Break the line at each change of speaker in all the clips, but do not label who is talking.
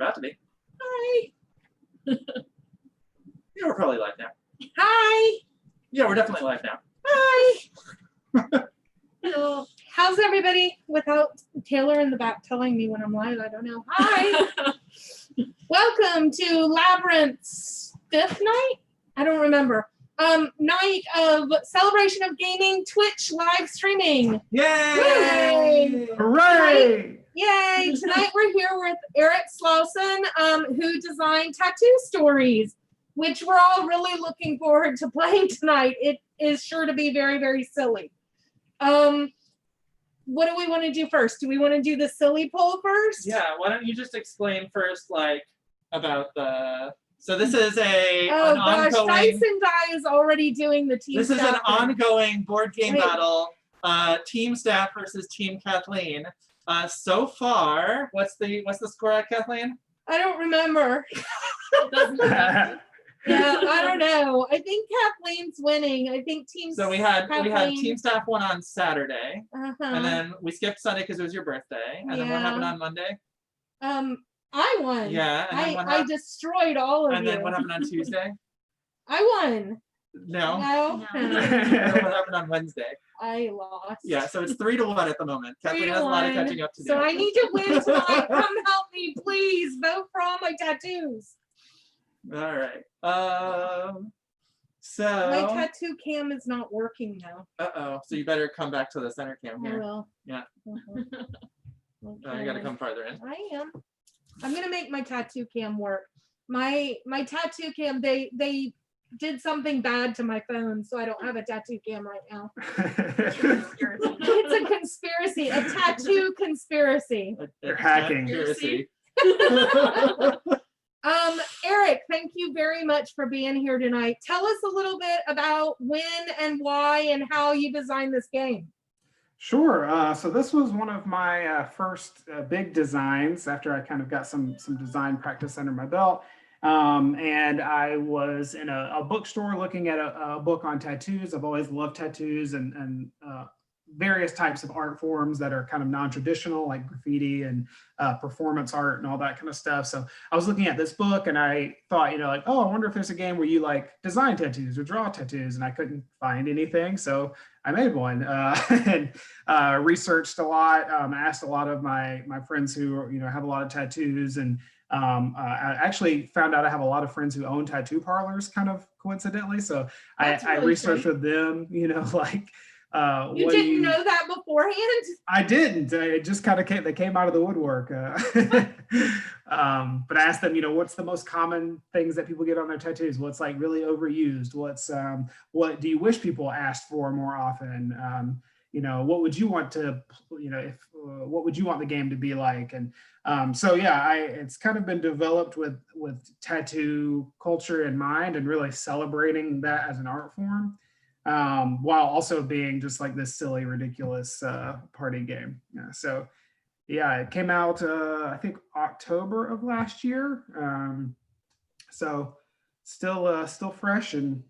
about to be.
Hi.
Yeah, we're probably live now.
Hi.
Yeah, we're definitely live now.
Hi. Hello. How's everybody? Without Taylor in the back telling me when I'm live, I don't know. Hi. Welcome to Labyrinth's 5th night? I don't remember. Night of celebration of gaming Twitch live streaming.
Yay!
Hooray!
Yay! Tonight we're here with Eric Slauson, who designed Tattoo Stories, which we're all really looking forward to playing tonight. It is sure to be very, very silly. What do we want to do first? Do we want to do the silly poll first?
Yeah, why don't you just explain first, like, about the... So this is an
gosh,
ongoing...
Dyson Die is already doing the team
This is an
staff
ongoing board game
Wait.
battle. Team Staff versus Team Kathleen. So far, what's the score at, Kathleen?
I don't remember.
It doesn't matter.
Yeah, I don't know. I think Kathleen's winning. I think Team
So we had
Kathleen.
Team Staff won on Saturday,
Uh-huh.
and then we skipped Sunday because it was your birthday. And then what happened on Monday?
I won.
Yeah, and then what
I
happened?
destroyed all of
And
you.
then what happened on Tuesday?
I won.
No.
No.
And then what happened on Wednesday?
I lost.
Yeah, so it's 3-1 at the moment. Kathleen has a lot of
3-1.
catching up to do.
So I need to win tonight. Come help me, please. Vote for all my tattoos.
All right. So.
My tattoo cam is not working now.
Uh-oh. So you better come back to the center cam
I
here.
will.
Yeah.
Mhm.
You gotta come farther in.
I am. I'm gonna make my tattoo cam work. My tattoo cam, they did something bad to my phone, so I don't have a tattoo cam right now. It's a conspiracy, a tattoo conspiracy.
They're hacking.
Conspiracy.
Eric, thank you very much for being here tonight. Tell us a little bit about when and why and how you designed this game.
Sure. So this was one of my first big designs after I kind of got some design practice under my belt. And I was in a bookstore looking at a book on tattoos. I've always loved tattoos and various types of art forms that are kind of non-traditional, like graffiti and performance art and all that kind of stuff. So I was looking at this book and I thought, like, oh, I wonder if there's a game where you like design tattoos or draw tattoos, and I couldn't find anything. So I made one and researched a lot, asked a lot of my friends who have a lot of tattoos, and I actually found out I have a lot of friends who own tattoo parlors, kind of coincidentally. So I researched with them, like.
You didn't know that beforehand?
I didn't. It just kind of came out of the woodwork. But I asked them, what's the most common things that people get on their tattoos? What's like really overused? What do you wish people asked for more often? What would you want to, what would you want the game to be like? And so yeah, it's kind of been developed with tattoo culture in mind and really celebrating that as an art form. While also being just like this silly, ridiculous party game. Yeah, so yeah, it came out I think October of last year. So still fresh and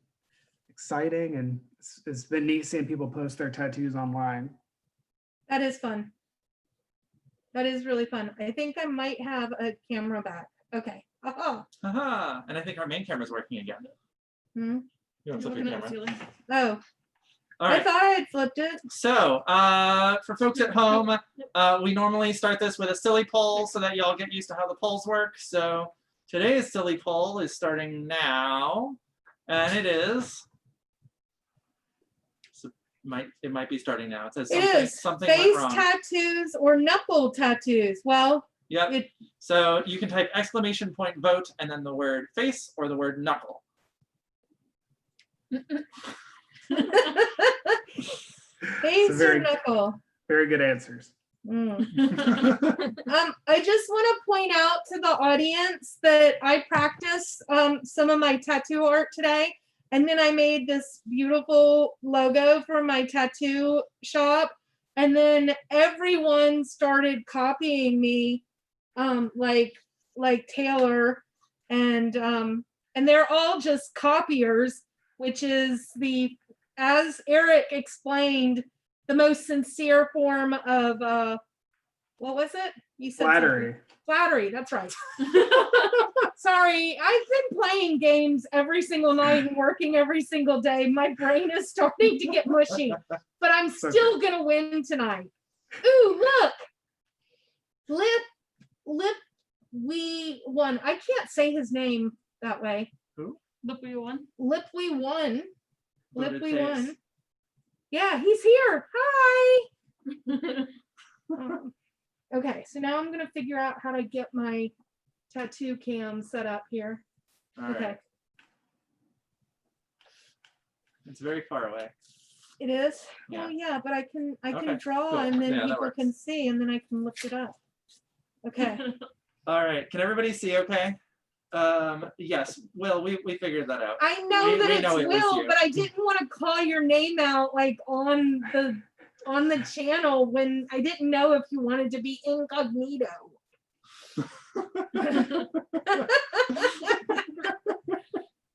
exciting, and it's been neat seeing people post their tattoos online.
That is fun. That is really fun. I think I might have a camera back. Okay.
Haha. And I think our main camera's working again.
Hmm?
You want to flip your camera?
Oh.
All right.
I thought I had flipped it.
So, for folks at home, we normally start this with a silly poll so that y'all get used to how the polls work. So, today's silly poll is starting now, and it is. So it might be starting now. It says something went
face
wrong.
tattoos or knuckle tattoos. Well.
Yep. So you can type exclamation point vote and then the word face or the word knuckle.
Face or knuckle.
Very good answers.
I just want to point out to the audience that I practiced some of my tattoo art today, and then I made this beautiful logo for my tattoo shop, and then everyone started copying me, like Taylor, and they're all just copiers, which is as Eric explained, the most sincere form of what was it? You said
flattery.
Flattery, that's right. Sorry, I've been playing games every single night and working every single day. My brain is starting to get mushy, but I'm still gonna win tonight. Ooh, look. We won. I can't say his name that way.
Lipwe won.
Lipwe won.
Voted
Lipwe
face.
won. Yeah, he's here. Hi. Okay, so now I'm gonna figure out how to get my tattoo cam set up here.
All right.
Okay,
It's very far away.
it is.
Yeah.
Oh yeah, but I can
Okay,
draw
cool.
and then
Yeah, that
people
works.
can see and then I can lift it up. Okay.
All right. Can everybody see okay? Yes. Will, we figured that out.
I know that
we
it's
know it was
Will,
you.
but I didn't want to call your name out like on the channel when I didn't know if you wanted to be incognito.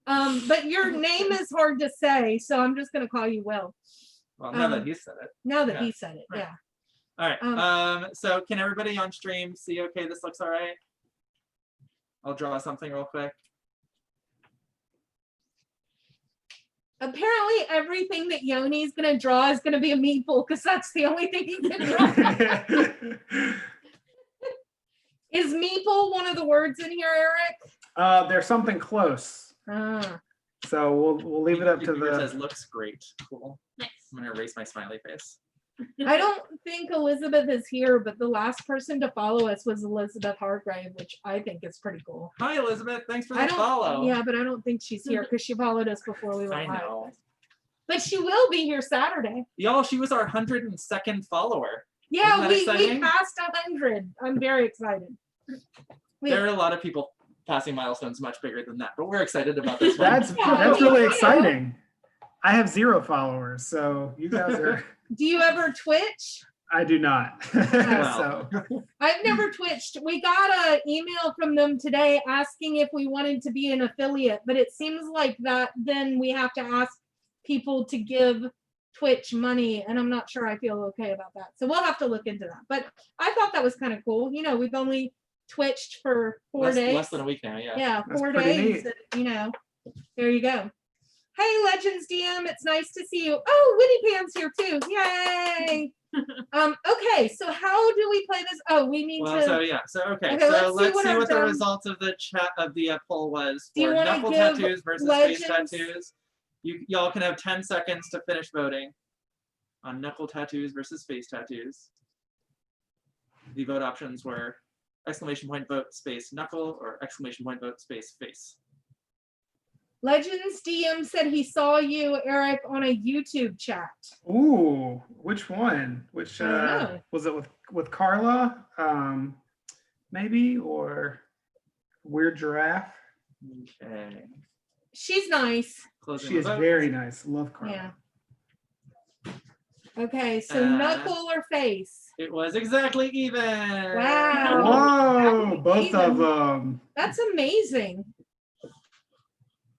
But your name is hard to say, so I'm just gonna call you Will.
Well, now that he said it.
Now that
Yeah,
he said it,
right.
yeah.
All right. So can everybody on stream see okay? This looks all right. I'll draw something real quick.
Apparently, everything that Yoni's gonna draw is gonna be a meatball because that's the only thing he can draw. Is meeple one of the words in here, Eric?
There's something close.
Ah.
So we'll leave it up to
It says
the.
looks great. Cool.
Nice.
I'm gonna erase my smiley face.
I don't think Elizabeth is here, but the last person to follow us was Elizabeth Hargrave, which I think is pretty cool.
Hi Elizabeth, thanks for
I
the
don't,
follow.
yeah, but I don't think she's here because she followed us before we
I
went live.
know.
But she will be here Saturday.
Y'all, she was our 102nd follower.
Yeah,
Isn't that
we
exciting?
passed 100. I'm very excited.
There are a lot of people passing milestones much bigger than that, but we're excited about this one.
That's really exciting. I have 0 followers, so you guys are.
Do you ever Twitch?
I do not.
Wow.
So
I've never twitched. We got an email from them today asking if we wanted to be an affiliate, but it seems like that then we have to ask people to give Twitch money, and I'm not sure I feel okay about that. So we'll have to look into that. But I thought that was kind of cool. You know, we've only Twitched for 4 days.
Less than a week now, yeah.
Yeah,
That's
4
pretty
days.
neat.
You know, there you go. Hey, Legends DM, it's nice to see you. Oh, Winnie Pan's here too. Yay! Okay, so how do we play this? Oh, we need
Well,
to.
so yeah, so okay,
Okay,
so let's see
our
what the
dumb-
results of the chat of the poll was
Do you
for
wanna
knuckle
give
tattoos versus face
Legends-
tattoos. Y'all can have 10 seconds to finish voting on knuckle tattoos versus face tattoos. The vote options were exclamation point vote space knuckle or exclamation point vote space face.
Legends DM said he saw you, Eric, on a YouTube chat.
ooh, which one? Which
I don't know.
was it with Carla? Maybe, or Weird Giraffe?
Okay.
She's nice.
Closing
She
the
is
vote.
very nice. Love Carla.
Yeah. Okay, so knuckle or face?
It was exactly even.
Wow.
Whoa, both
Even.
of them.
That's amazing.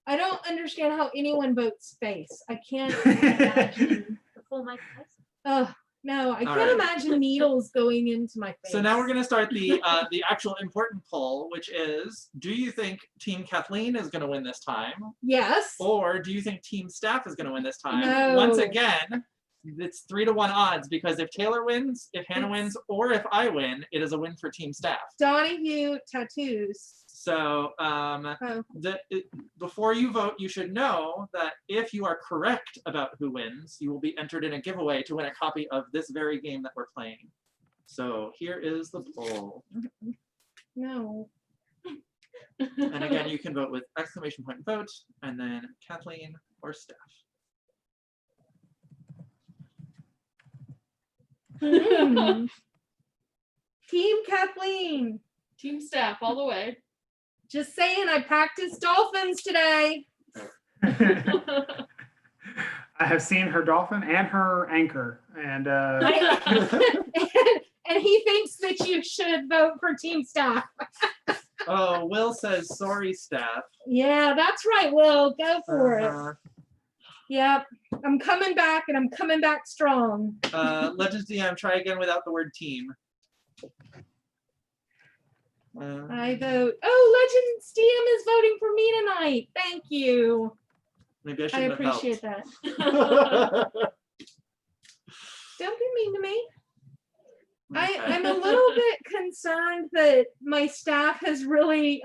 I don't understand how anyone votes face. I can't imagine.
The full Mike Tyson.
Oh, no, I
All
can't
right.
imagine needles going into my face.
So now we're going to start the actual important poll, which is: do you think Team Kathleen is going to win this time,
Yes.
or do you think Team Staff is going to win this time?
No.
Once again, it's 3-1 odds because if Taylor wins, if Hannah wins, or if I win, it is a win for Team Staff.
Donahue tattoos.
So
Oh.
before you vote, you should know that if you are correct about who wins, you will be entered in a giveaway to win a copy of this very game that we're playing. So here is the poll.
No.
And again, you can vote with exclamation point vote and then Kathleen or Steph.
Hmm. Team Kathleen.
Team Staff all the way.
Just saying, I practiced dolphins today.
I have seen her dolphin and her anchor, and
And he thinks that you should vote for Team Staff.
Oh, Will says sorry, Staff.
Yeah, that's right, Will. Go for it.
Uh-huh.
Yep. I'm coming back and I'm coming back strong.
Legends DM, try again without the word team.
I vote. Oh, Legends DM is voting for me tonight. Thank you.
Maybe I
I
shouldn't
appreciate that.
have helped.
Don't be mean to me.
Okay.
I'm a little bit concerned that my staff has really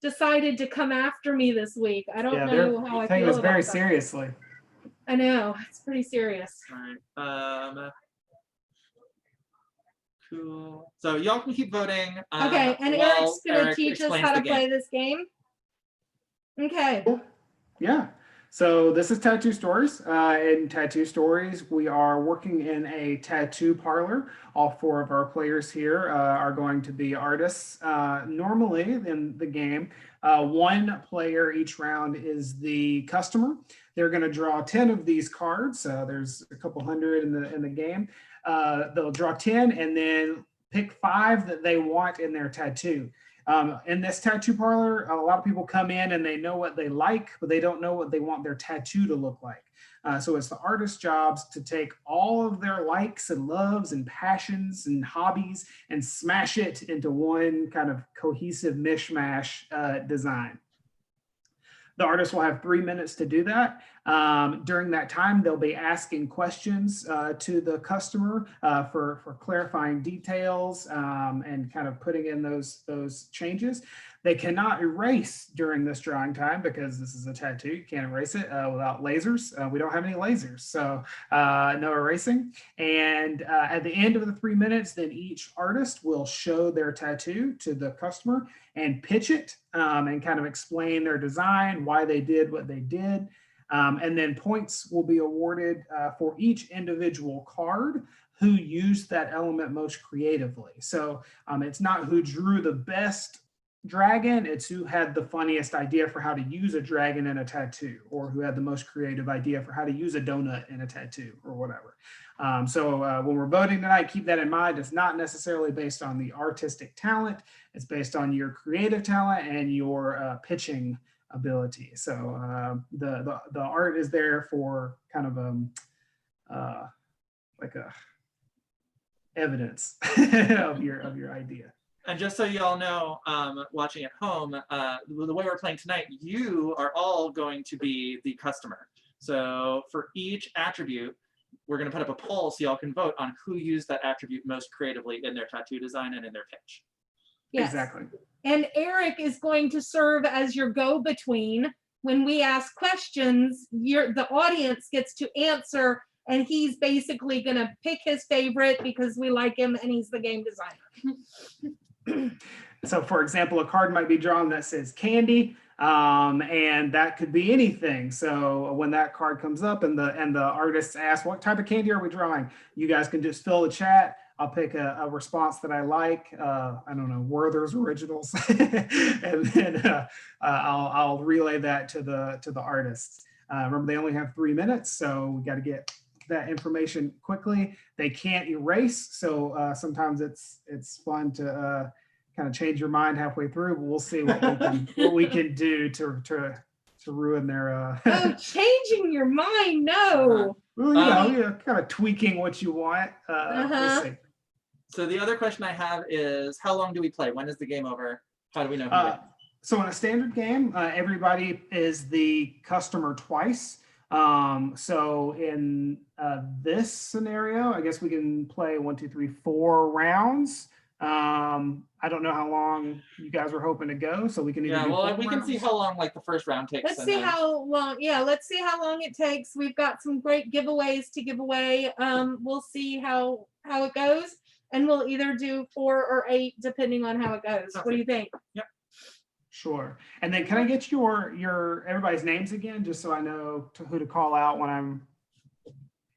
decided to come after me this week. I don't
Yeah,
know how I
taking
feel
this
about
very
that.
seriously.
I know, it's pretty serious.
All right. Cool. So y'all can keep voting.
Okay, and
while
Eric's gonna
Eric
teach us
explains
how
the
to
game.
play this game. Okay.
Yeah. So this is Tattoo Stories. In Tattoo Stories, we are working in a tattoo parlor. All 4 of our players here are going to be artists. Normally in the game, 1 player each round is the customer. They're going to draw 10 of these cards. There's a couple hundred in the game. They'll draw 10 and then pick 5 that they want in their tattoo. In this tattoo parlor, a lot of people come in and they know what they like, but they don't know what they want their tattoo to look like. So it's the artist's jobs to take all of their likes and loves and passions and hobbies and smash it into one kind of cohesive mishmash design. The artist will have 3 minutes to do that. During that time, they'll be asking questions to the customer for clarifying details and kind of putting in those changes. They cannot erase during this drawing time because this is a tattoo. You can't erase it without lasers. We don't have any lasers, so no erasing. And at the end of the 3 minutes, then each artist will show their tattoo to the customer and pitch it and kind of explain their design, why they did what they did. And then points will be awarded for each individual card who used that element most creatively. So it's not who drew the best dragon, it's who had the funniest idea for how to use a dragon in a tattoo, or who had the most creative idea for how to use a donut in a tattoo or whatever. So when we're voting tonight, keep that in mind. It's not necessarily based on the artistic talent. It's based on your creative talent and your pitching ability. So the art is there for kind of like a evidence of your idea.
And just so you all know, watching at home, the way we're playing tonight, you are all going to be the customer. So for each attribute, we're going to put up a poll so y'all can vote on who used that attribute most creatively in their tattoo design and in their pitch.
Yes.
Exactly.
And Eric is going to serve as your go-between. When we ask questions, the audience gets to answer, and he's basically going to pick his favorite because we like him and he's the game designer.
So for example, a card might be drawn that says candy, and that could be anything. So when that card comes up and the artists ask, what type of candy are we drawing? You guys can just fill the chat. I'll pick a response that I like. I don't know, Werther's Originals, and then I'll relay that to the artists. Remember, they only have 3 minutes, so we got to get that information quickly. They can't erase, so sometimes it's fun to kind of change your mind halfway through. But we'll see what we can do to ruin their.
Oh, changing your mind? No.
Well, kind of tweaking what you want. We'll see.
So the other question I have is, how long do we play? When is the game over? How do we know who wins?
So in a standard game, everybody is the customer twice. So in this scenario, I guess we can play 1, 2, 3, 4 rounds. I don't know how long you guys were hoping to go, so we can either do 4
we can
rounds.
see how long like the first round takes.
Let's see how long. Yeah, let's see how long it takes. We've got some great giveaways to give away. We'll see how it goes, and we'll either do 4 or 8 depending on how it goes.
Okay.
What do you think?
Yep.
Sure. And then can I get your everybody's names again, just so I know who to call out when I'm.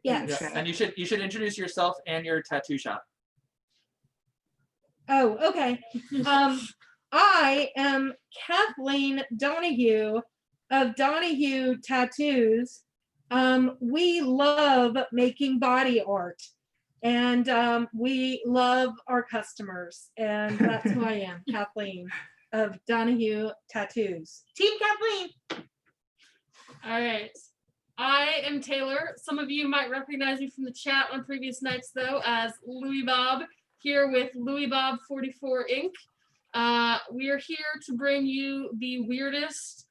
Yes.
Yeah. And you should introduce yourself and your tattoo shop.
Oh, okay. I am Kathleen Donahue of Donahue Tattoos. We love making body art, and we love our customers, and that's who I am, Kathleen of Donahue Tattoos. Team Kathleen.
All right. I am Taylor. Some of you might recognize me from the chat on previous nights, though, as Louis Bob, here with Louis Bob 44 Inc. We are here to bring you the weirdest,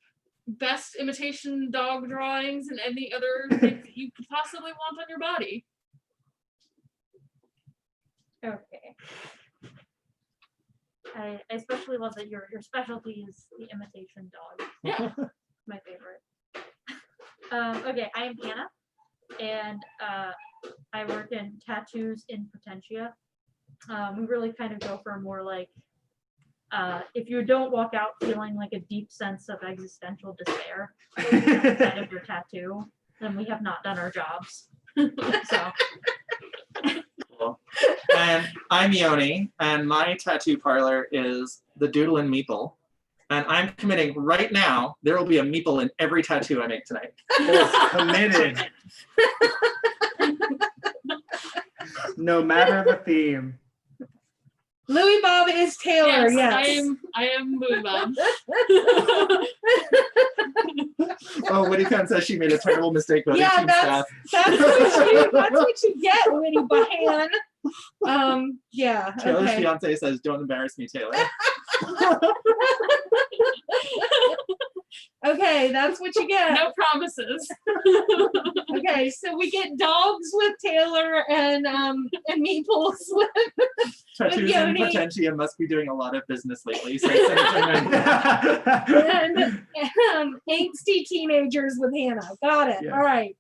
best imitation dog drawings and any other thing that you could possibly want on your body.
Okay. I especially love that your specialty is the imitation dog.
Yeah.
My favorite. Okay, I am Hannah, and I work in tattoos in Potentia. We really kind of go for more like, if you don't walk out feeling like a deep sense of existential despair outside of your tattoo, then we have not done our jobs. So.
Cool. And I'm Yoni, and my tattoo parlor is the Doodle and Meeple. And I'm committing right now, there will be a meeple in every tattoo I make tonight.
Committed. No matter the theme.
Louis Bob is Taylor. Yes.
I am Louie Bob.
Oh, Winnie Pam says she made a terrible mistake voting
Yeah,
team staff.
that's what you get, Winnie Bahan. Yeah.
Taylor's
Okay.
fiance says, "Don't embarrass me, Taylor."
Okay, that's what you get.
No promises.
Okay, so we get dogs with Taylor and meeples with
Tattoos in
Yoni.
Potentia must be doing a lot of business lately. So Senator
and angsty teenagers with Hannah. Got it.
Yeah.
All right.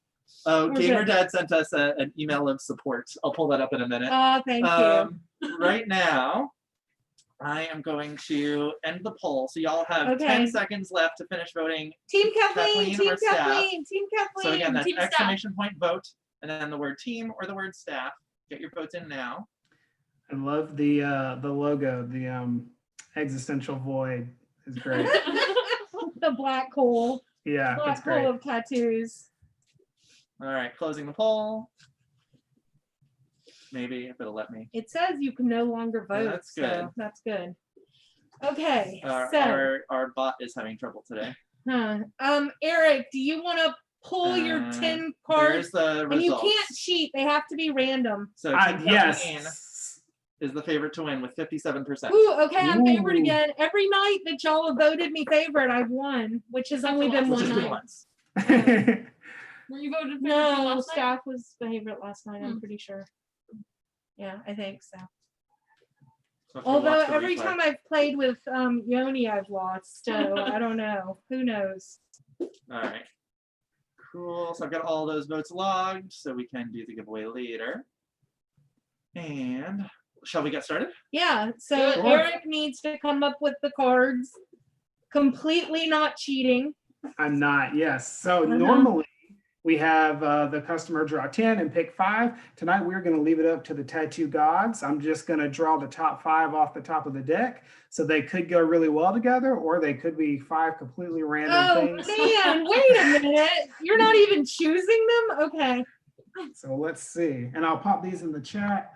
Oh,
We're
Gamer
good.
Dad sent us an email of support. I'll pull that up in a minute.
Oh, thank you.
Right now, I am going to end the poll. So y'all have
Okay.
10 seconds left to finish voting.
Team Kathleen,
Kathleen
Team
or staff?
Kathleen, Team Kathleen.
So again, that's
Team staff.
exclamation point vote, and then the word team or the word staff. Get your votes in now.
I love the logo, the existential void is great.
The black hole.
Yeah,
Black
that's great.
hole of tattoos.
All right, closing the poll. Maybe if it'll let me.
It says you can no longer vote.
That's
So
good.
that's good. Okay. So
Our bot is having trouble today.
Eric, do you want to pull your 10 cards?
There's the
And you
results.
can't cheat. They have to be random.
So Team Kathleen
Yes.
is the favorite to win with 57%.
Ooh, okay, I'm favored
Ooh.
again. Every night that y'all have voted me favored, I've won, which has only been
Which
one
is been
night.
once.
Were you voted for
No,
last night?
staff was favorite last night, I'm
Hmm.
pretty sure. Yeah, I think so.
So if you
Although
watch the
every
replay-
time I've played with Yoni, I've lost. So I don't know. Who knows?
All right. Cool. So I've got all those votes logged, so we can do the giveaway later. And shall we get started?
Yeah, so
Sure.
Eric needs to come up with the cards, completely not cheating.
I'm not, yes. So
Uh-huh.
normally we have the customer draw 10 and pick 5. Tonight we're going to leave it up to the tattoo gods. I'm just going to draw the top 5 off the top of the deck. So they could go really well together, or they could be 5 completely random
Oh
things.
man, wait a minute. You're not even choosing them? Okay.
So let's see. And I'll pop these in the chat.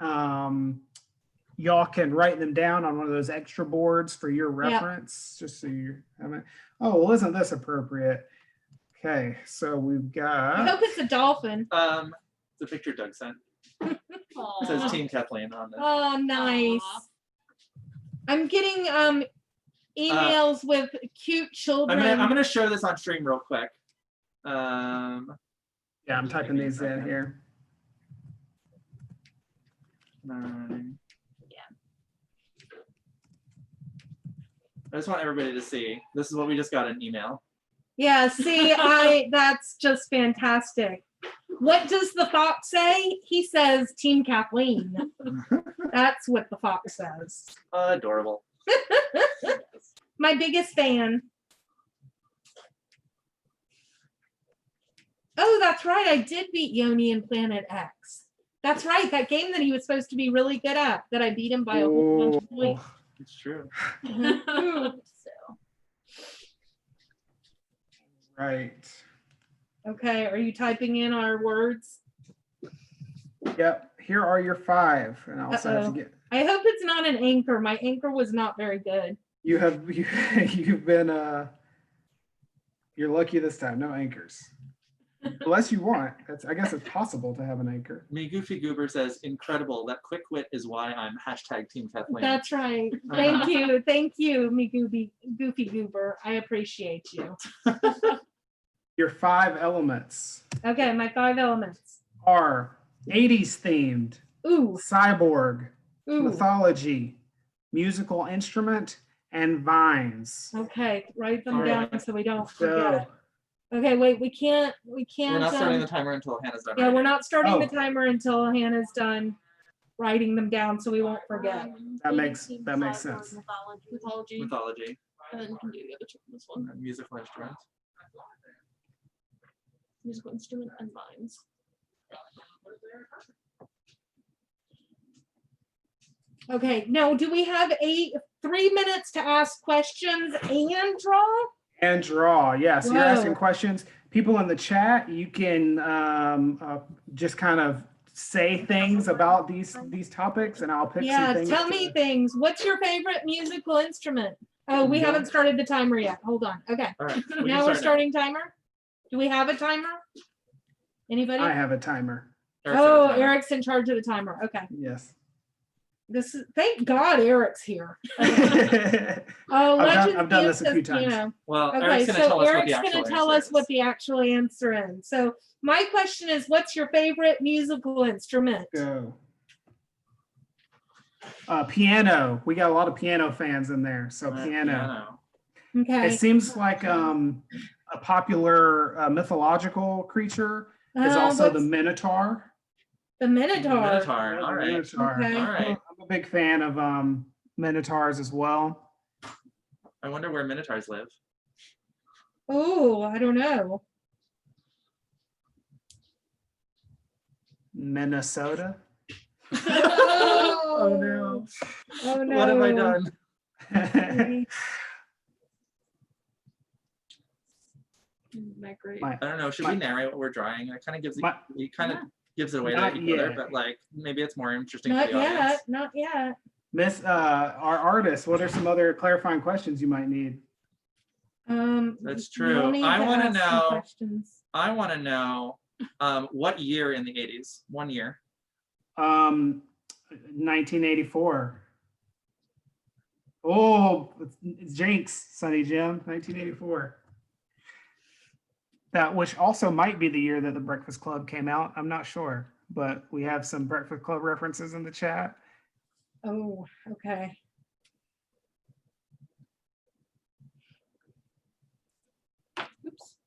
Y'all can write them down on one of those extra boards for your reference, just so you haven't. Oh, well, isn't this appropriate? Okay, so we've
I
got.
hope it's a dolphin.
The picture Doug sent. It says
Aw.
Team Kathleen on this.
Oh, nice.
Aw.
I'm getting emails with cute children.
I'm gonna show this on stream real quick.
Yeah, I'm typing these in here.
9. I just want everybody to see. This is what we just got an email.
Yeah, see, that's just fantastic. What does the fox say? He says Team Kathleen. That's what the fox says.
Adorable.
My biggest fan. Oh, that's right. I did beat Yoni in Planet X. That's right. That game that he was supposed to be really good at, that I beat him by a whole bunch of points.
It's true.
So
Right.
Okay, are you typing in our words?
Yep. Here are your 5, and I also have to
Uh-oh.
get.
I hope it's not an anchor. My anchor was not very good.
You've been you're lucky this time. No anchors. Unless you want. I guess it's possible to have an anchor.
Me Goofy Goober says, incredible. That quick wit is why I'm hashtag Team Kathleen.
That's right. Thank you, me Goofy Goober. I appreciate you.
Your 5 elements
Okay, my 5 elements.
are 80s themed,
Ooh,
cyborg,
ooh.
mythology, musical instrument, and vines.
Okay, write them
All
down
right.
so we don't
So,
forget. Okay, wait, we can't.
We're not starting the timer until Hannah's done.
Yeah, we're
writing.
not starting
Oh.
the timer until Hannah's done writing them down so we won't forget.
That makes
Team
sense.
Mythology.
Mythology,
And then you can do the other two on this one.
and musical instruments.
Musical instrument and vines.
Okay, now do we have 3 minutes to ask questions and draw?
And draw, yes. You're
Whoa.
asking questions. People in the chat, you can just kind of say things about these topics, and I'll pick some
Yeah,
things.
tell me things. What's your favorite musical instrument? Oh, we
Yeah.
haven't started the timer yet. Hold on. Okay,
All right. we can
now we're
start
starting timer. Do we have a timer? Anybody?
I have a timer.
Eric's
Oh,
at the timer.
Eric's in charge of the timer. Okay.
Yes.
Thank God Eric's here.
I've
Oh, Legends
done this a
says
few times.
piano.
Well,
Okay,
Eric's gonna
so
tell us what
Eric's
the
going
actual
to tell
answer
us what
is.
the actual answer is. So my question is, what's your favorite musical instrument?
Go. Piano. We got a lot of piano fans in there. So piano.
Okay.
It seems like a popular mythological creature is also the
What's
Minotaur.
the Minotaur.
Minotaur.
Yeah,
All
the
right.
Minotaur.
Okay.
All right.
I'm a big fan of Minotaurs as well.
I wonder where Minotaurs live.
Oh, I don't know.
Minnesota.
Oh,
no.
Oh no.
What have I done?
Isn't that great?
My-
I don't know. Should we narrate what we're drawing? It kind of gives it.
My-
It kind of gives it away to
Not
the other,
yet.
but like maybe it's more interesting
Not
for the audience.
yet. Not yet.
Miss, our artist, what are some other clarifying questions you might need?
That's
we'll
true.
need
I
to
wanna
ask some
know-
questions.
I want to know what year in the 80s? 1 year.
1984. Oh, it's Jinx, Sonny Jim, 1984. That which also might be the year that the Breakfast Club came out. I'm not sure, but we have some Breakfast Club references in the chat.
Oh, okay. Oops.
—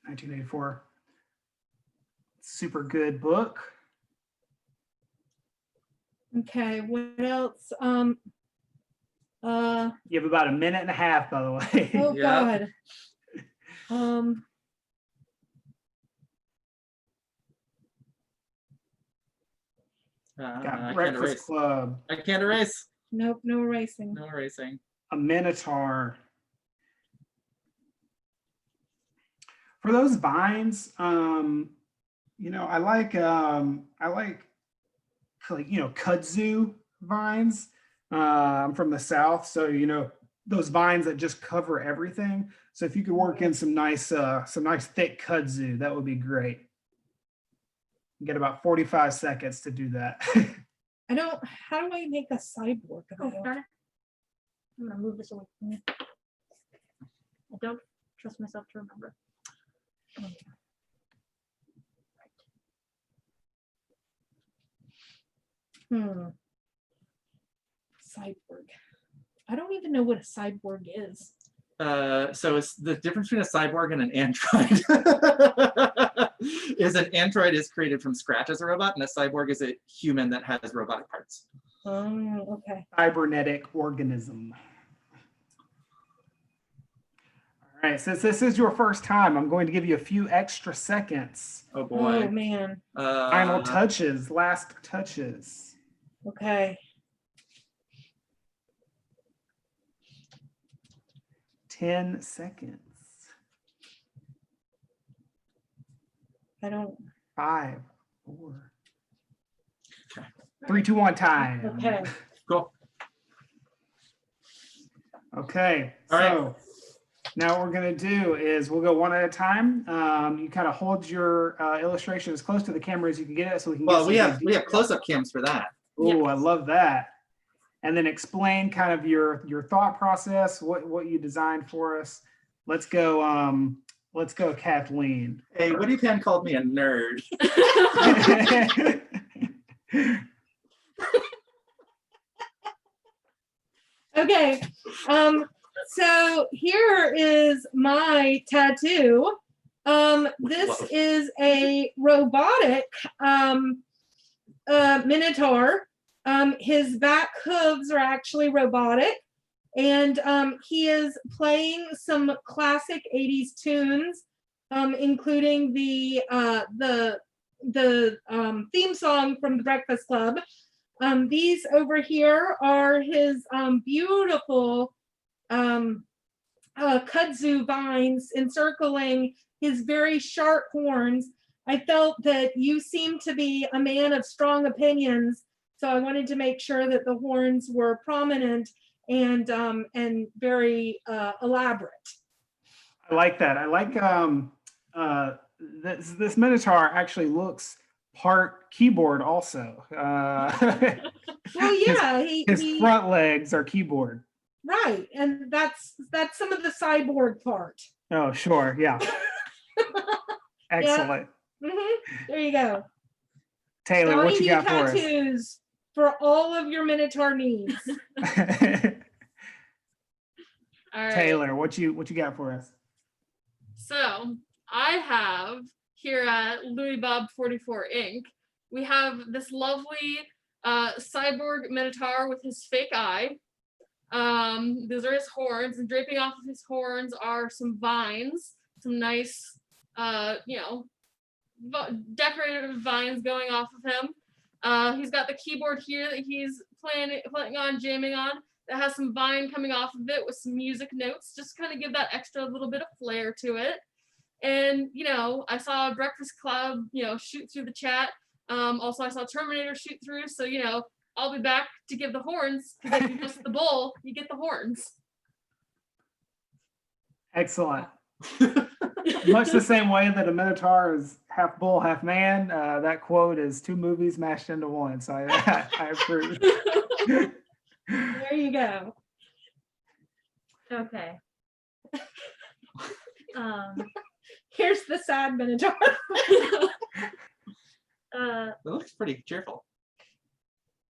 1984. Super good book.
Okay, what else?
You have about a minute and a half, by the way.
Oh
Yeah.
God.
Got
I can't
Breakfast
erase.
Club,
I can't erase.
Nope, no erasing.
No erasing.
a Minotaur. For those vines, you know, I like kudzu vines. I'm from the South, so you know those vines that just cover everything. So if you could work in some nice thick kudzu, that would be great. You get about 45 seconds to do that.
How do I make a cyborg?
Oh, darn it. I'm gonna move this away from me. I don't trust myself to remember.
Cyborg. I don't even know what a cyborg is.
So it's the difference between a cyborg and an android. Is an android is created from scratch as a robot, and a cyborg is a human that has robotic parts.
Oh, okay.
Cybernetic organism. All right, since this is your first time, I'm going to give you a few extra seconds.
Oh
Oh
boy.
man.
Final touches, last touches.
Okay.
10 seconds.
I don't.
5, 4. 3, 2, 1 time.
Okay.
Cool.
Okay.
All right.
So now what we're gonna do is we'll go one at a time. You kind of hold your illustration as close to the camera as you can get it, so we can.
Well,
get
we
some
have
good detail.
close-up cams for that.
Oh, I love that. And then explain kind of your thought process, what you designed for us. Let's go, Kathleen.
Hey, Woody Pan called me a nerd.
Okay. So here is my tattoo. This is a robotic minotaur. His back hooves are actually robotic, and he is playing some classic 80s tunes, including the theme song from the Breakfast Club. These over here are his beautiful kudzu vines encircling his very sharp horns. I felt that you seem to be a man of strong opinions, so I wanted to make sure that the horns were prominent and very elaborate.
I like that. I like this Minotaur actually looks part keyboard also.
Well, yeah,
his front legs are keyboard.
right, and that's some of the cyborg part.
Oh, sure, yeah. Excellent.
There you go.
Taylor, what you got for us?
Tattoos for all of your Minotaur needs.
All right.
Taylor, what you got for us?
So I have here at Louis Bob 44 Inc. We have this lovely cyborg Minotaur with his fake eye. Those are his horns, and draping off of his horns are some vines, some nice, decorative vines going off of him. He's got the keyboard here that he's playing on, jamming on, that has some vine coming off of it with some music notes, just kind of give that extra little bit of flair to it. And, I saw Breakfast Club, shoot through the chat. Also, I saw Terminator shoot through. So, I'll be back to give the horns, because if you miss the bull, you get the horns.
Excellent. Much the same way that a Minotaur is half bull, half man. That quote is 2 movies mashed into one. So I approve.
There you go.
Okay.
Here's the sad Minotaur.
It looks pretty cheerful.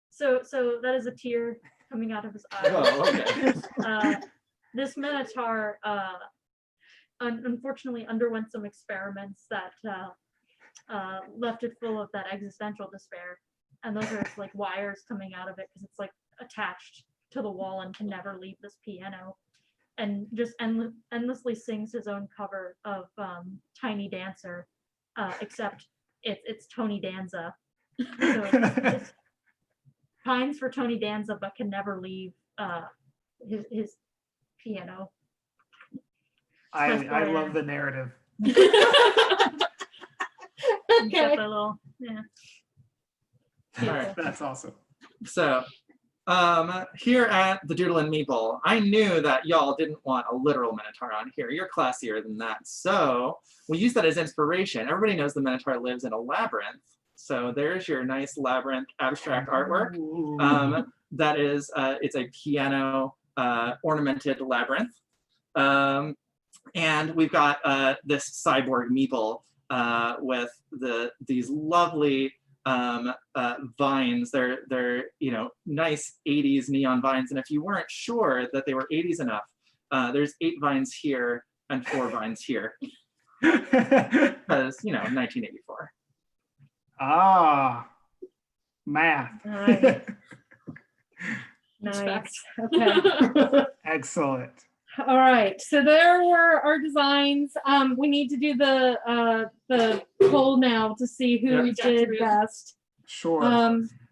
So that is a tear coming out of his eye.
Oh, okay.
This Minotaur unfortunately underwent some experiments that left it full of that existential despair, and those are like wires coming out of it because it's like attached to the wall and can never leave this piano, and just endlessly sings his own cover of Tiny Dancer, except it's Tony Danza. So it's pines for Tony Danza, but can never leave his piano.
I love the narrative.
He's got
Okay.
the little, yeah.
All right.
That's awesome.
So, here at the Doodle and Meeple, I knew that y'all didn't want a literal Minotaur on here. You're classier than that. So we used that as inspiration. Everybody knows the Minotaur lives in a labyrinth. So there's your nice labyrinth abstract artwork. That is, it's a piano ornamented labyrinth. And we've got this cyborg Meeple with these lovely vines. They're nice 80s neon vines. And if you weren't sure that they were 80s enough, there's 8 vines here and 4 vines here. Because 1984.
Ah, math.
All right. Nice. Okay.
Excellent.
All right. So there were our designs. We need to do the poll now to see who
Yeah.
did best.
Sure.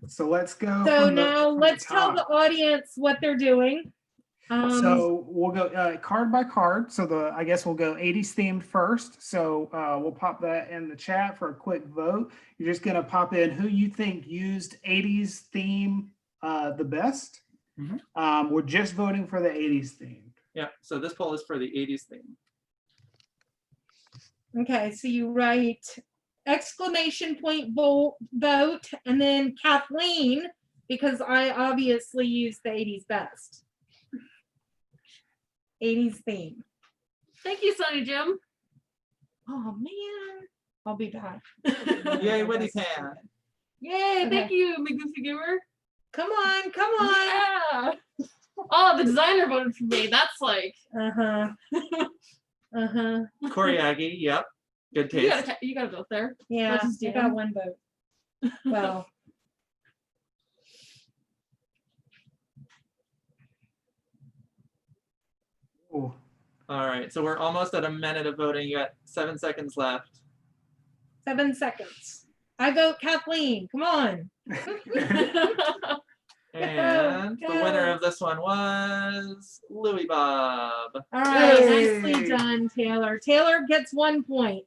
So let's go.
So
from the-
now
from the
let's tell
top.
the audience what they're doing.
So we'll go card by card. So I guess we'll go 80s themed first. So we'll pop that in the chat for a quick vote. You're just gonna pop in who you think used 80s theme the best. We're just voting for the 80s theme.
Yeah, so this poll is for the 80s theme.
Okay, so you write exclamation point vote, and then Kathleen, because I obviously use the 80s best. 80s theme.
Thank you, Sonny Jim.
Oh man, I'll be back.
Yay, Winnie Pan.
Yay, thank
Okay.
you, my goofy giver.
Come on, come on.
Yeah. Oh, the designer voted for me. That's like
Uh-huh. Uh-huh.
Koreagi, yep. Good taste.
you gotta vote there.
Yeah,
Let's just
I
do
got
them.
one vote. Well.
Ooh.
All right, so we're almost at a minute of voting. You got 7 seconds left.
7 seconds. I vote Kathleen. Come on.
And the
go.
winner of this one was Louis Bob.
All right,
Yay.
nicely done, Taylor. Taylor gets 1 point.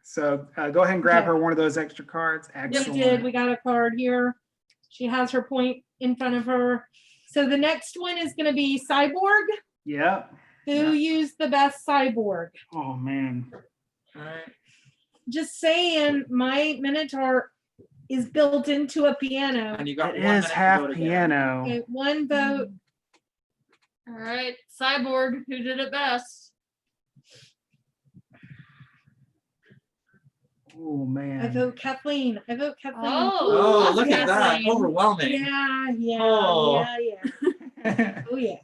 So go ahead and grab
Okay.
her one of those extra cards.
We
Excellent.
did. We got a card here. She has her point in front of her. So the next one is going to be Cyborg.
Yep.
Who used the best Cyborg?
Oh man.
All right.
Just saying, my Minotaur is built into a piano.
And you got
It
1 minute
is
to
half
vote again.
piano.
Okay, 1 vote.
All right, Cyborg, who did it best?
Oh
I
man.
vote Kathleen. I vote Kathleen.
Oh,
Oh, look at that.
Kathleen.
Overwhelming.
Yeah,
Oh.
yeah. Oh yeah.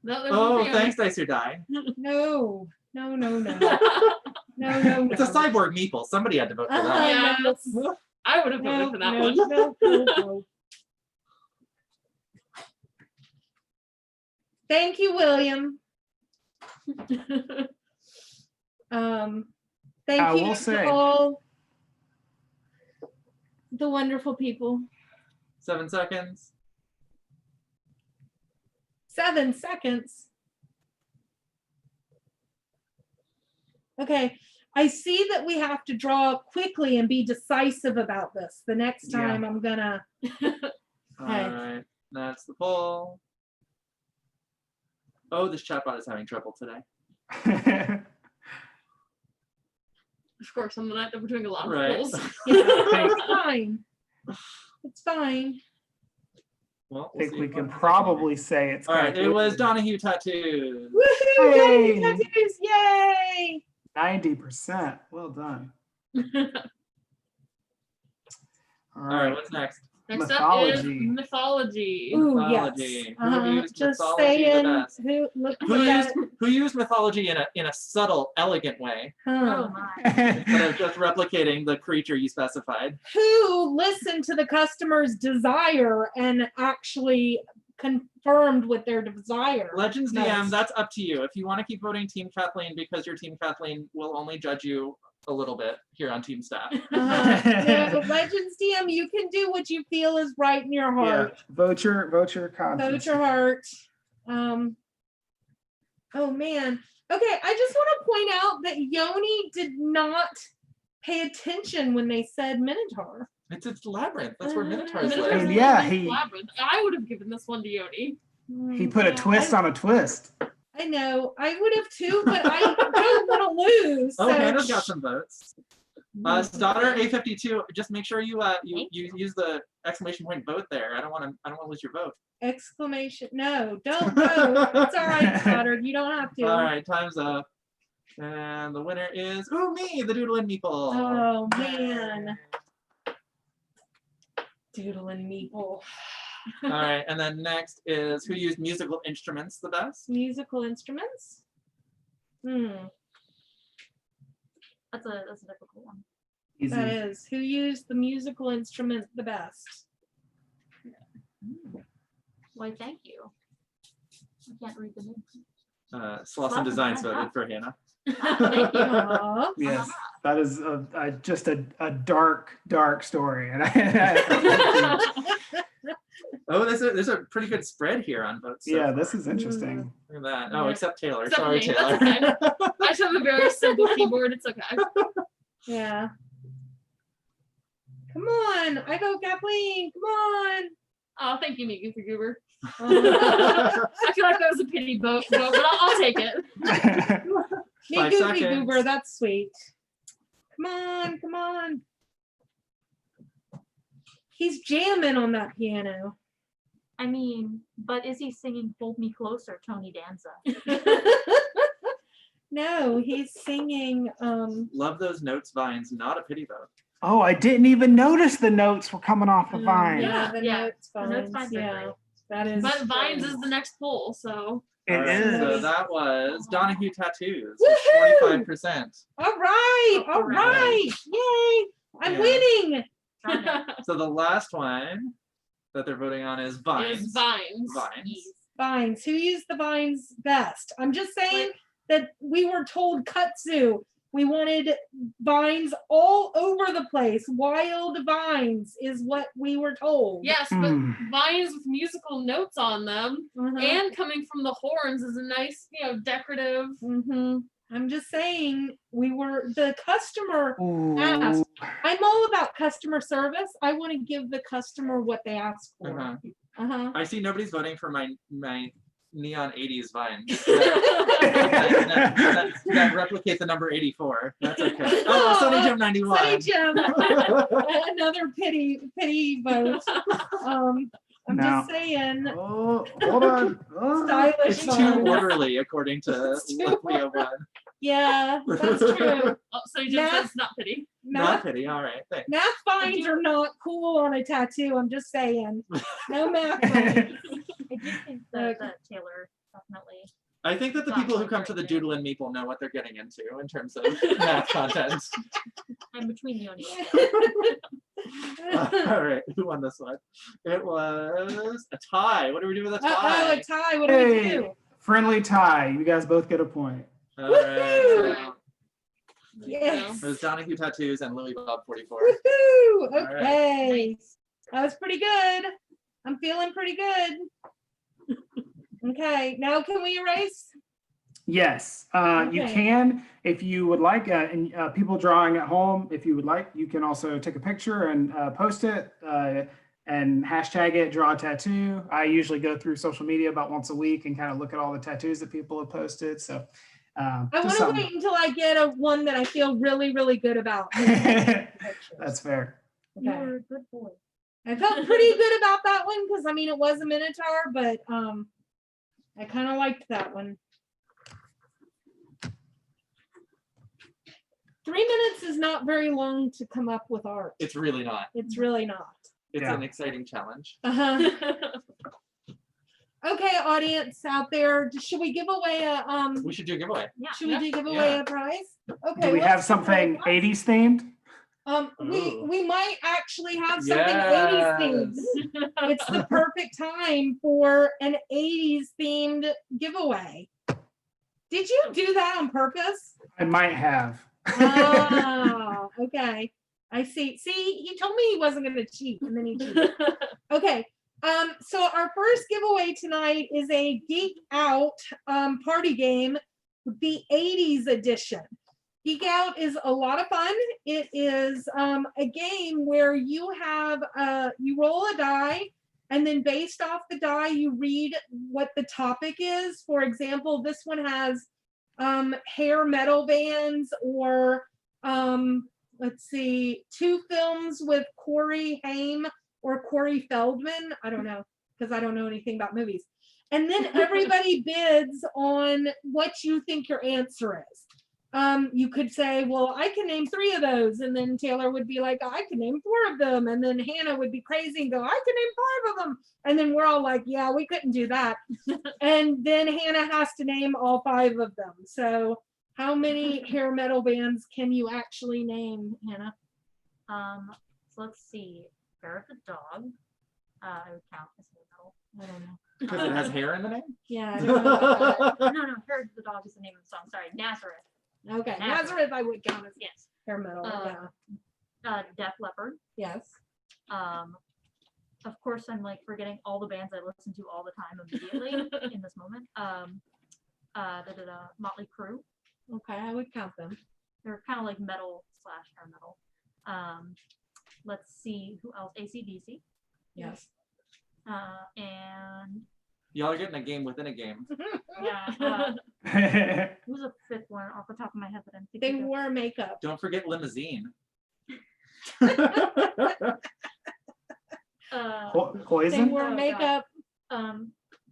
No, there's
Oh,
nothing
thanks, Dice or Die.
No. No. No.
It's a cyborg meeple. Somebody had to vote for that.
Yeah,
no.
that's- I would have voted
No,
for that
no,
one.
no. Thank you, William. Thank
I
you
will
to
say-
all the wonderful people.
7 seconds.
7 seconds. Okay, I see that we have to draw quickly and be decisive about this. The next
Yeah.
time I'm gonna,
All
Okay.
right. That's the poll. Oh, this chatbot is having trouble today.
Of course, on the night that we're doing a lot of
Right.
polls.
yeah, it's fine. It's fine.
Well,
I think
see
we
if
can
one can-
probably say it's
All right, it
Kathleen.
was Donahue Tattoos.
Woohoo!
Hey.
Yay, tattoos, yay!
90%. Well done. All
All right,
right.
what's next?
Next
Mythology.
up is mythology.
Ooh,
Mythology.
yes.
Who used
Just
mythology the
saying,
best? Who used mythology in a subtle, elegant way
Oh my.
instead of just replicating the creature you specified?
who listened to the customer's desire and actually confirmed with their desire.
Legends
Nice.
DM, that's up to you. If you want to keep voting Team Kathleen because your Team Kathleen will only judge you a little bit here on Team Staff.
No, Legends DM, you can do what you feel is right in your
Yeah.
heart.
Vote your conscience.
Vote your heart. Oh man. Okay, I just want to point out that Yoni did not pay attention when they said Minotaur.
It's Labyrinth. That's where Minotaurs
Minotaurs
live.
And
live
yeah,
in
he-
Labyrinth. I would have given this one to Yoni.
He put a twist on a twist.
I know. I would have too, but I don't want to lose.
Oh,
so-
Hannah's got some votes. Stoddard A52. Just make sure you
Thank
you use the exclamation point vote there. I don't want to lose your vote.
Exclamation. No, don't vote. It's all right, Stoddard. You don't have to.
All right, time's up. And the winner is me, the Doodle and Meeple.
Oh man. Doodle and Meeple.
All right, and then next is who used musical instruments the best?
Musical instruments?
That's a difficult one.
Easy.
That is. Who used the musical instrument the best?
Why, thank you. I can't read the name.
Slauson
Slauson
Designs
Design,
voted for Hannah.
Thank you.
Aw.
Yes, that is just a dark story, and I
Oh, there's a pretty good spread here on both. So
Yeah,
far.
this is interesting.
Look at that. Oh,
Yeah.
except Taylor.
Except
Sorry,
me,
Taylor.
that's okay. I just have a very simple keyboard. It's okay.
Yeah. Come on. I go Kathleen. Come on.
Oh, thank you, Megan, for Goober.
Oh.
I feel like that was a pity vote, but I'll take it.
Me
5
goofy
seconds.
goober, that's sweet. Come on, come on. He's jamming on that piano.
I mean, but is he singing "Hold Me Closer," Tony Danza?
No, he's singing.
Love those notes, Vines. Not a pity vote.
Oh, I didn't even notice the notes were coming off the
Yeah,
vine.
Yeah, the
Yeah,
notes
the notes
vines.
vines are
Yeah,
great.
that is.
But Vines
great.
is the next poll, so
It
All right,
is.
so that was Donahue Tattoos.
Woohoo!
25%.
All right, all
All
right, yay! I'm
Yeah.
winning.
Darn it.
So the last one that they're voting on is Vines.
is Vines.
Vines.
Vines. Who used the vines best? I'm just saying that we were told kudzu. We wanted vines all over the place. Wild vines is what we were told.
Yes, but
Mm.
Vines with musical notes on them
Uh-huh.
and coming from the horns is a nice, decorative.
Mm-hmm. I'm just saying the customer.
Ooh.
Ask. I'm all about customer service. I want to give the customer what they ask for.
Uh-huh.
Uh-huh.
I see nobody's voting for my neon 80s Vines. That replicate the number 84. That's okay. Oh, Sunny Jim 91.
Sunny Jim. Another pity vote. I'm
No.
just saying.
Oh, hold on. Oh.
Stylish
It's too
vines.
orderly, according to
It's too
Leo 1.
Yeah, that's true.
Oh, so you just
Math-
says not pity.
Not
Math,
pity. All right. Thanks.
math vines are not cool on a tattoo. I'm just saying. No math vines.
I do think that Taylor definitely.
I think that the
Not
people who
quite
come
right
to the
there.
Doodle and Meeple know what they're getting into in terms of math content.
I'm between Yoni.
All right. Who won this one? It was a tie. What do we do with a
Oh,
tie?
a tie. What do we
Hey,
do?
friendly tie. You guys both get a point.
All right.
Woohoo! Yes.
It was Donahue Tattoos and Louis Bob 44.
Woohoo!
All right.
Okay. That was pretty good. I'm feeling pretty good. Okay, now can we erase?
Yes, you
Okay.
can if you would like. And people drawing at home, if you would like, you can also take a picture and post it and hashtag it, draw a tattoo. I usually go through social media about once a week and kind of look at all the tattoos that people have posted. So
I
just
want to
something.
wait until I get one that I feel really, really good about.
That's fair.
You
Okay.
were a good boy.
I felt pretty good about that one because I mean it was a Minotaur, but I kind of liked that one. 3 minutes is not very long to come up with art.
It's really not.
It's really not.
It's
Yeah.
an exciting challenge.
Uh-huh. Okay, audience out there, should we give away a
We should do a giveaway.
Yeah.
should we give away a prize? Okay.
Do we
what's
have
the
something
prize?
80s themed?
Ooh.
We might actually have something
Yes.
80s themed. It's the perfect time for an 80s themed giveaway. Did you do that on purpose?
I might have.
Oh, okay. I see. See, he told me he wasn't going to cheat, and then he cheated. Okay. So our first giveaway tonight is a Geek Out party game, the 80s edition. Geek Out is a lot of fun. It is a game where you have you roll a die, and then based off the die, you read what the topic is. For example, this one has hair metal bands, or let's see, 2 films with Corey Haim or Corey Feldman. I don't know, because I don't know anything about movies. And then everybody bids on what you think your answer is. You could say, well, I can name 3 of those. And then Taylor would be like, I can name 4 of them. And then Hannah would be crazy and go, I can name 5 of them. And then we're all like, yeah, we couldn't do that. And then Hannah has to name all 5 of them. So how many hair metal bands can you actually name, Hannah?
So let's see. Hair of the Dog. I would count as hair metal.
I don't know.
Because it has hair in the name?
Yeah, I don't know about
No, Hair of the Dog is the name of the song. Sorry, Nazareth.
that. Okay, Nazareth I would count as
Yes.
hair metal. Yeah.
Def Leppard.
Yes.
of course, I'm like forgetting all the bands I listen to all the time immediately in this moment. Motley Crue.
Okay, I would count them.
They're kind of like metal / hair metal. Let's see who else. AC/DC.
Yes.
And
Y'all are getting a game within a game.
yeah. Who's a fifth one off the top of my head that I'm
They
thinking of?
wore makeup.
Don't forget Limousine.
They
Poison?
wore
Oh, God.
makeup.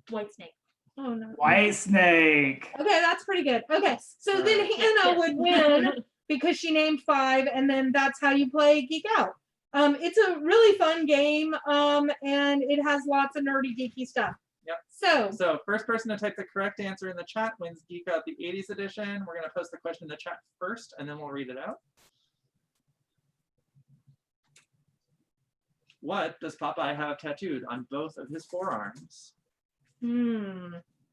Whitesnake.
Oh no.
White Snake.
Okay, that's pretty good. Okay, so then
Alright.
Hannah would win because she named 5, and then that's how you play Geek Out. It's a really fun game, and it has lots of nerdy geeky stuff.
Yep.
So
First person to type the correct answer in the chat wins Geek Out the 80s edition. We're going to post the question in the chat first, and then we'll read it out. What does Popeye have tattooed on both of his forearms?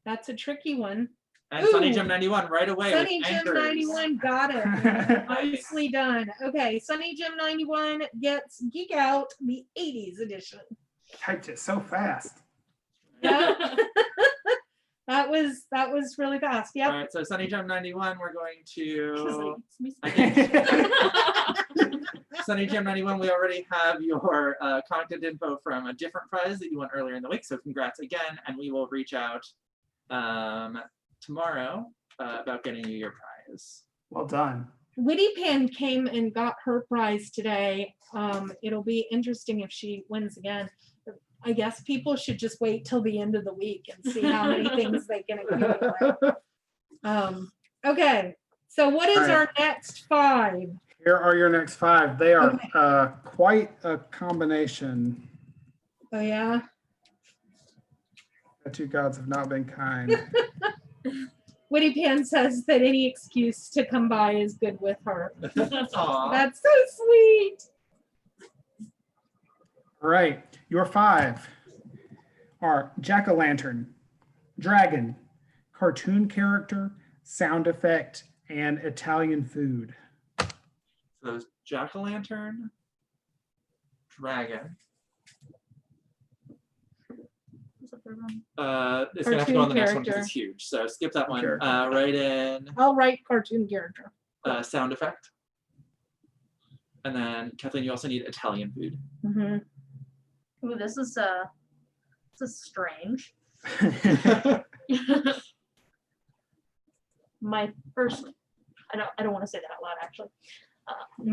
that's a tricky one.
And
Ooh.
Sunny Jim 91 right away
Sunny
with
Jim
anchors.
91 got it. Nicely done. Okay, Sunny Jim 91 gets Geek Out the 80s edition.
Typed it so fast.
Yeah. that was really fast. Yep.
All right, so Sunny Jim 91, we're going to. I
Like,
think Sunny Jim 91, we already have your contact info from a different prize that you won earlier in the week. So congrats again, and we will reach out tomorrow about getting you your prize.
Well done.
Witty Pan came and got her prize today. It'll be interesting if she wins again. I guess people should just wait till the end of the week and see how many things they can accumulate. Okay, so what is
All right.
our next 5?
Here are your next 5. They are
Okay.
quite a combination.
Oh yeah.
The two gods have not been kind.
Witty Pan says that any excuse to come by is good with her.
Aw.
That's so sweet.
All right, your 5 are jack-o'-lantern, dragon, cartoon character, sound effect, and Italian food.
So jack-o'-lantern, dragon.
what's the third one?
It's gonna have to go on the next one
Cartoon
because it's huge. So skip that one.
Sure.
Right in
I'll write cartoon character.
sound effect. And then Kathleen, you also need Italian food.
Mm-hmm.
Ooh, this is strange. My first, I don't want to say that out loud actually.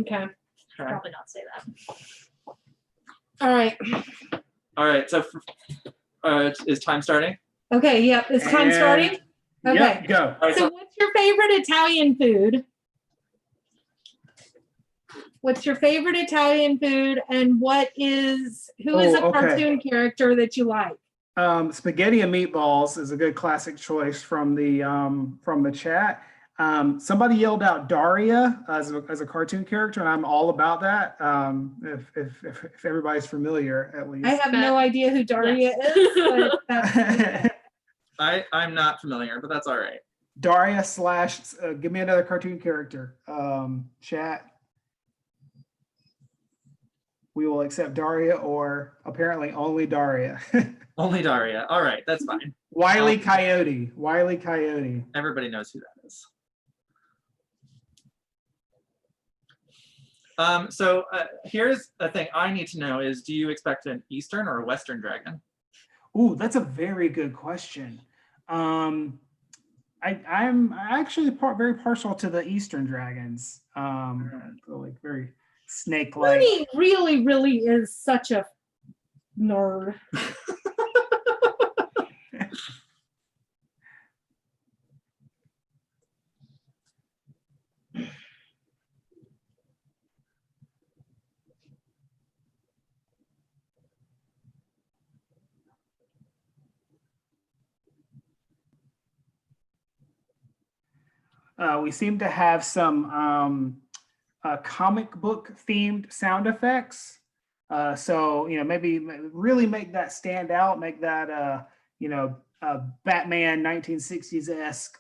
Okay.
Okay.
Probably not say that.
All right.
All right. So is time starting?
Okay. Yep. Is time
And-
starting? Okay.
Yep, go.
All right.
So what's your favorite Italian food? What's your favorite Italian food, and who is a
Oh, okay.
cartoon character that you like?
Spaghetti and meatballs is a good classic choice from the chat. Somebody yelled out Daria as a cartoon character, and I'm all about that. If everybody's familiar, at least.
I have no idea who Daria is, but that's
I'm not familiar, but that's all right.
Daria / give me another cartoon character. Chat. We will accept Daria, or apparently only Daria.
Only Daria. All right, that's fine.
Wile E. Coyote. Wile E. Coyote.
Everybody knows who that is. So here's the thing I need to know is, do you expect an Eastern or a Western dragon?
Ooh, that's a very good question. I'm actually very partial to the Eastern dragons. Like very snake-like.
Mooney really, really is such a nerd.
We seem to have some comic book themed sound effects. So, maybe really make that stand out, make that, Batman 1960s-esque,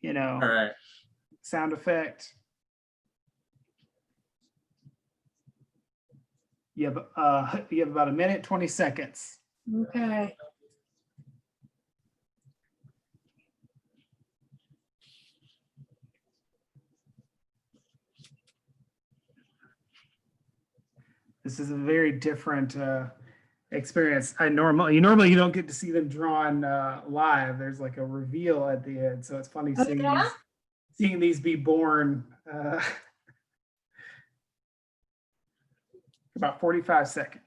All right.
sound effect. You have about 1 minute, 20 seconds.
Okay.
This is a very different experience. Normally you don't get to see them drawn live. There's like a reveal at the end, so it's funny
Oh,
seeing
yeah?
these be born. About 45 seconds.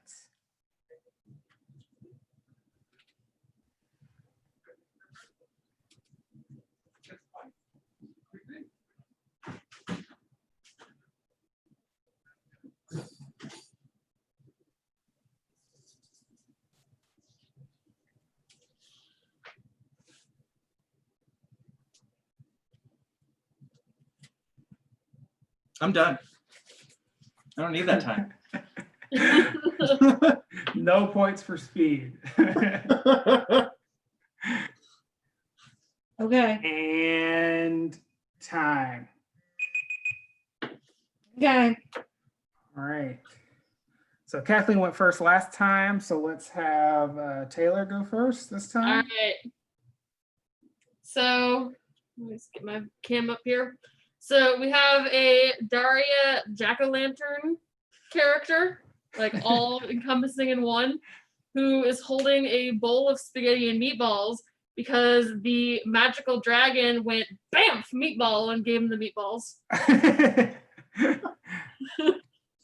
I'm done. I don't need that time.
No points for speed.
Okay.
And time.
Okay.
All right. So Kathleen went first last time, so let's have Taylor go first this
All
time.
right. So let me just get my cam up here. So we have a Daria jack-o'-lantern character, like all encompassing in one, who is holding a bowl of spaghetti and meatballs because the magical dragon went bamf meatball and gave him the meatballs.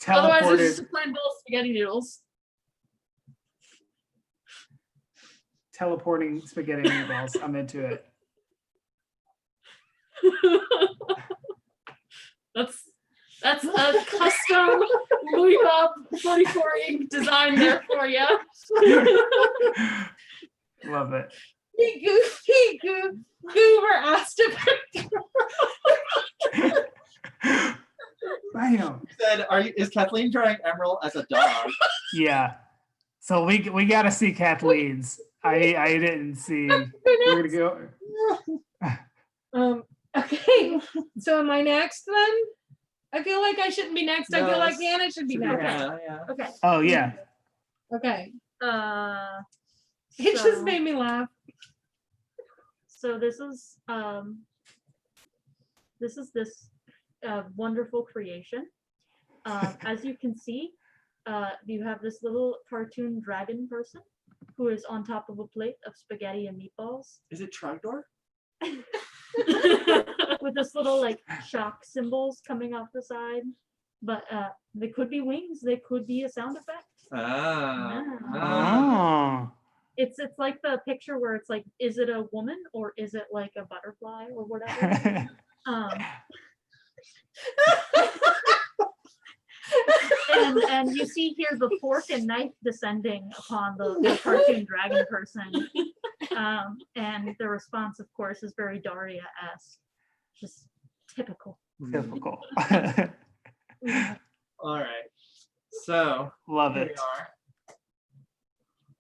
Otherwise, it's just a plain bowl of spaghetti noodles.
Teleporting spaghetti meatballs. I'm into it.
That's a custom Louis Bob 44 ink design there for you.
Love it.
Goober asked
Bam.
You said, is Kathleen drawing Emerald as a dog?
Yeah. So we got to see Kathleen's. I didn't see. We're gonna go.
Okay. So am I next then? I feel like I shouldn't be next. I
No,
feel like
it's-
Anna should be next.
Yeah.
Okay.
Oh yeah.
Okay. It
So-
just made me laugh.
So this is this wonderful creation. As you can see, you have this little cartoon dragon person who is on top of a plate of spaghetti and meatballs
Is it Trogdor?
with this little like shock symbols coming off the side. But they could be wings, they could be a sound effect.
Oh.
It's like the picture where it's like, is it a woman or is it like a butterfly or whatever? And you see here the fork and knife descending upon the cartoon dragon person. And the response, of course, is very Daria-esque. Just typical.
Typical.
All right. So
Love
here we
it.
are.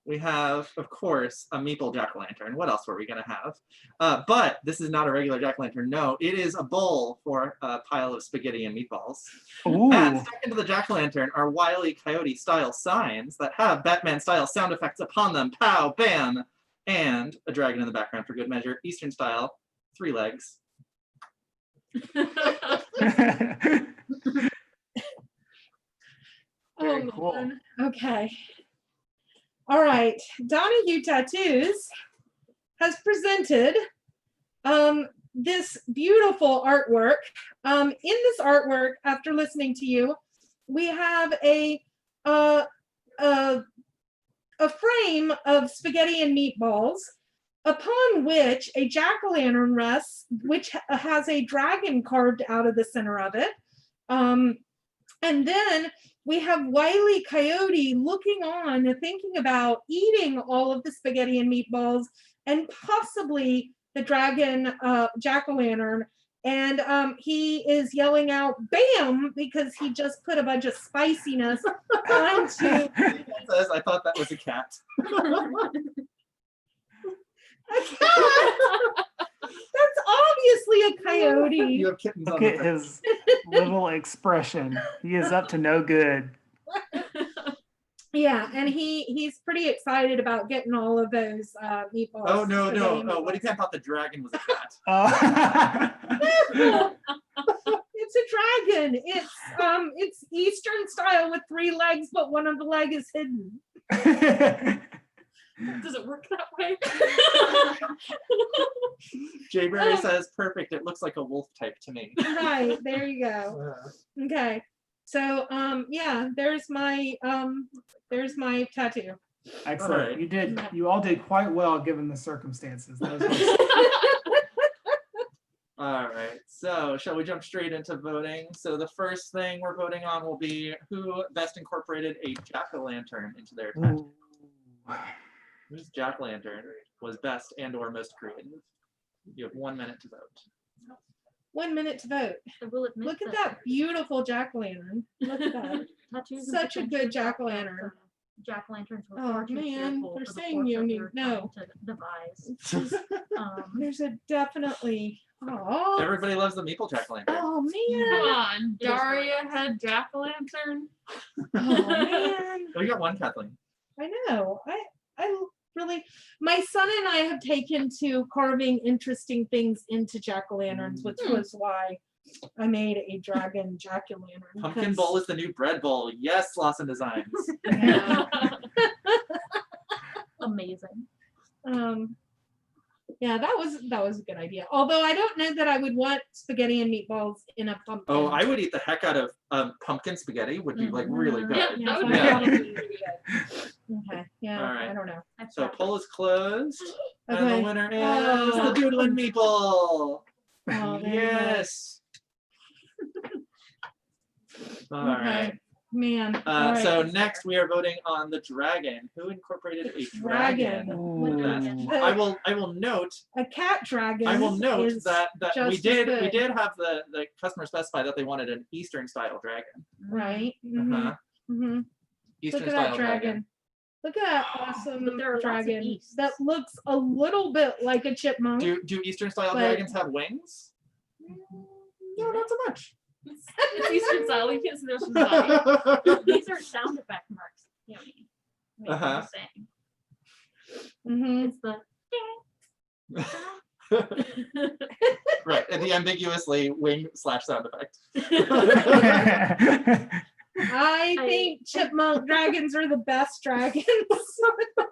We have, of course, a meeple jack-o'-lantern. What else were we gonna have? But this is not a regular jack-o'-lantern. No, it is a bowl for a pile of spaghetti and meatballs. And
Ooh.
stuck into the jack-o'-lantern are Wile E. Coyote style signs that have Batman style sound effects upon them. Pow, bam, and a dragon in the background for good measure. Eastern style, 3 legs.
Very
Oh,
cool.
man. Okay. All right. Donahue Tattoos has presented this beautiful artwork. In this artwork, after listening to you, we have a frame of spaghetti and meatballs, upon which a jack-o'-lantern rests, which has a dragon carved out of the center of it. And then we have Wile E. Coyote looking on, thinking about eating all of the spaghetti and meatballs, and possibly the dragon jack-o'-lantern. And he is yelling out, "Bam!" because he just put a bunch of spiciness onto.
It says, I thought that was a cat.
That's obviously a coyote.
You have kittens
Look
on the
at his little expression. He is up to no good.
Yeah, and he's pretty excited about getting all of those meatballs.
Oh no,
for
no.
getting
Oh, what
meatballs.
if I thought the dragon was a cat?
It's a dragon. It's Eastern style with 3 legs, but one of the leg is hidden.
Does it work that way?
Jayberry says, perfect. It looks like a wolf type to me.
Right, there you go. Okay. So yeah, there's my tattoo.
Excellent.
Alright.
You all did quite well given the circumstances. That was
All right, so shall we jump straight into voting? So the first thing we're voting on will be who best incorporated a jack-o'-lantern into their tattoo. Whose jack-o'-lantern was best and or most creative? You have 1 minute to vote.
1 minute to vote.
I will admit
Look at that beautiful jack-o'-lantern. Look at that.
tattoos.
Such a good jack-o'-lantern.
Jack-o'-lanterns were
Oh,
far too
man,
fearful
they're
for the
saying
force that
Yoni,
we were
no.
trying to devise.
She's-
There's
There's a definitely. Oh,
Everybody loves the meeple jack-o'-lantern.
oh
Come
man.
on,
It is
Daria
gorgeous.
had jack-o'-lantern.
Oh man.
Oh, you got one, Kathleen.
I know. I really, my son and I have taken to carving interesting things into jack-o'-lanterns, which was why I made a dragon jack-o'-lantern.
Pumpkin
because-
bowl is the new bread bowl. Yes, Slauson Designs.
Yeah.
amazing.
Yeah, that was a good idea. Although I don't know that I would want spaghetti and meatballs in a pumpkin.
Oh, I would eat the heck out of pumpkin spaghetti. Would be like really good.
Yeah,
Yeah,
that would
so
be
I thought
good.
it would be good. Okay. Yeah,
Alright.
I don't know.
So poll is closed, and the
Okay.
winner is
Oh.
the doodle and meeple.
Oh, there you go.
Yes. All right.
Okay. Man. all right.
So next we are voting on the dragon. Who incorporated a dragon?
Dragon.
Best?
The-
I will note.
a cat dragon.
I will note
is
that we
just as
did
good.
have the customer specify that they wanted an Eastern style dragon.
right. Mhm,
Uh-huh.
mhm.
Eastern
Look at
style
that dragon. Look at that awesome
But there are lots of
dragon
Easts.
that looks a little bit like a chipmunk.
Do Eastern style
But-
dragons have wings? No, not so much.
It's Eastern style. You can't see there's some body.
These are sound effect marks, Yoni. I mean, I'm
Uh-huh.
just saying.
Mhm.
It's the
Right, and the ambiguously wing / sound effect.
I think chipmunk dragons are the best dragons.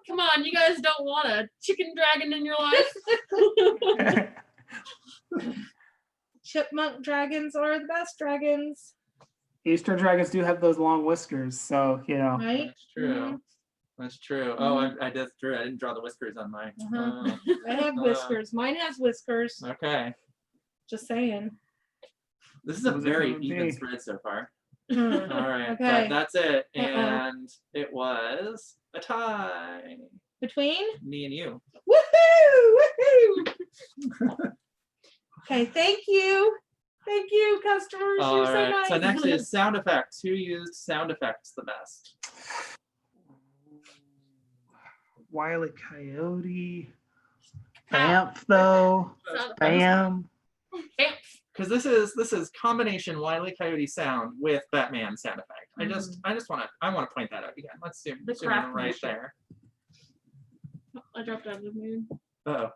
Come on, you guys don't want a chicken dragon in your life?
Chipmunk dragons are the best dragons,
Eastern dragons do have those long whiskers, so
right?
That's true. That's true. Oh, that's true. I didn't draw the whiskers on mine.
Uh-huh. I have whiskers. Mine has whiskers.
Okay.
Just saying.
This is a
Those are
very
gonna
even
be-
spread so far.
Hmm.
All right,
Okay.
but that's it.
Uh-oh.
And it was a tie.
Between?
Me and you.
Woohoo! Woohoo! Okay, thank you. Thank you, customers.
All
You're so
right.
nice.
So next is sound effects. Who used sound effects the best?
Wile E. Coyote.
Ow.
Vamp though.
Sound-
Bam.
Bam.
Because this is combination Wile E. Coyote sound with Batman sound effect. I just want to point that out again. Let's zoom
The
in right
craftsmanship.
there.
I dropped out of the mood.
Uh-oh.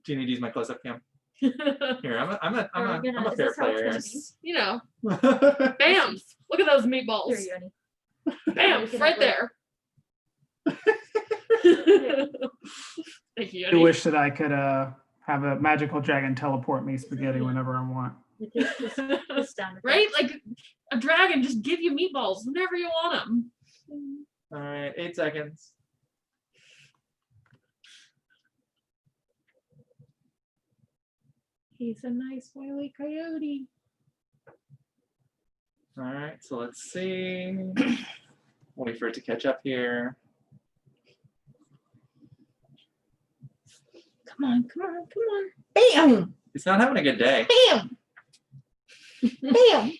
Do you need to use my close-up cam? Here, I'm
Are we
a
gonna- is
fair
this how it's
player.
gonna be?
You know, bam! Look at those meatballs.
Here, Yoni.
Bam!
We can
Right
have
there. Thank you.
I
Yoni.
wish that I could have a magical dragon teleport me spaghetti whenever I want.
We take this sound effect.
Right? Like a dragon just give you meatballs whenever you want them.
All right, 8 seconds.
He's a nice Wile E. Coyote.
All right, so let's see. Wait for it to catch up here.
Come on, come on, come on. Bam!
He's not having a good day.
Bam! Bam!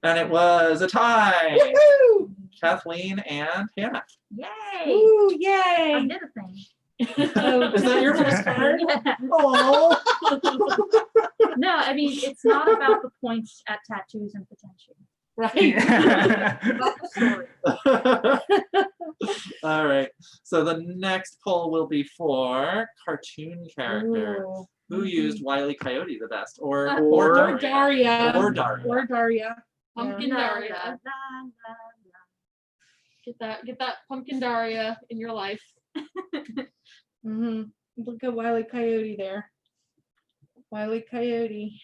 And it was a tie.
Woohoo!
Kathleen and Hannah.
Yay!
Ooh,
I
yay!
did a thing.
Oh,
Is that your first card?
Yeah.
Oh.
No, I mean, it's not about the points at tattoos and potential.
Right.
It's about the story.
All right. So the next poll will be for cartoon character.
Ooh.
Who used Wile E. Coyote the best? Or
Or
Daria?
Daria.
Or Daria.
Or Daria.
Pumpkin
La, la,
Daria.
la, la,
Get that pumpkin Daria in your life.
Mm-hmm. Look at Wile E. Coyote there. Wile E. Coyote.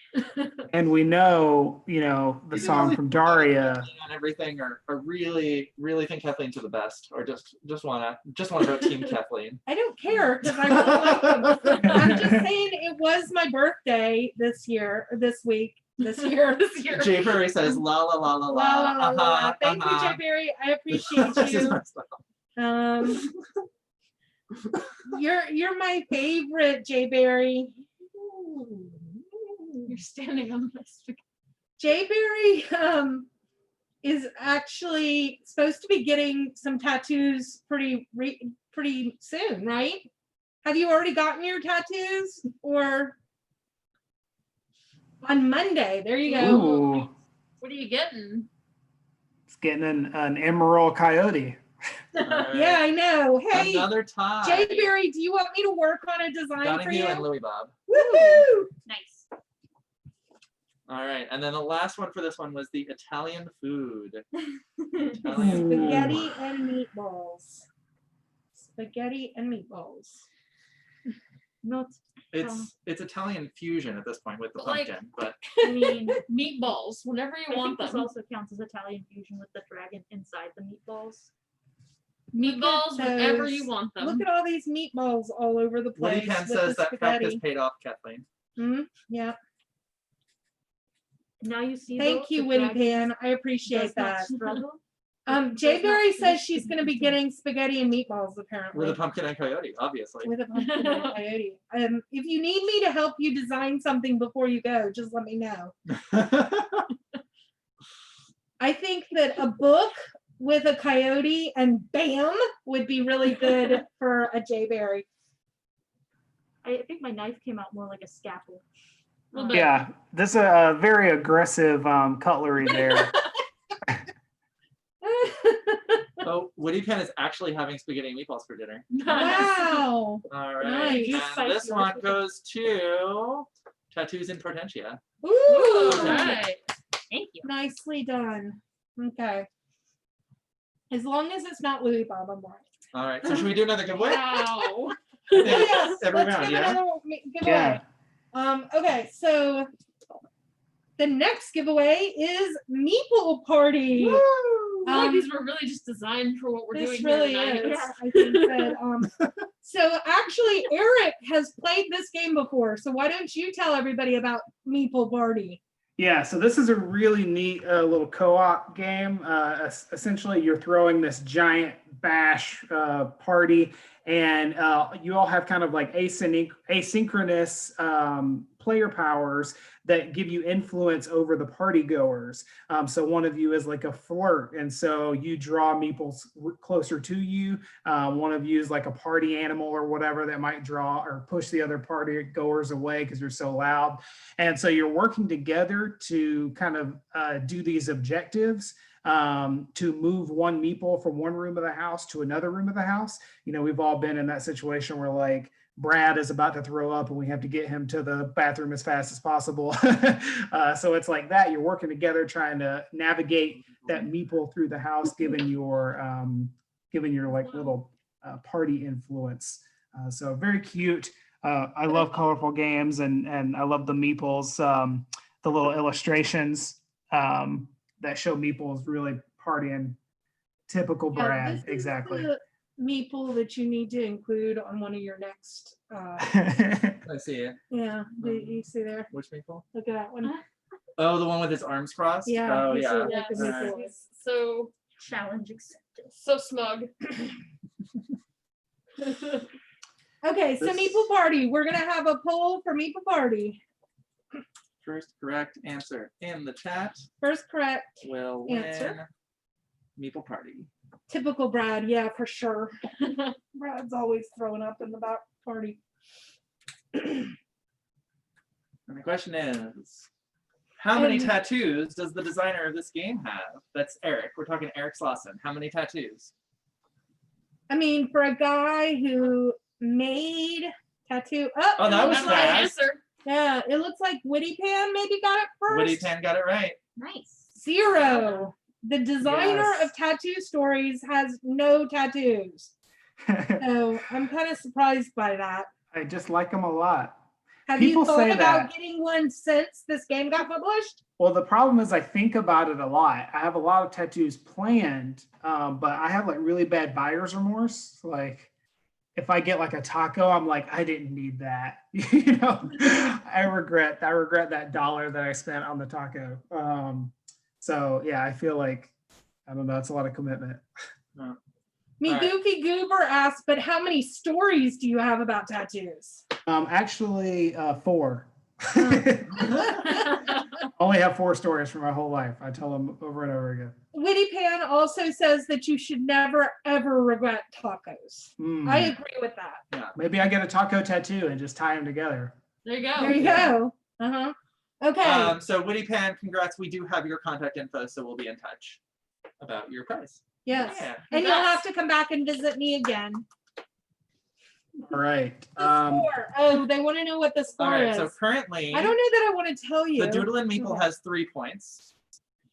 And we know, the
You
song
really
from
think Kathleen
Daria.
on everything, or really think Kathleen to the best, or just wanna vote Team Kathleen.
I don't care because I really like them. I'm just saying it was my birthday this week.
Jay Perry says la la la la la.
La, la, la, la. Thank you,
uh-huh.
Jay Berry. I appreciate
She's
you.
messed up.
You're my favorite, Jay Berry.
You're standing on this.
Jay Berry is actually supposed to be getting some tattoos pretty soon, right? Have you already gotten your tattoos? Or on Monday? There you go.
Ooh,
What are you getting?
it's getting an emerald coyote.
All right.
Yeah, I know. Hey,
Another tie.
Jay Berry, do you want me to work on a design for
Donahue
you?
and Louis Bob.
Woohoo!
Nice.
All right, and then the last one for this one was the Italian food.
Ooh.
Spaghetti and meatballs. Spaghetti and meatballs.
Not,
It's Italian fusion at this point with the
But, like-
pumpkin, but
I mean,
Meatballs, whenever you
I
want
think this
them.
also counts as Italian fusion with the dragon inside the meatballs.
Meatballs,
Look at
whenever
those.
you want them.
Look at all these meatballs all over the
Woody
place.
Penn
with
says
the
that practice
spaghetti.
paid off, Kathleen.
Yeah.
Now you see.
Thank
though,
you,
the
Winnie
dragon
Pan. I appreciate
does not
that.
struggle.
Jay
does not
Berry says
finish
she's
the
going to be
meeting.
getting spaghetti and meatballs apparently.
With a pumpkin and coyote, obviously.
With a pumpkin and coyote. If you need me to help you design something before you go, just let me know. I think that a book with a coyote and bam would be really good for a Jay Berry.
I think my knife came out more like a scalpel.
Little bit.
Yeah, this is a very aggressive cutlery there.
Oh, Woody Penn is actually having spaghetti and meatballs for dinner.
Wow.
All right,
Nice.
and
Spicy
this one
recipe.
goes to Tattoos in Potentia.
Ooh.
All right.
Thank you.
Nicely done. Okay. As long as it's not Louis Bob, I'm right.
All right, so should we do another giveaway?
Wow.
I think
Yes,
every
let's
round,
give
yeah?
another giveaway. Okay, so the next giveaway is Meeple Party.
I feel like these were really just designed for what we're
This
doing
really
here tonight.
is. I think that so actually Eric has played this game before. So why don't you tell everybody about Meeple Party?
Yeah, so this is a really neat little co-op game. Essentially, you're throwing this giant bash party, and you all have kind of like asynchronous player powers that give you influence over the party goers. So one of you is like a flirt, and so you draw meeples closer to you. One of you is like a party animal or whatever that might draw or push the other party goers away because you're so loud. And so you're working together to kind of do these objectives to move one meeple from one room of the house to another room of the house. You know, we've all been in that situation where like Brad is about to throw up and we have to get him to the bathroom as fast as possible. So it's like that. You're working together trying to navigate that meeple through the house, given your like little party influence. So very cute. I love colorful games and I love the meeples, the little illustrations that show meeples really partying. Typical
Yeah,
Brad,
this is
exactly.
the Meeple that you need to include on one of your next.
I see it.
Yeah, do you see there?
Which meatball?
Look at that one.
Oh, the one with his arms crossed?
Yeah,
Oh,
you see
yeah.
it like a
Yes.
meeple.
He's so
Challenge accepted.
smug.
Okay, so
This-
Meeple Party. We're gonna have a poll for Meeple Party.
First correct answer in the chat
First correct.
will win
Answer.
Meeple Party.
Typical Brad, yeah, for sure. Brad's always throwing up in the back party.
And the question is, how many
And-
tattoos does the designer of this game have? That's Eric. We're talking Eric Slauson. How many tattoos?
I mean, for a guy who made tattoo.
Oh, that was
That's my
fast.
answer.
Yeah, it looks like Witty Pan maybe got it first.
Woody Tan got it right.
Nice.
0. The designer
Yes.
of Tattoo Stories has no tattoos. So I'm kind of surprised by that.
I just like them a lot.
Have
People
you thought
say
about
that.
getting one since this game got published?
Well, the problem is I think about it a lot. I have a lot of tattoos planned, but I have like really bad buyer's remorse. Like if I get like a taco, I'm like, I didn't need that. You know, I regret that dollar that I spent on the taco. So yeah, I feel like, I don't know, it's a lot of commitment.
Me
All right.
Goofy Goober asked, but how many stories do you have about tattoos?
Actually, 4. Only have 4 stories for my whole life. I tell them over and over again.
Witty Pan also says that you should never ever regret tacos.
Mm.
I agree with that.
Maybe I get a taco tattoo and just tie them together.
There you go.
There you go. Uh-huh. Okay.
So Woody Pan, congrats. We do have your contact info, so we'll be in touch about your prize.
Yes.
Yeah.
And you'll
Congrats.
have to come back and visit me again.
All right.
The score. Oh, they want to know what the
All
score
right.
is.
So currently,
I don't know that I want to tell you.
the Doodle and Meeple
Okay.
has 3 points.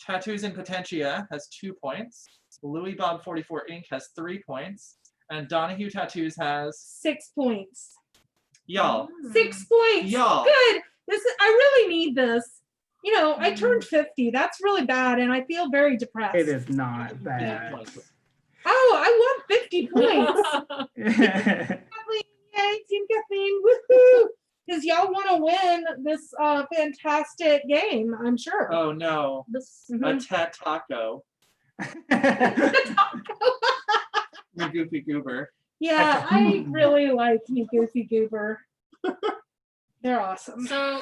Tattoos in Potentia has 2 points. Louis Bob 44 Inc. has 3 points. And Donahue Tattoos has
6 points.
y'all.
6 points.
Y'all.
Good. I really need this. You know, I turned 50. That's really bad, and I feel very depressed.
It is not bad.
Oh, I want 50 points. Kathleen, yay, Team Kathleen, woohoo! Because y'all want to win this fantastic game, I'm sure.
Oh no.
This
A
Mhm.
tat taco. You goofy goober.
Yeah, I really like you, Goofy Goober. They're awesome.
So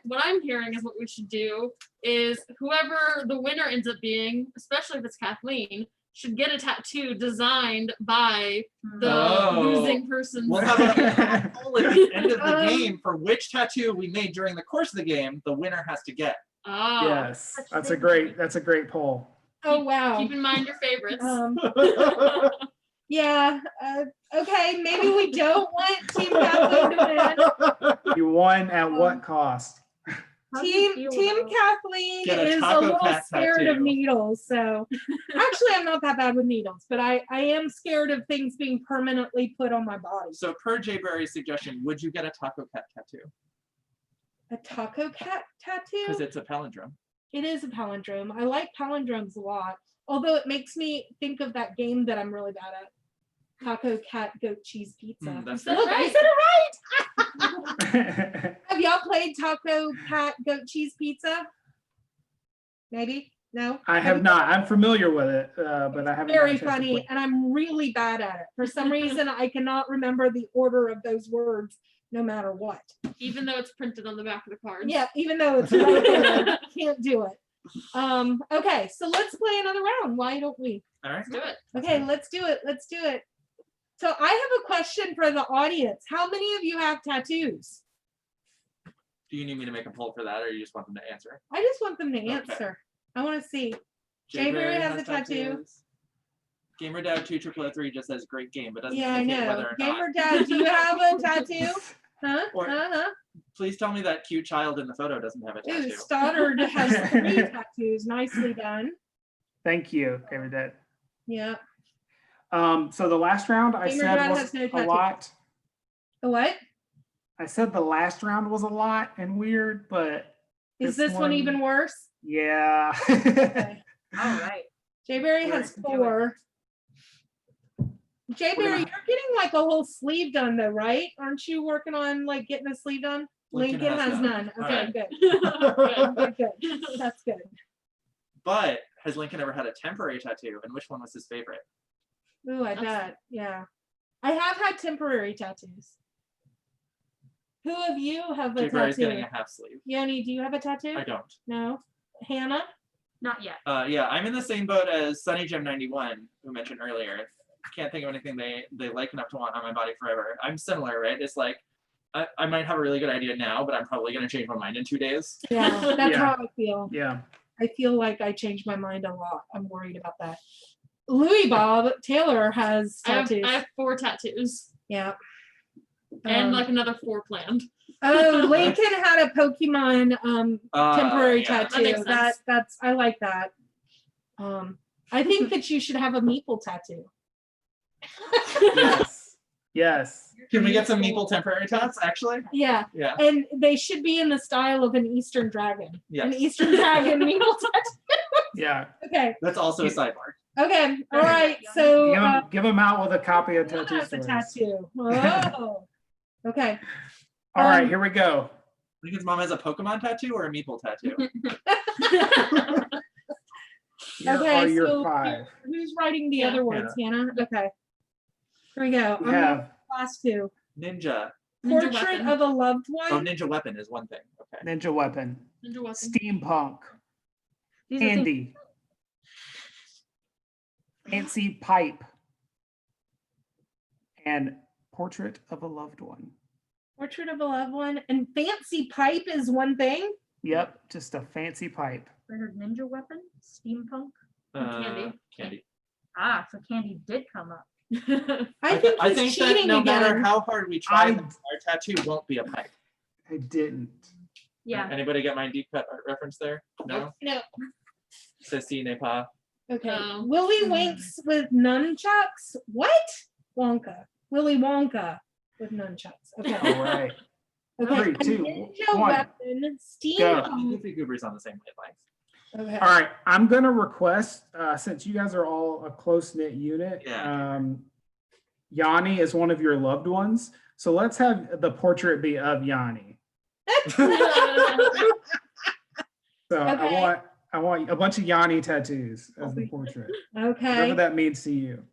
what I'm hearing is what we should do is whoever the winner ends up being, especially if it's Kathleen, should get a tattoo designed by the
Oh.
losing person.
We'll have a poll at the end of the game for which tattoo we made during the course of the game. The winner has to get.
Oh,
Yes, that's a great poll.
Oh, wow.
keep in mind your favorites.
Yeah, okay, maybe we don't want Team Kathleen to win.
You won at what cost?
How do you
Team
feel about-
Kathleen
Get a
is a
taco
little
cat
scared
tattoo.
of needles. So actually, I'm not that bad with needles, but I am scared of things being permanently put on my body.
So per Jay Berry's suggestion, would you get a taco cat tattoo?
A taco cat
Because
tattoo?
it's a palindrome.
It is a palindrome. I like palindromes a lot, although it makes me think of that game that I'm really bad at. Taco cat goat cheese pizza.
That's
Look,
right.
I said it right. Have y'all played taco cat goat cheese pizza? Maybe? No?
I have not. I'm familiar with it, but I haven't.
Very
had a chance to
funny,
play.
and I'm really bad at it. For some reason, I cannot remember the order of those words, no matter what.
Even though it's printed on the back of the card.
Yeah, even though it's right there, can't do it. Okay, so let's play another round. Why don't we?
All right.
Let's do it.
Okay, let's do it. Let's do it. So I have a question for the audience. How many of you have tattoos?
Do you need me to make a poll for that, or you just want them to answer?
I just want them to
Okay.
answer. I want to see.
Jay
Berry
Berry
has a tattoo.
tattoos. Gamer Dad 2003 just says great game, but doesn't
Yeah, I
indicate
know.
whether or
Gamer
not.
Dad, do you have a tattoo? Huh?
Or-
Uh-huh.
Please tell me that cute child in the photo doesn't have a
Ooh,
tattoo.
Stoddard has 3 tattoos. Nicely done.
Thank you, David. Dad.
Yeah.
So the last round I
Gamer
said
Dad
was
has no
a
tattoo.
lot.
The what?
I said the last round was a lot and weird, but
Is
This
this one
one-
even worse?
yeah.
Okay.
All right.
Jay Berry has
Do it.
4. Jay
We're
Berry,
gonna-
you're getting like a whole sleeve done though, right? Aren't you working on like getting a sleeve done?
Lincoln
Lincoln
has
has
none.
none.
All
Okay,
right.
good. Good, good. That's good.
But has Lincoln ever had a temporary tattoo, and which one was his favorite?
Ooh, I
That's-
bet. Yeah. I have had temporary tattoos. Who of you have a
Jay Berry's getting
tattoo?
a half sleeve.
Yoni, do you have a tattoo?
I don't.
No. Hannah?
Not yet.
Yeah, I'm in the same boat as Sunny Gem 91, who mentioned earlier. Can't think of anything they like enough to want on my body forever. I'm similar, right? It's like I might have a really good idea now, but I'm probably gonna change my mind in 2 days.
Yeah, that's
Yeah.
how I feel.
Yeah.
I feel like I changed my mind a lot. I'm worried about that. Louis Bob Taylor has tattoos.
I have 4 tattoos
Yeah.
and
Um,
like another 4 planned.
oh, Lincoln had a Pokemon temporary
Yeah.
That makes
tattoo.
sense.
That's I like that. I think that you should have a meeple tattoo.
Yes. Yes.
Can we get some meeple temporary tats, actually?
Yeah,
Yeah.
and they should be in the style of an Eastern dragon. An
Yes.
Eastern dragon meeple tattoo.
Yeah.
Okay.
That's also a sidebar.
Okay. All right. So
Give them out with a copy of
Fiona
Tattoo
has a
Stories.
tattoo. Oh. Okay.
All right,
Um,
here we go.
Lincoln's mom has a Pokemon tattoo or a meeple tattoo?
Here
Okay,
are your
so
5.
Who's writing the
Yeah.
other words, Hannah? Okay. Here we go.
We
I'm on
have
class 2.
Ninja.
Ninja
Portrait
weapon.
of a loved
Oh,
one.
ninja weapon is one thing. Okay.
Ninja Weapon,
Ninja weapon.
Steampunk,
These are things-
Candy, Fancy Pipe, and Portrait of a Loved One.
Portrait of a loved one. And fancy pipe is one thing.
Yep, just a fancy pipe.
I heard ninja weapon, steampunk.
Candy.
Candy.
Ah, so candy did come up.
I think
I
he's
think that
cheating
no
again.
matter how hard we try,
I-
our tattoo won't be a pipe.
I didn't.
Yeah.
Anybody get my deep cut reference there? No?
No.
Ceci n'est pas.
Okay.
Oh.
Willy Winks with nunchucks. What? Wonka. Willy Wonka with nunchucks. Okay.
All right.
Okay.
3,
A
2,
ninja
1.
weapon.
Go.
Steampunk.
Goofy Goober's on the same wavelength.
Okay.
All right, I'm gonna request, since you guys are all a close-knit unit,
Yeah.
Yoni is one of your loved ones. So let's have the portrait be of Yoni. So
Okay.
I want a bunch of Yoni tattoos as the portrait. Whatever
Okay.
that means to you.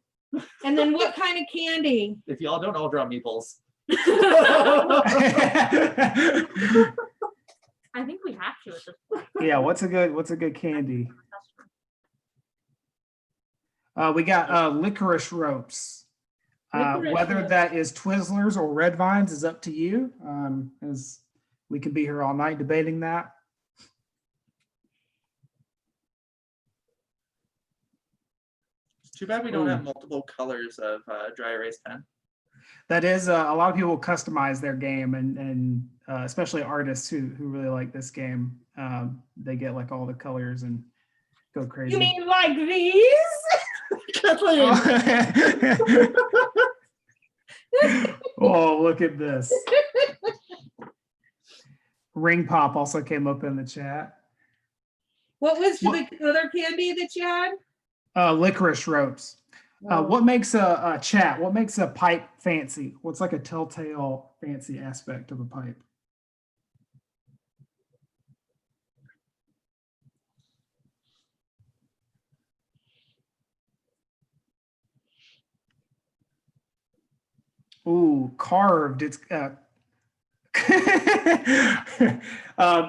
And then what kind of candy?
If y'all don't know, draw meeples.
I think we have to at this point.
Yeah, what's a good candy? We got licorice ropes.
Licorice
Whether
ropes.
that is Twizzlers or Red Vines is up to you. As we can be here all night debating that.
It's too bad we don't
Ooh.
have multiple colors of dry erase pen.
That is a lot of people customize their game, and especially artists who really like this game. They get like all the colors and go crazy.
You mean like these?
Oh, look at this. Ring Pop also came up in the chat.
What was
What-
the other candy that you had?
Licorice ropes. What makes a chat? What makes a pipe fancy? What's like a telltale fancy aspect of a pipe? Ooh, carved. It's the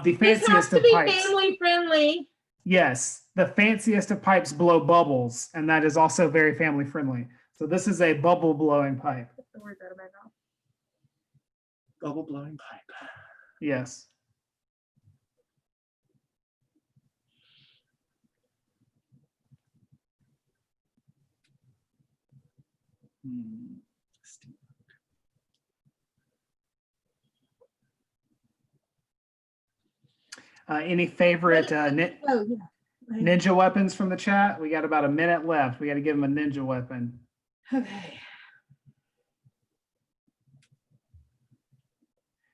This has
fanciest
to
of
be
pipes.
family friendly.
Yes, the fanciest of pipes blow bubbles, and that is also very family friendly. So this is a bubble blowing pipe.
Get the words out of my mouth.
Bubble blowing pipe.
Yes.
Hmm.
Any favorite
Oh, yeah.
ninja weapons from the chat? We got about a minute left. We got to give them a ninja weapon.
Okay.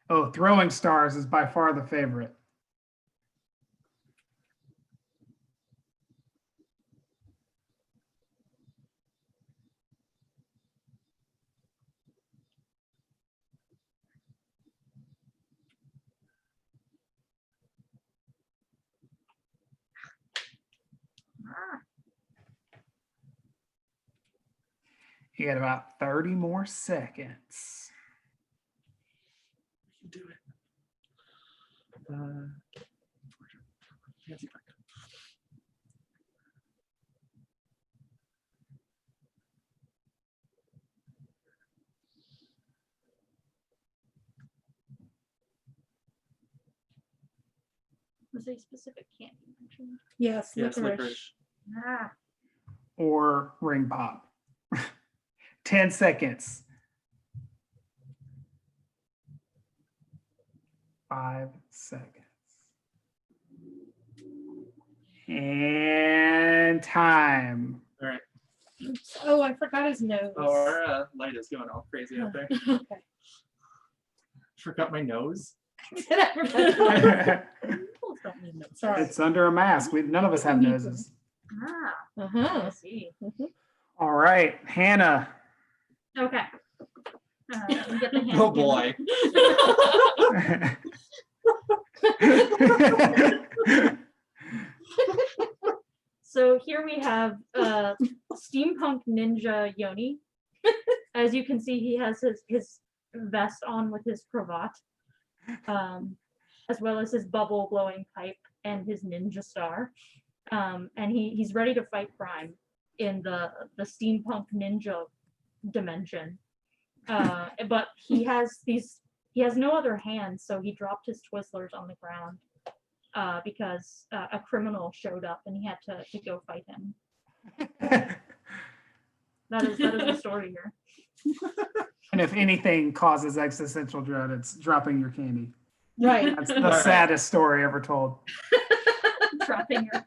Oh, throwing stars is by far the favorite.
Ah,
You got about 30 more seconds.
You do it. Fancy pipe.
Was a specific candy mentioned?
Yes,
Yes,
licorice.
licorice.
Ah,
Or ring pop. 10 seconds. 5 seconds. And time.
All right.
Oh, I forgot his nose.
Oh, our light is going all crazy out there.
Okay.
Forgot my nose.
Did I forget?
people don't need notes.
Sorry.
It's under a mask. None of us have noses.
Ah, I
Uh-huh.
see.
All right, Hannah.
Okay. Let me get the hand
Oh
camera.
boy.
So here we have steampunk ninja Yoni. As you can see, he has his vest on with his cravat, as well as his bubble blowing pipe and his ninja star. And he's ready to fight crime in the steampunk ninja dimension. But he has no other hands, so he dropped his Twizzlers on the ground because a criminal showed up and he had to go fight him. That is the story here.
And if anything causes existential dread, it's dropping your candy.
Right.
That's the
Alright.
saddest story ever told.
Dropping your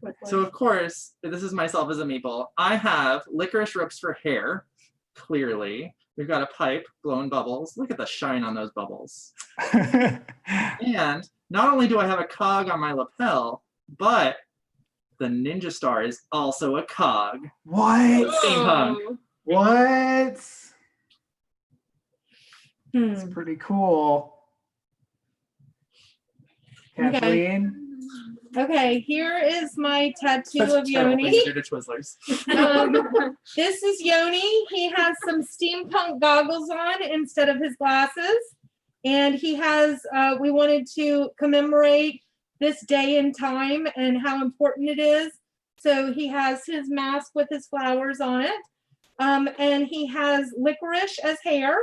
Twizzlers.
So of course, this is myself as a meeple. I have licorice ropes for hair, clearly. We've got a pipe blowing bubbles. Look at the shine on those bubbles. And not only do I have a cog on my lapel, but the ninja star is also a cog.
What?
Steampunk.
Oh,
What?
Hmm.
It's pretty cool.
Okay.
Kathleen?
Okay, here is my tattoo
Such
of
terrible
Yoni.
things to do to Twizzlers.
This is Yoni. He has some steampunk goggles on instead of his glasses. And he has, we wanted to commemorate this day and time and how important it is. So he has his mask with his flowers on it. And he has licorice as hair,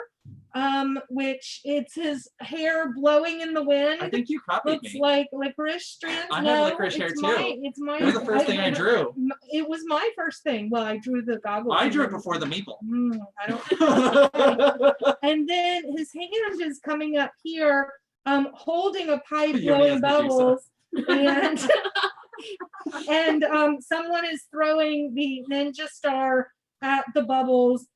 which it's his hair blowing in the wind.
I think you copied
Looks
me.
like licorice strands.
I have
No,
licorice hair
it's
too.
It's mine.
That was the first thing I drew.
It was my first thing. Well, I drew the goggles.
I
and
drew it
then-
before the meeple.
I don't. And then his hand is coming up here, holding a pipe
Yoni has
blowing
Medusa.
bubbles, and someone is throwing the ninja star at the bubbles,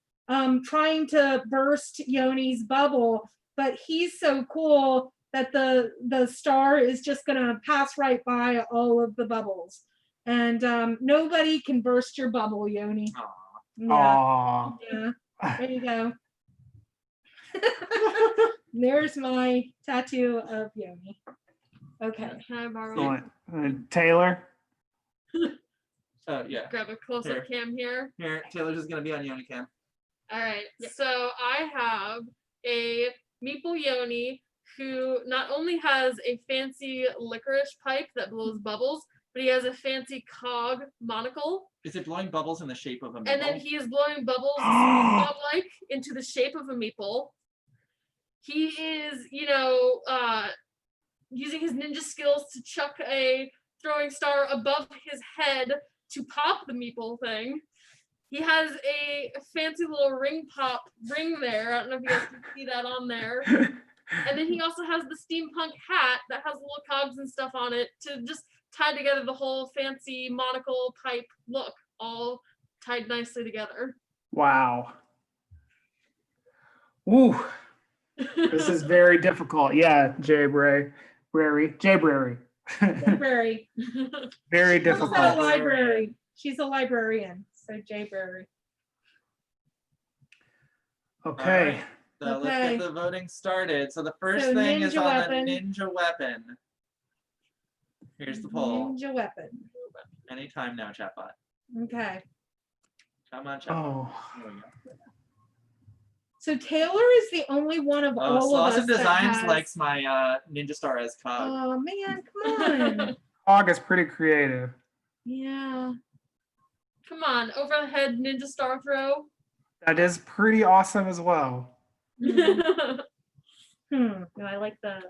trying to burst Yoni's bubble, but he's so cool that the star is just gonna pass right by all of the bubbles, and nobody can burst your bubble, Yoni.
Aw.
Yeah,
Aw.
yeah. There you go. There's my tattoo of Yoni. Okay.
can I borrow
Excellent. Taylor?
Yeah.
grab a close-up cam here?
Here, Taylor's just gonna be on Yoni Cam.
All right, so I have a Meeple Yoni who not only has a fancy licorice pipe that blows bubbles, but he has a fancy cog monocle,
Is it blowing bubbles in the shape of a meeple?
and then he is blowing bubbles like into the shape of a meeple. He is, using his ninja skills to chuck a throwing star above his head to pop the meeple thing. He has a fancy little ring pop ring there. I don't know if you guys can see that on there. And then he also has the steampunk hat that has little cogs and stuff on it to just tie together the whole fancy monocle pipe look, all tied nicely together.
Wow. Woo. This is very difficult. Yeah, Jay Brary.
Library.
Very
She's a
difficult.
library. She's a librarian. So Jay Brary.
Okay.
So let's
Okay.
get the voting started. So the first
So
thing is
ninja
on
weapon.
the ninja weapon. Here's the poll.
Ninja weapon.
Anytime now, chatbot.
Okay.
Come on, chatbot.
Oh.
There we go.
So Taylor is the only one of all of us
Slauson
that
Designs
has...
likes my ninja star as cog.
Oh man, come on.
Hog is pretty creative.
Yeah.
Come on, over the head ninja star throw.
That is pretty awesome as well.
Hmm.
No, I like the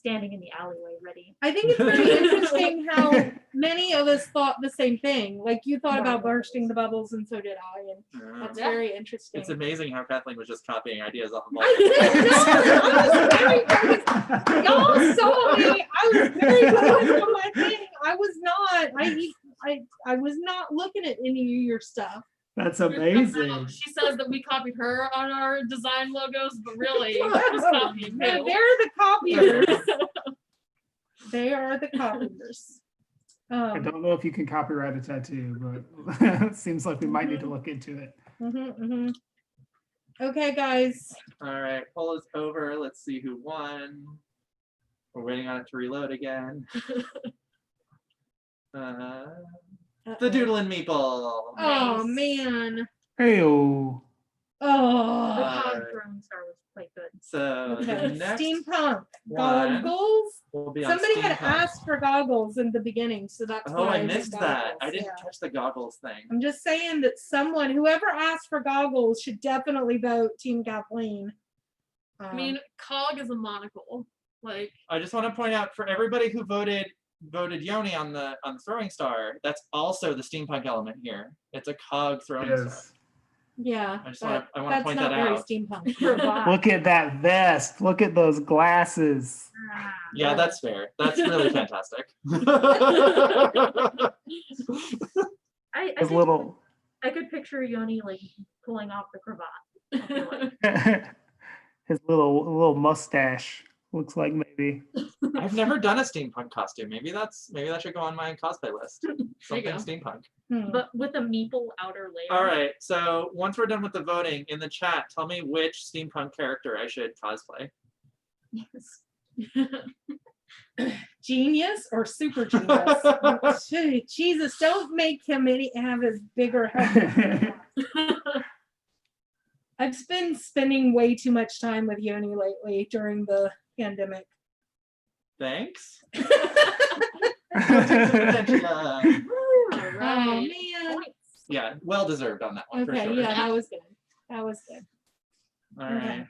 standing in the alleyway ready.
I think it's very interesting how many of us thought the same thing. Like you thought about bursting the bubbles, and so did I, and that's
Yeah.
very interesting.
It's amazing how Kathleen was just copying ideas off of all.
I did not. Y'all saw me. I was very focused on my thing. I was not. I was not looking at any of your stuff.
That's amazing.
She says that we copied her on our design logos, but really, just copying
They're
you.
the copiers. They are the copiers.
I don't know if you can copyright a tattoo, but it seems like we might need to look into it.
Okay, guys.
All right, poll is over. Let's see who won. We're waiting on it to reload again. The Doodlin' Meeple.
Oh man.
Hey-o.
The
Oh.
Cog Throne Star was quite good.
So
Okay.
the next
Steampunk
one
goggles.
will be on
Somebody had
Steampunk.
asked for goggles in the beginning, so that's
Oh,
why
I
did
missed that. I
goggles,
didn't
yeah.
catch the goggles thing.
I'm just saying that whoever asked for goggles should definitely vote Team Kathleen.
I mean, cog is a monocle. Like,
I just want to point out for everybody who voted Yoni on the throwing star, that's also the steampunk element here. It's a cog throwing star.
Yes.
yeah,
I just
but
want to
that's
point
not
that
very
out.
steampunk.
Look at that vest. Look at those glasses.
Yeah, that's fair. That's really fantastic.
I
His
think
little
I could picture Yoni like pulling off the cravat. I feel like.
his little mustache looks like maybe.
I've never done a steampunk costume. Maybe that should go on my cosplay list. Something
go.
steampunk.
But with a meeple outer layer.
All right. So once we're done with the voting in the chat, tell me which steampunk character I should cosplay.
Yes.
Genius or super genius? Jesus, don't make him have his bigger head. I've been spending way too much time with Yoni lately during the pandemic.
Thanks.
Oh
right.
man.
Yeah, well deserved on that one for
Okay,
sure.
yeah, that was good. That was good.
All right.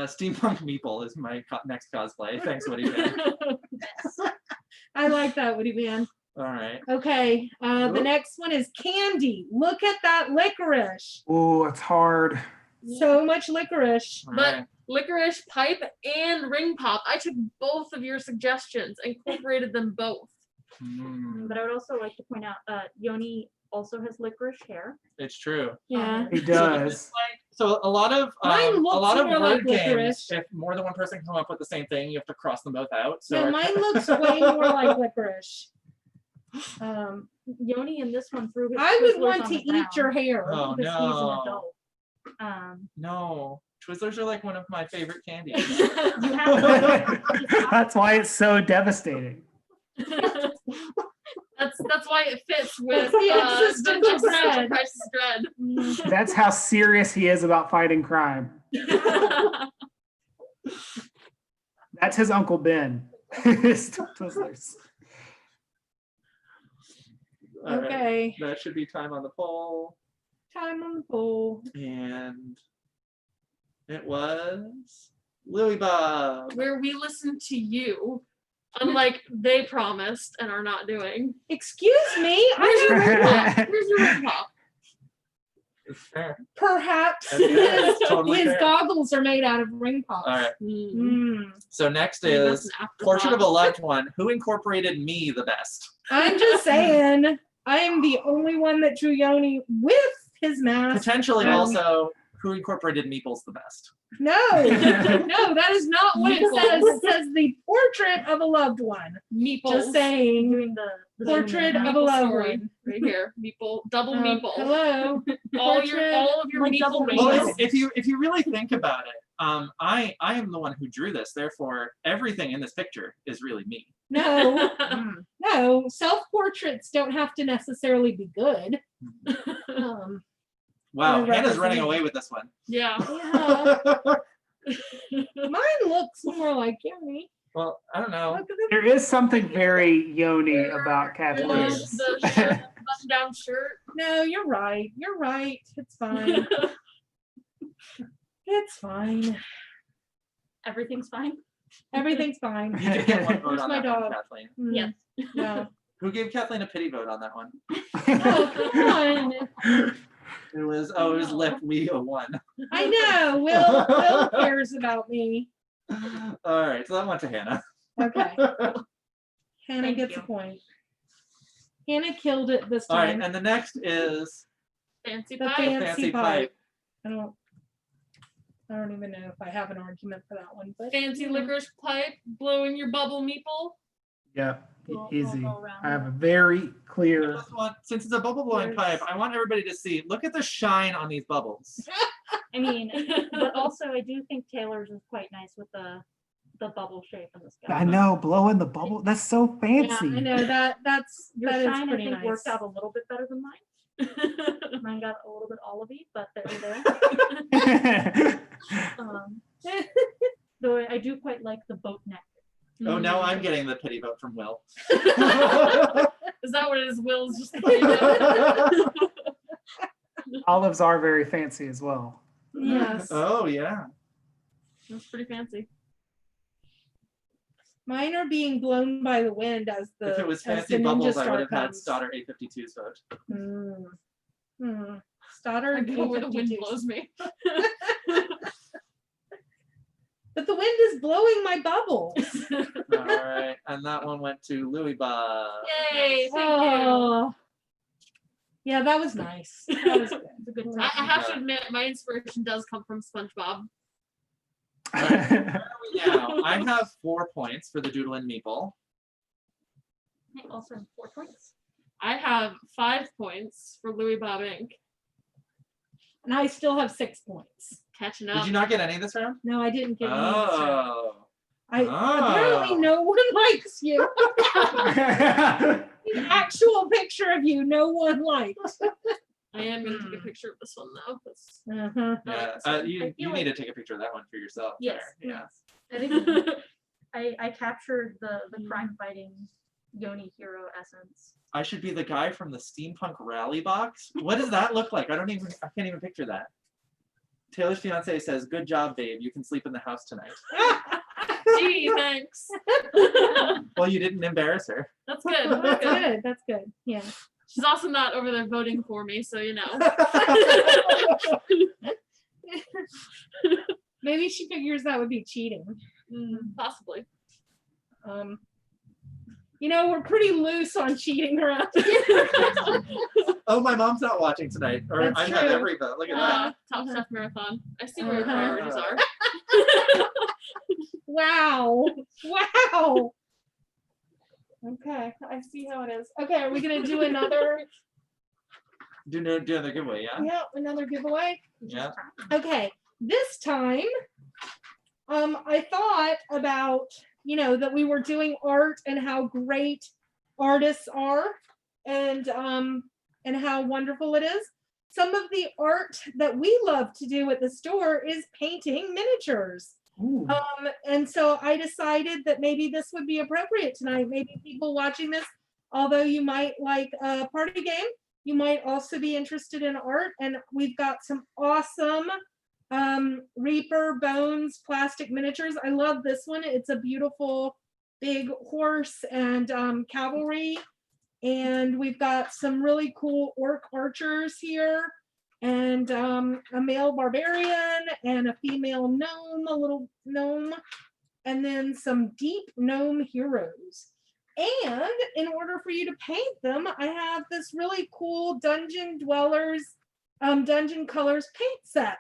Steampunk Meeple is my next cosplay. Thanks, Woody Van.
I like that, Woody Man.
All right.
Okay, the
Whoop.
next one is candy. Look at that licorice.
Oh, it's hard.
So much licorice.
All
But-
right.
licorice, pipe, and ring pop. I took both of your suggestions, incorporated them both.
Mm,
But I would also like to point out, Yoni also has licorice hair.
it's true.
Yeah.
He
So,
does.
it's like, so a lot of
Mine looks more
word
like
games,
licorice.
if more than one person come up with the same thing, you have to cross them both out. So
No,
our-
mine looks way more like licorice.
Yoni in this one threw his
I would
Twizzlers
want
on
to
the
eat
ground
your hair.
Oh,
because he's an
no.
adult.
No, Twizzlers are like one of my favorite candies.
You have
That's why it's so devastating.
That's why it fits with
That's the existential dread.
Price's Dread.
That's how serious he is about fighting crime. That's his Uncle Ben. Twizzlers.
All right,
Okay,
that should be time on the poll.
time on the poll.
And it was Louie Bob.
Where we listen to you, unlike they promised and are not doing.
Excuse me,
Where's
I
your
have
ring pop? Where's your ring pop?
It's fair.
perhaps
That's fair. It's totally
his
fair.
goggles are made out of ring pops.
All right.
Mm.
So next
Maybe that's
is
an afterthought.
Portrait of a Loved One. Who incorporated me the best?
I'm just saying, I am the only one that drew Yoni with his mask.
Potentially
Um,
also, who incorporated Meeples the best?
No, no, that is not what it
Meeples.
says. It says the portrait of a loved one.
Meeples.
Just saying,
doing the
portrait
zoom in.
of a
Meeple
loved
story
one.
right here. Meeple, double meeple.
Hello.
all
portrait,
of your
like
meeple
double
rings.
Well,
meeples.
if you really think about it, I am the one who drew this. Therefore, everything in this picture is really me.
No, no. Self-portraits don't have to necessarily be good.
Wow,
Or
Hannah's running
representing.
away with this one.
Yeah.
Yeah, mine looks more like Yoni.
Well, I don't know.
Look at the-
There is something very Yoni about
The
Kathleen.
shirt, button-down shirt.
No, you're right. You're right. It's fine. It's fine.
Everything's fine.
Everything's fine.
You did get one vote
Where's
on
my
that one,
dog?
Kathleen.
Yes.
No.
Who gave Kathleen a pity vote on that one?
Oh, come on.
It was Lip. We won.
I know. Will cares about me.
All right, so that went to Hannah.
Okay. Hannah
Thank
gets
you.
a point. Hannah killed it this
All right,
time.
and the next is
Fancy
The
pie.
fancy pipe.
pipe.
I don't even know if I have an argument for that one, but
Fancy licorice pipe, blowing your bubble meeple.
Yep,
We'll
easy.
go around
I have a
it.
very
I
clear.
just want, since it's a bubble blowing
Yes.
pipe, I want everybody to see. Look at the shine on these bubbles.
I mean, but also I do think Taylor's is quite nice with the bubble shape in the sky.
I know, blowing the bubble. That's so
yeah,
fancy.
I know that's
Your
that is
shine, I
pretty
think,
nice.
worked out a little bit better than mine. Mine got a little bit olivey, but there. Though I do quite like the boat neck.
Oh, now I'm getting the pity vote from Will.
Is that what it is? Will's just putting it.
Olives are very fancy as well.
Yes.
Oh yeah.
That's pretty fancy.
Mine are being blown by the wind as the
If it was
as
fancy
the
bubbles,
ninja
I
star
would have had
comes.
Stoddard 852's vote.
I
I go where the wind blows me.
But the wind is blowing my bubbles.
All right, and that one went to Louis Bob.
Yay! Thank you.
Oh. Yeah, that was nice. That was good.
It's a good
I
time.
have to admit, my inspiration does come from SpongeBob.
Now, I have 4 points for the Doodle and Meeple.
I also have 4 points.
I have 5 points for Louis Bob Inc.
And I still have 6 points.
Catching
Did
up.
you not get any this round?
No, I didn't get any this round.
Oh.
Apparently no one likes you. The actual picture of you, no one liked.
I am gonna take a picture of this one though. 'cause
Uh-huh.
Yeah,
I
you
feel
need
like-
to take a picture of that one for yourself.
Yes.
there. Yeah.
I think I captured the crime fighting Yoni hero essence.
I should be the guy from the steampunk rally box. What does that look like? I can't even picture that. Taylor's fiance says, "Good job, babe. You can sleep in the house tonight."
Gee, thanks.
Well, you didn't embarrass her.
That's good.
That's
That's good.
good. That's good. Yeah.
She's also not over there voting for me, so you know.
Maybe she figures that would be cheating.
Possibly.
We're pretty loose on cheating around here.
Oh, my mom's not watching tonight. Or
That's
I have
true.
every vote. Look at that.
Top Chef Marathon. I see where your
Uh-huh.
priorities are.
Wow. Wow. Okay, I see how it is. Okay, are we gonna do another?
Do another giveaway, yeah?
Yeah, another giveaway.
Yeah.
Okay, this time, I thought about, that we were doing art and how great artists are and how wonderful it is. Some of the art that we love to do at the store is painting miniatures.
Ooh.
And so I decided that maybe this would be appropriate tonight. Maybe people watching this, although you might like a party game, you might also be interested in art. And we've got some awesome Reaper Bones plastic miniatures. I love this one. It's a beautiful big horse and cavalry. And we've got some really cool orc archers here. And a male barbarian and a female gnome, a little gnome, and then some deep gnome heroes. And in order for you to paint them, I have this really cool Dungeon Dwellers, Dungeon Colors paint set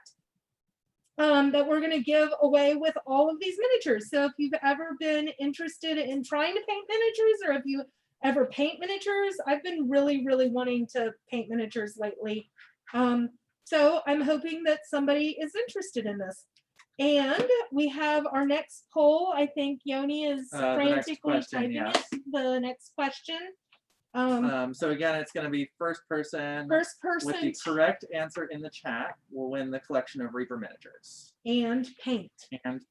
that we're going to give away with all of these miniatures. So if you've ever been interested in trying to paint miniatures, or if you ever paint miniatures, I've been really, really wanting to paint miniatures lately. So I'm hoping that somebody is interested in this. And we have our next poll. I think Yoni is
The next
frantically
question,
typing
yes.
it. The next question.
So again, it's going to be first person
First
with
person
the correct answer in the chat will win the collection of Reaper miniatures.
and paint.
And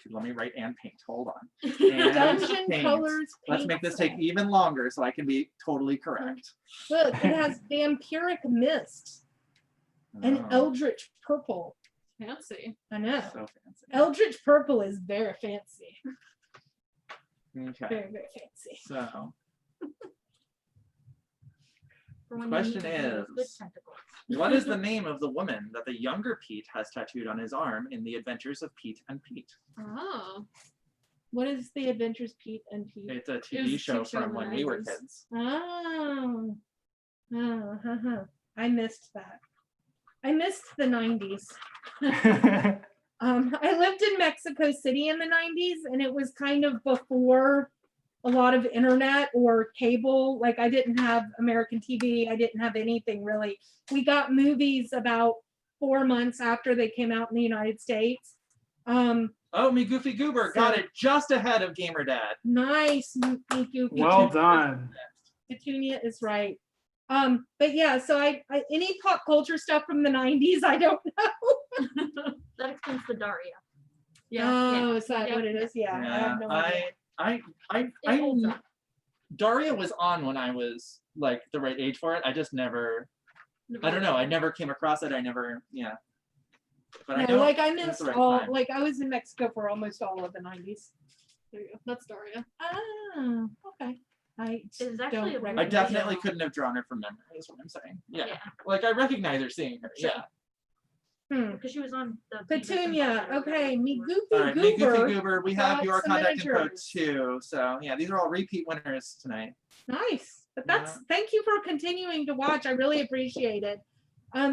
let me write and paint. Hold on.
Dungeon
paint.
Colors
Let's
paint
make this take
set.
even longer so I can be totally correct.
Look, it has Vampiric Mist and
Oh,
Eldritch Purple.
Fancy.
I know.
so fancy.
Eldritch Purple is very fancy.
Okay.
Very, very fancy.
So,
For when you
question
need those good
is,
tentacles.
what is the name of the woman that the younger Pete has tattooed on his arm in The Adventures of Pete and Pete?
Oh.
What is the Adventures Pete and Pete?
It's a
was
TV
a
show
TV show in
from
the
when we were
90s.
kids.
Oh. I missed that. I missed the 90s. I lived in Mexico City in the 90s, and it was kind of before a lot of internet or cable. Like, I didn't have American TV. I didn't have anything really. We got movies about 4 months after they came out in the United States.
Oh, me Goofy Goober got it just ahead of Gamer Dad.
Nice. Thank you.
Well done.
Petunia is right. But yeah, so I any pop culture stuff from the 90s, I don't know.
That explains the Daria.
Oh, is that
Yeah.
what it is? Yeah, I have no idea.
It holds up.
Daria was on when I was like the right age for it. I just never, I don't know. I never came across it. I never, yeah. But I
No,
know
like I
it was
missed
the right
all,
time.
like I was in Mexico for almost all of the 90s.
There you go. That's Daria.
Oh, okay. I
It's actually
don't
a
I
recognize
definitely
that.
couldn't have drawn her from memory, is what I'm saying. Yeah.
Yeah.
Like I recognize her seeing her.
Sure.
Yeah.
Because she was on the
Petunia, okay, me
Goober.
goofy
All right, me
goober.
Goofy Goober. We have
got
your
some
contact info
miniatures.
too. So yeah, these are all repeat winners tonight.
Nice. But that's thank you for continuing to watch. I really appreciate it.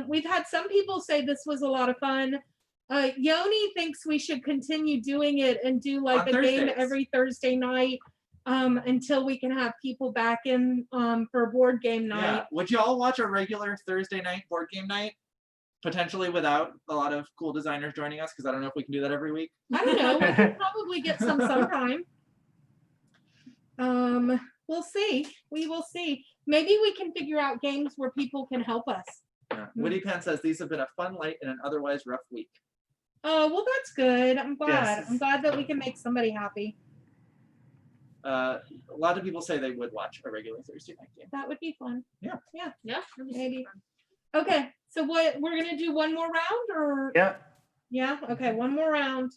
We've had some people say this was a lot of fun. Yoni thinks we should continue doing it and do like
On
a game
Thursdays.
every Thursday night until we can have people back in for board game night.
Yeah. Would you all watch a regular Thursday night board game night? Potentially without a lot of cool designers joining us, because I don't know if we can do that every week.
I don't know. We could probably get some sometime. We'll see. We will see. Maybe we can figure out games where people can help us.
Yeah. Woody Penn says these have been a fun light in an otherwise rough week.
Oh, well, that's good. I'm glad.
Yes.
I'm glad that we can make somebody happy.
A lot of people say they would watch a regular Thursday night game.
That would be fun.
Yeah.
Maybe. Okay, so what we're gonna do one more round or
Yep.
yeah? Okay, one more round.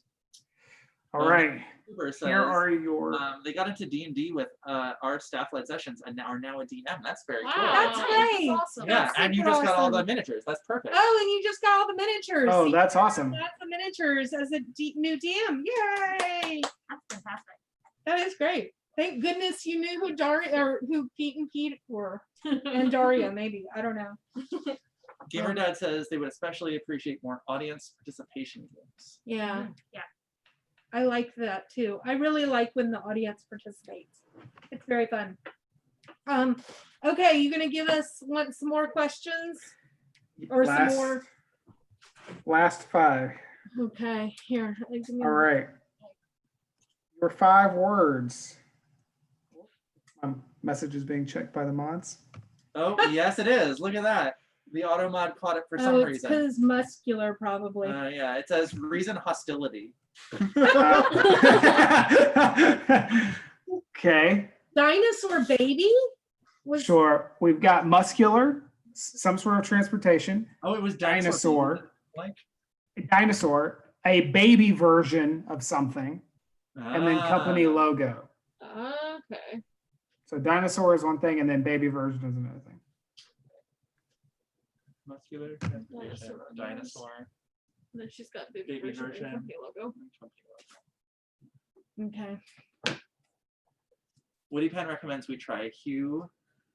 All right.
Uber says,
Here are your.
they got into D&D with our staff-led sessions and are now a DM. That's very
Wow.
cool.
That's great.
awesome.
Yeah,
That's
and you
super
just got all the
awesome.
miniatures. That's perfect.
Oh, and you just got all the miniatures.
Oh,
See,
that's awesome.
that's the miniatures as a new DM. Yay!
That's fantastic.
That is great. Thank goodness you knew who Daria or who Pete and Pete were, and Daria maybe. I don't know.
Gamer Dad says they would especially appreciate more audience participation games.
Yeah.
Yeah.
I like that too. I really like when the audience participates. It's very fun. Okay, you gonna give us some more questions or some more?
Last 5.
Okay, here. Give me
All right. Your 5 words. My message is being checked by the mods.
Oh, yes, it is. Look at that. The auto mod caught it for some
it's
reason.
because muscular probably.
Yeah, it says reason hostility.
Okay.
Dinosaur baby was
Sure. We've got muscular, some sort of transportation,
Oh, it was
Dinosaur.
Like,
a dinosaur, a baby version of something, and then company logo.
Okay.
So dinosaur is one thing, and then baby version is another thing.
muscular
Dinosaur.
dinosaur.
And then she's got
Baby
baby version
version.
and company logo.
okay.
Woody Penn recommends we try Hue,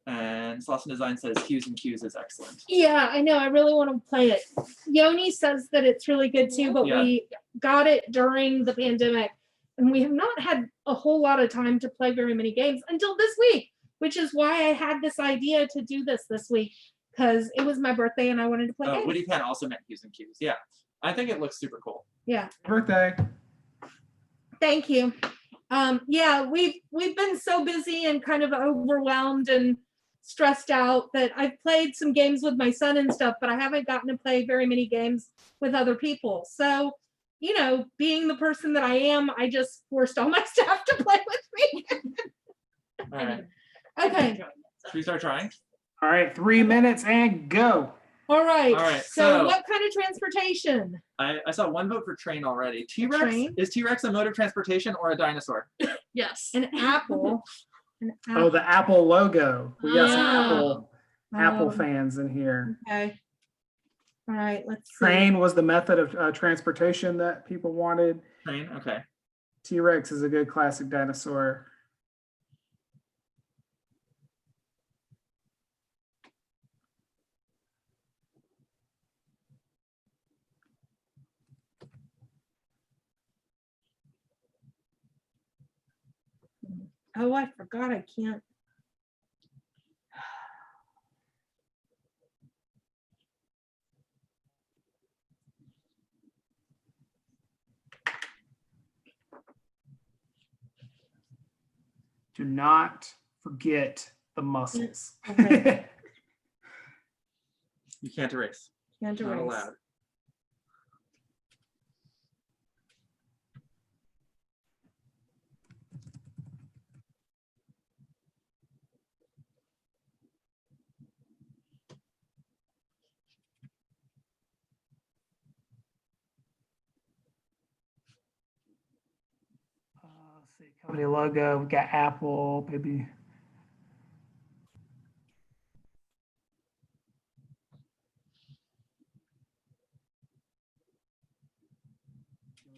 and Slauson Design says Hues and Cues is excellent.
Yeah, I know. I really want to play it. Yoni says that it's really good too, but
Yeah.
we got it during the pandemic, and we have not had a whole lot of time to play very many games until this week, which is why I had this idea to do this week because it was my birthday and I wanted to play games.
Woody Penn also meant Hues and Cues. Yeah, I think it looks super cool.
Yeah.
Birthday.
Thank you. Yeah, we've been so busy and kind of overwhelmed and stressed out that I've played some games with my son and stuff, but I haven't gotten to play very many games with other people. So, you know, being the person that I am, I just forced all my staff to play with me.
All right,
Okay.
should we start trying?
All right, 3 minutes and go.
All right.
All right,
So,
so-
what kind of transportation?
I saw one vote for train already. T-Rex?
train?
Is T-Rex a mode of transportation or a dinosaur?
Yes.
An apple. An
Oh, the Apple logo. We got some
Oh.
Apple
Oh,
fans in here.
Okay. All right. Let's see.
Train was the method of transportation that people wanted.
Train, okay.
T-Rex is a good classic dinosaur.
Oh, I forgot. I can't.
Do not forget the muscles.
Okay.
You can't erase.
Can't
Not
erase.
allowed.
Let's see, company logo. We got Apple, maybe.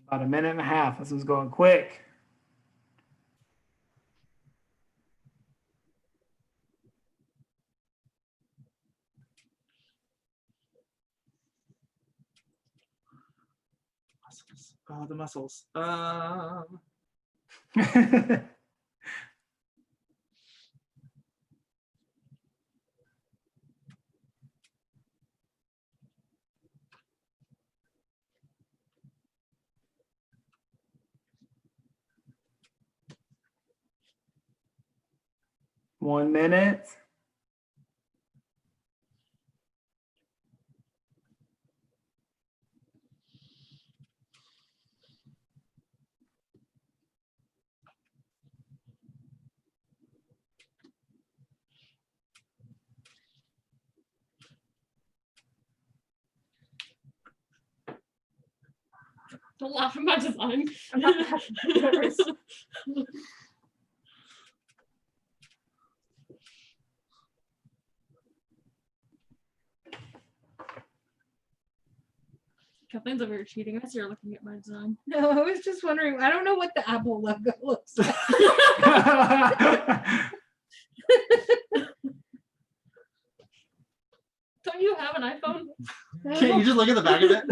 About a minute and a half. This was going quick.
Muscles. Oh, the muscles.
1 minute.
Don't laugh at my design.
I'm not laughing.
Kathleen's over here cheating us. You're looking at my design.
No, I was just wondering. I don't know what the Apple logo looks like.
Don't you have an iPhone?
Can't you just look at the back of it?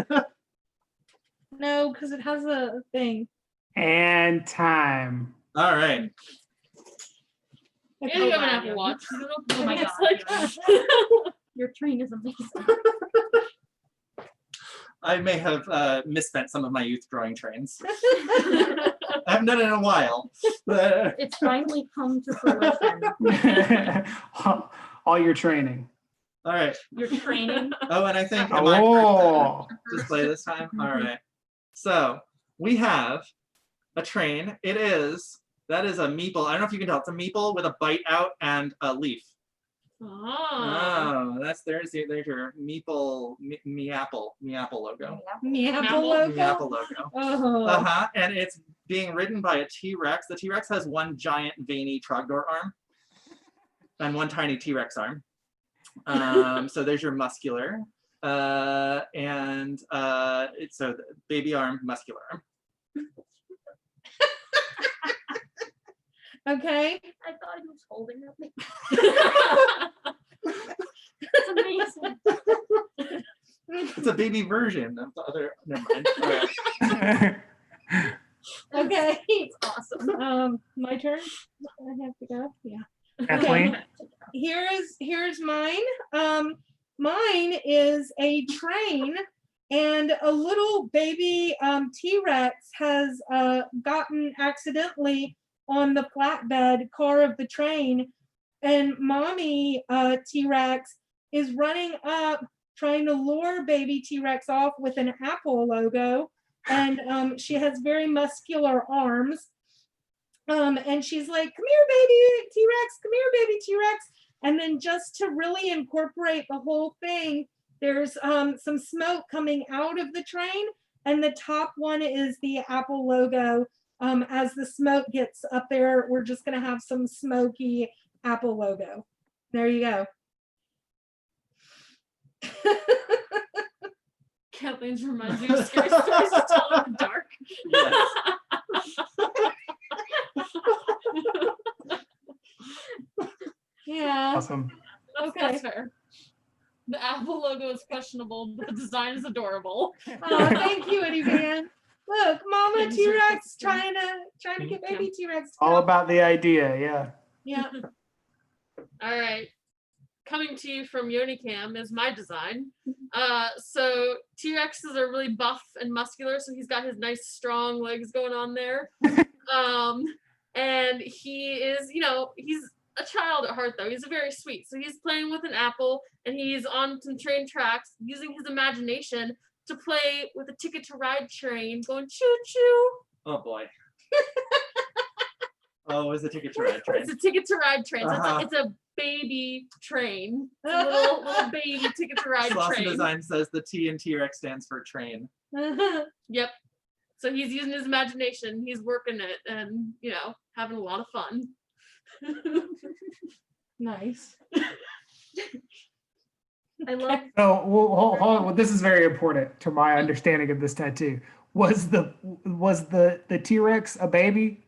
No, because it has a thing.
And time.
All right.
And you have an Apple Watch. You don't know
Oh my
what
God,
it's like.
Your train is amazing.
I may have misspent some of my youth drawing trains. I haven't done it in a while. But
It's finally come to fruition.
All your training.
all right.
Your training.
Oh, and I think am I
Oh,
first to display this time? All right. So we have a train. That is a meeple. I don't know if you can tell. It's a meeple with a bite out and a leaf.
Oh.
Oh, there's your meeple, me apple logo.
Me Apple
Apple?
logo.
Me apple logo.
Oh.
Uh-huh. And it's being ridden by a T-Rex. The T-Rex has one giant veiny Trogdor arm and one tiny T-Rex arm. So there's your muscular. It's so baby arm, muscular arm.
Okay.
I thought he was holding it. It's amazing.
It's a baby version of the other. Never mind. All right.
Okay.
It's awesome.
My turn. I have to go. Yeah.
Kathleen.
Here's mine. Mine is a train, and a little baby T-Rex has gotten accidentally on the flatbed car of the train, and mommy T-Rex is running up trying to lure baby T-Rex off with an Apple logo, and she has very muscular arms. And she's like, come here, baby T-Rex, come here, baby T-Rex. And then just to really incorporate the whole thing, there's some smoke coming out of the train, and the top one is the Apple logo. As the smoke gets up there, we're just gonna have some smoky Apple logo. There you go.
Kathleen's reminds me of scary stories to tell in the dark.
Yes.
Yeah.
Awesome.
That's fair. The Apple logo is questionable, but the design is adorable.
Oh, thank you, Eddie Van. Look, Mama
Things are
T-Rex
interesting.
trying to get
Thank
baby T-Rex.
All about the idea, yeah.
Yeah.
All right. Coming to you from Yoni Cam is my design. So T-Rexes are really buff and muscular, so he's got his nice strong legs going on there. And he is, you know, he's a child at heart though. He's very sweet. So he's playing with an apple and he's on some train tracks using his imagination to play with a Ticket to Ride train going choo choo.
Oh boy. Oh, it's a Ticket to Ride train.
It's a Ticket to Ride train. So
Uh-huh.
it's a baby train. It's a little baby Ticket to Ride
Slauson
train.
Design says the T in T-Rex stands for train.
Yep. So he's using his imagination. He's working it and, you know, having a lot of fun.
Nice.
I love
So hold on. Well, this is very important to my understanding of this tattoo. Was the T-Rex a baby?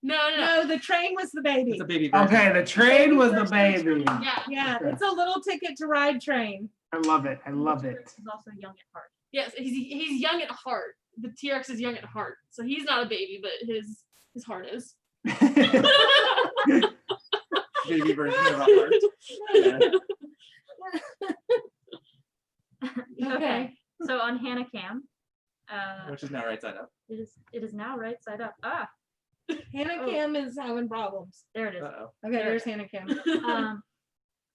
No.
No, the train was the baby.
It's a baby version.
Okay, the train was the baby.
Yeah.
Yeah,
Okay.
it's a little Ticket to Ride train.
I love it. I love it.
T-Rex is also young at heart.
Yes, he's young at heart. The T-Rex is young at heart. So he's not a baby, but his heart is.
Baby version of a heart. Yeah.
Okay.
So on Hannah Cam,
Which is now right side up.
it is now right side up. Ah,
Hannah
Oh.
Cam is having problems.
there it is.
Uh-oh.
Okay,
There.
there's Hannah Cam.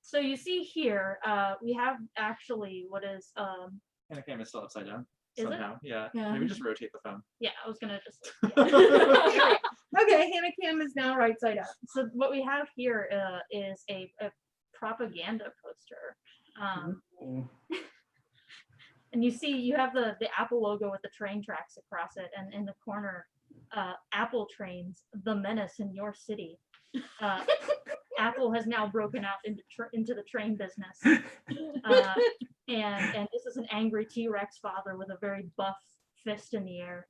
So you see here, we have actually what is
And the camera's still upside down.
Is it?
Somehow. Yeah.
Yeah.
Maybe just rotate the phone.
yeah, I was gonna just
Okay, Hannah Cam is now right side up.
so what we have here is a propaganda poster. And you see you have the Apple logo with the train tracks across it, and in the corner, Apple trains, the menace in your city. Apple has now broken out into the train business. And this is an angry T-Rex father with a very buff fist in the air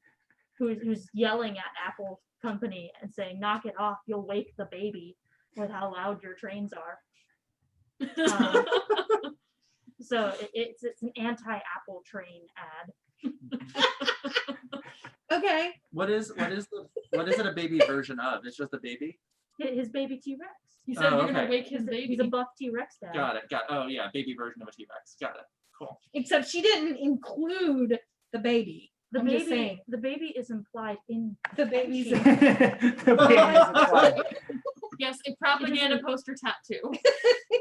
who's yelling at Apple company and saying, "Knock it off, you'll wake the baby," with how loud your trains are. So it's an anti-Apple train ad.
Okay.
What is it a baby version of? It's just a baby?
His baby T-Rex.
He said
Oh,
you're gonna
okay.
wake his baby.
He's a buff T-Rex dad.
Got it. Oh yeah, baby version of a T-Rex. Got it. Cool.
Except she didn't include the baby. I'm just saying.
The baby is implied in
The baby's
The baby's implied.
Yes, a propaganda poster tattoo.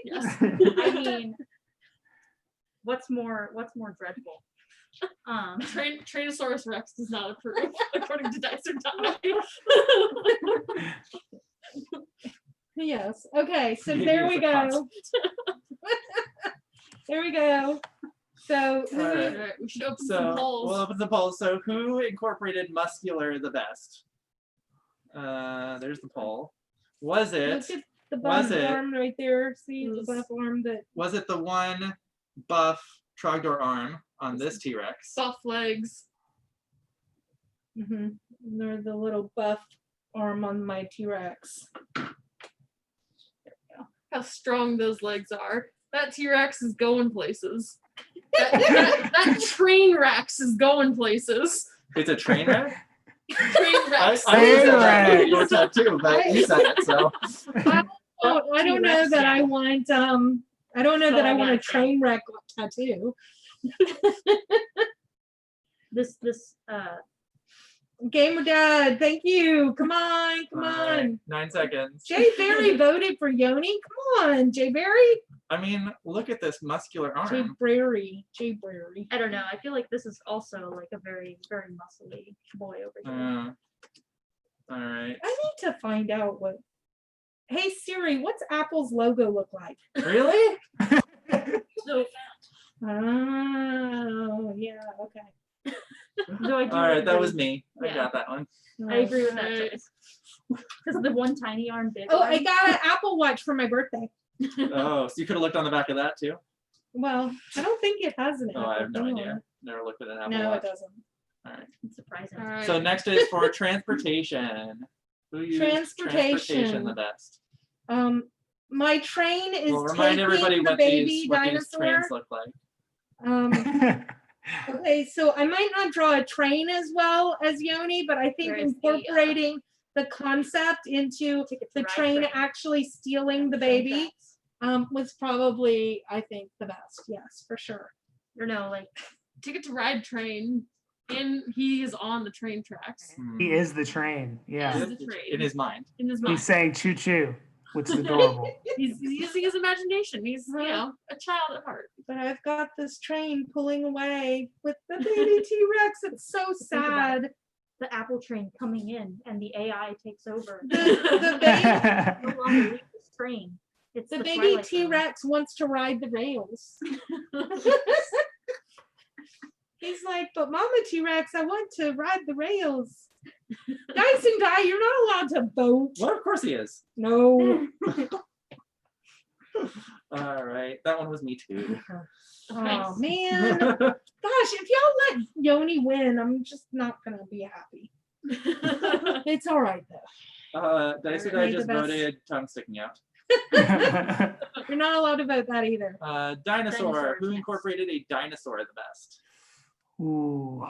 Yes.
I mean, what's more dreadful?
Tyrannosaurus Rex does not approve, according to Dicer Die.
Yes. Okay. So
Maybe
there
it's
we
a
go.
concept.
There we go. So
All right.
Alright, we should open
So
some polls.
we'll open the poll. So who incorporated muscular the best? There's the poll. Was it
look at the
was
buff
it-
arm right there. See the
Yes.
buff arm that
the one buff Trogdor arm on this T-Rex?
Buff legs.
They're the little buff arm on my T-Rex.
How strong those legs are. That T-Rex is going places. That train Rex is going places.
It's a train wreck?
Train Rex.
I said that
Train
in your tattoo, but you said it, so.
I don't know
T-Rex,
that
yeah.
I want I don't know that I want a
Problematic.
train wreck tattoo.
This
Gamer Dad, thank you. Come on, come
All right,
on.
9 seconds.
Jay Berry voted for Yoni. Come on, Jay Berry.
I mean, look at this muscular
Jay
arm.
Berry. Jay Berry.
I don't know. I feel like this is also like a very, very muscly boy over here.
All right.
I need to find out what. Hey Siri, what's Apple's logo look like?
Really?
So
Oh, yeah, okay.
So I do
All right, that
agree.
was me. I
Yeah.
got that one.
I agree with that
Right.
choice. Because the one tiny arm, big
Oh,
arm.
I got an Apple Watch for my birthday.
Oh, so you could have looked on the back of that too.
Well, I don't think it has an
Oh,
Apple.
I have no
Hang
idea.
on.
Never looked at an Apple
No,
Watch.
it doesn't.
All right.
It's surprising.
All right.
So next is for transportation. Who used transportation the best?
My train is
Well, remind
taking
everybody
the
what
baby
these
dinosaur.
trains look like.
Okay, so I might not draw a train as well as Yoni, but I think
Where is the,
incorporating the concept into
Ticket to
the
Ride
train actually stealing the
Train
baby
tracks.
was probably, I think, the best. Yes, for sure.
Or no, like
Ticket to Ride train, and he is on the train tracks.
He is the train. Yeah.
Is the train.
In his mind.
In his mind.
He's saying choo choo, which is adorable.
He's using his imagination. He's, you
Uh-huh.
know, a child at heart.
But I've got this train pulling away with the baby T-Rex. It's so
Think about it.
sad.
the Apple train coming in and the AI takes over.
The baby,
No longer leave this train. It's
the baby
Twilight Zone.
T-Rex wants to ride the rails. He's like, but Mama T-Rex, I want to ride the rails. Dice and Die, you're not allowed to vote.
Well, of course he is.
No.
All right, that one was me too.
Oh man. Gosh, if y'all let Yoni win, I'm just not gonna be happy. It's all right though.
Dice or Die
Alright,
just
the best.
voted tongue sticking out.
You're not allowed to vote that either.
Dinosaur.
Dinosaurs,
Who
yes.
incorporated a dinosaur the best?
Ooh.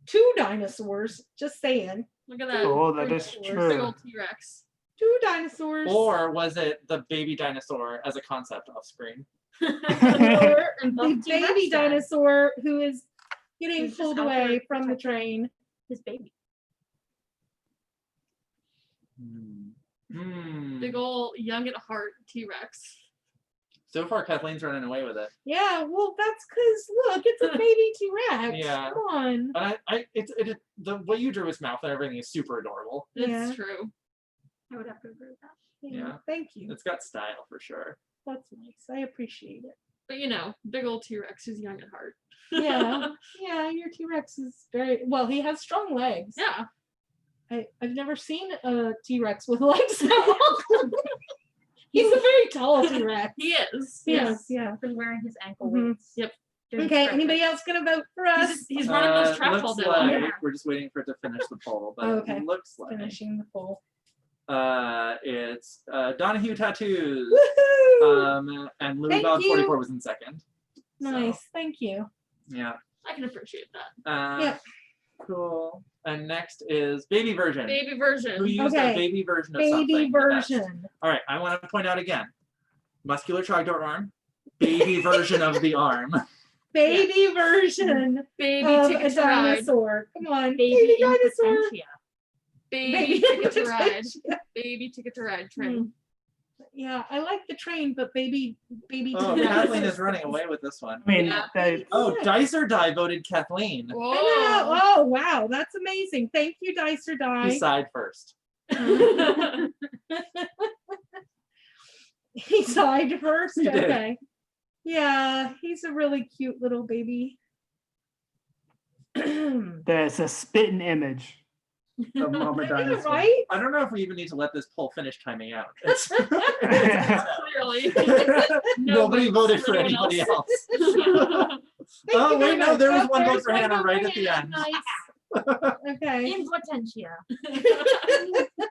2 dinosaurs. Just saying.
Look at that.
Oh, that is
Big
true.
old T-Rex.
2 dinosaurs.
Or was it the baby dinosaur as a concept off screen?
Or
And
the
Buff T-Rex
baby
then.
dinosaur who is getting
He's just
pulled
out
away
there
from the
protecting
train.
His baby.
Big ol' young at heart T-Rex.
So far, Kathleen's running away with it.
Yeah, well, that's because look, it's a baby T-Rex.
Yeah.
Come on.
But the way you drew his mouth and everything is super adorable.
It's
Yeah.
true.
I would have to agree with that.
Yeah.
Thank you.
It's got style for sure.
That's nice. I appreciate it.
But you know, big old T-Rex is young at heart.
Yeah. Yeah, your T-Rex is very well, he has strong legs.
Yeah.
I've never seen a T-Rex with legs that long. He's a very tall T-Rex.
He is.
Yes, yeah.
Been wearing his ankle
Mhm.
weights.
Yep.
Doing
Okay,
stretches.
anybody else gonna vote for us?
He's running those traps all
Looks
day long.
like we're just waiting for it to finish the poll, but
Okay.
it looks like
Finishing the poll.
it's Donahue Tattoos.
Woohoo!
And Louis
Thank
Bob
you.
44 was in second.
Nice,
So,
thank you.
yeah.
I can appreciate that.
Yep.
Cool. And next is baby version.
Baby
Who
version.
used
Okay.
a baby version of
Baby
something the best?
version.
All right, I want to point out again. Muscular trogdor arm. Baby version of the arm.
Baby version
Baby
of
ticket
a
to ride.
dinosaur. Come on,
Baby in
dinosaur.
Potentia.
Baby ticket to ride. Baby ticket to ride train.
Yeah, I like the train, but baby
Oh,
T-Rex.
Kathleen is running away with this one.
I mean,
Yeah.
Oh, Dice or Die voted Kathleen.
Whoa.
Oh wow, that's amazing. Thank you, Dice or
He
Die.
sighed first.
He sighed first.
He did.
Okay. Yeah, he's a really cute little baby.
that's a spitting image of Mama
I got it
Dinosaur.
right?
I don't know if we even need to let this poll finish timing out. It's-
Clearly.
Nobody
votes
voted for
anyone
anybody else.
Thank
Oh,
you very
wait, no,
much.
there was
Oh,
one vote
there's
for
one
Hannah
vote
right
for
at the
Hannah.
end.
Nice. Okay.
In Potentia.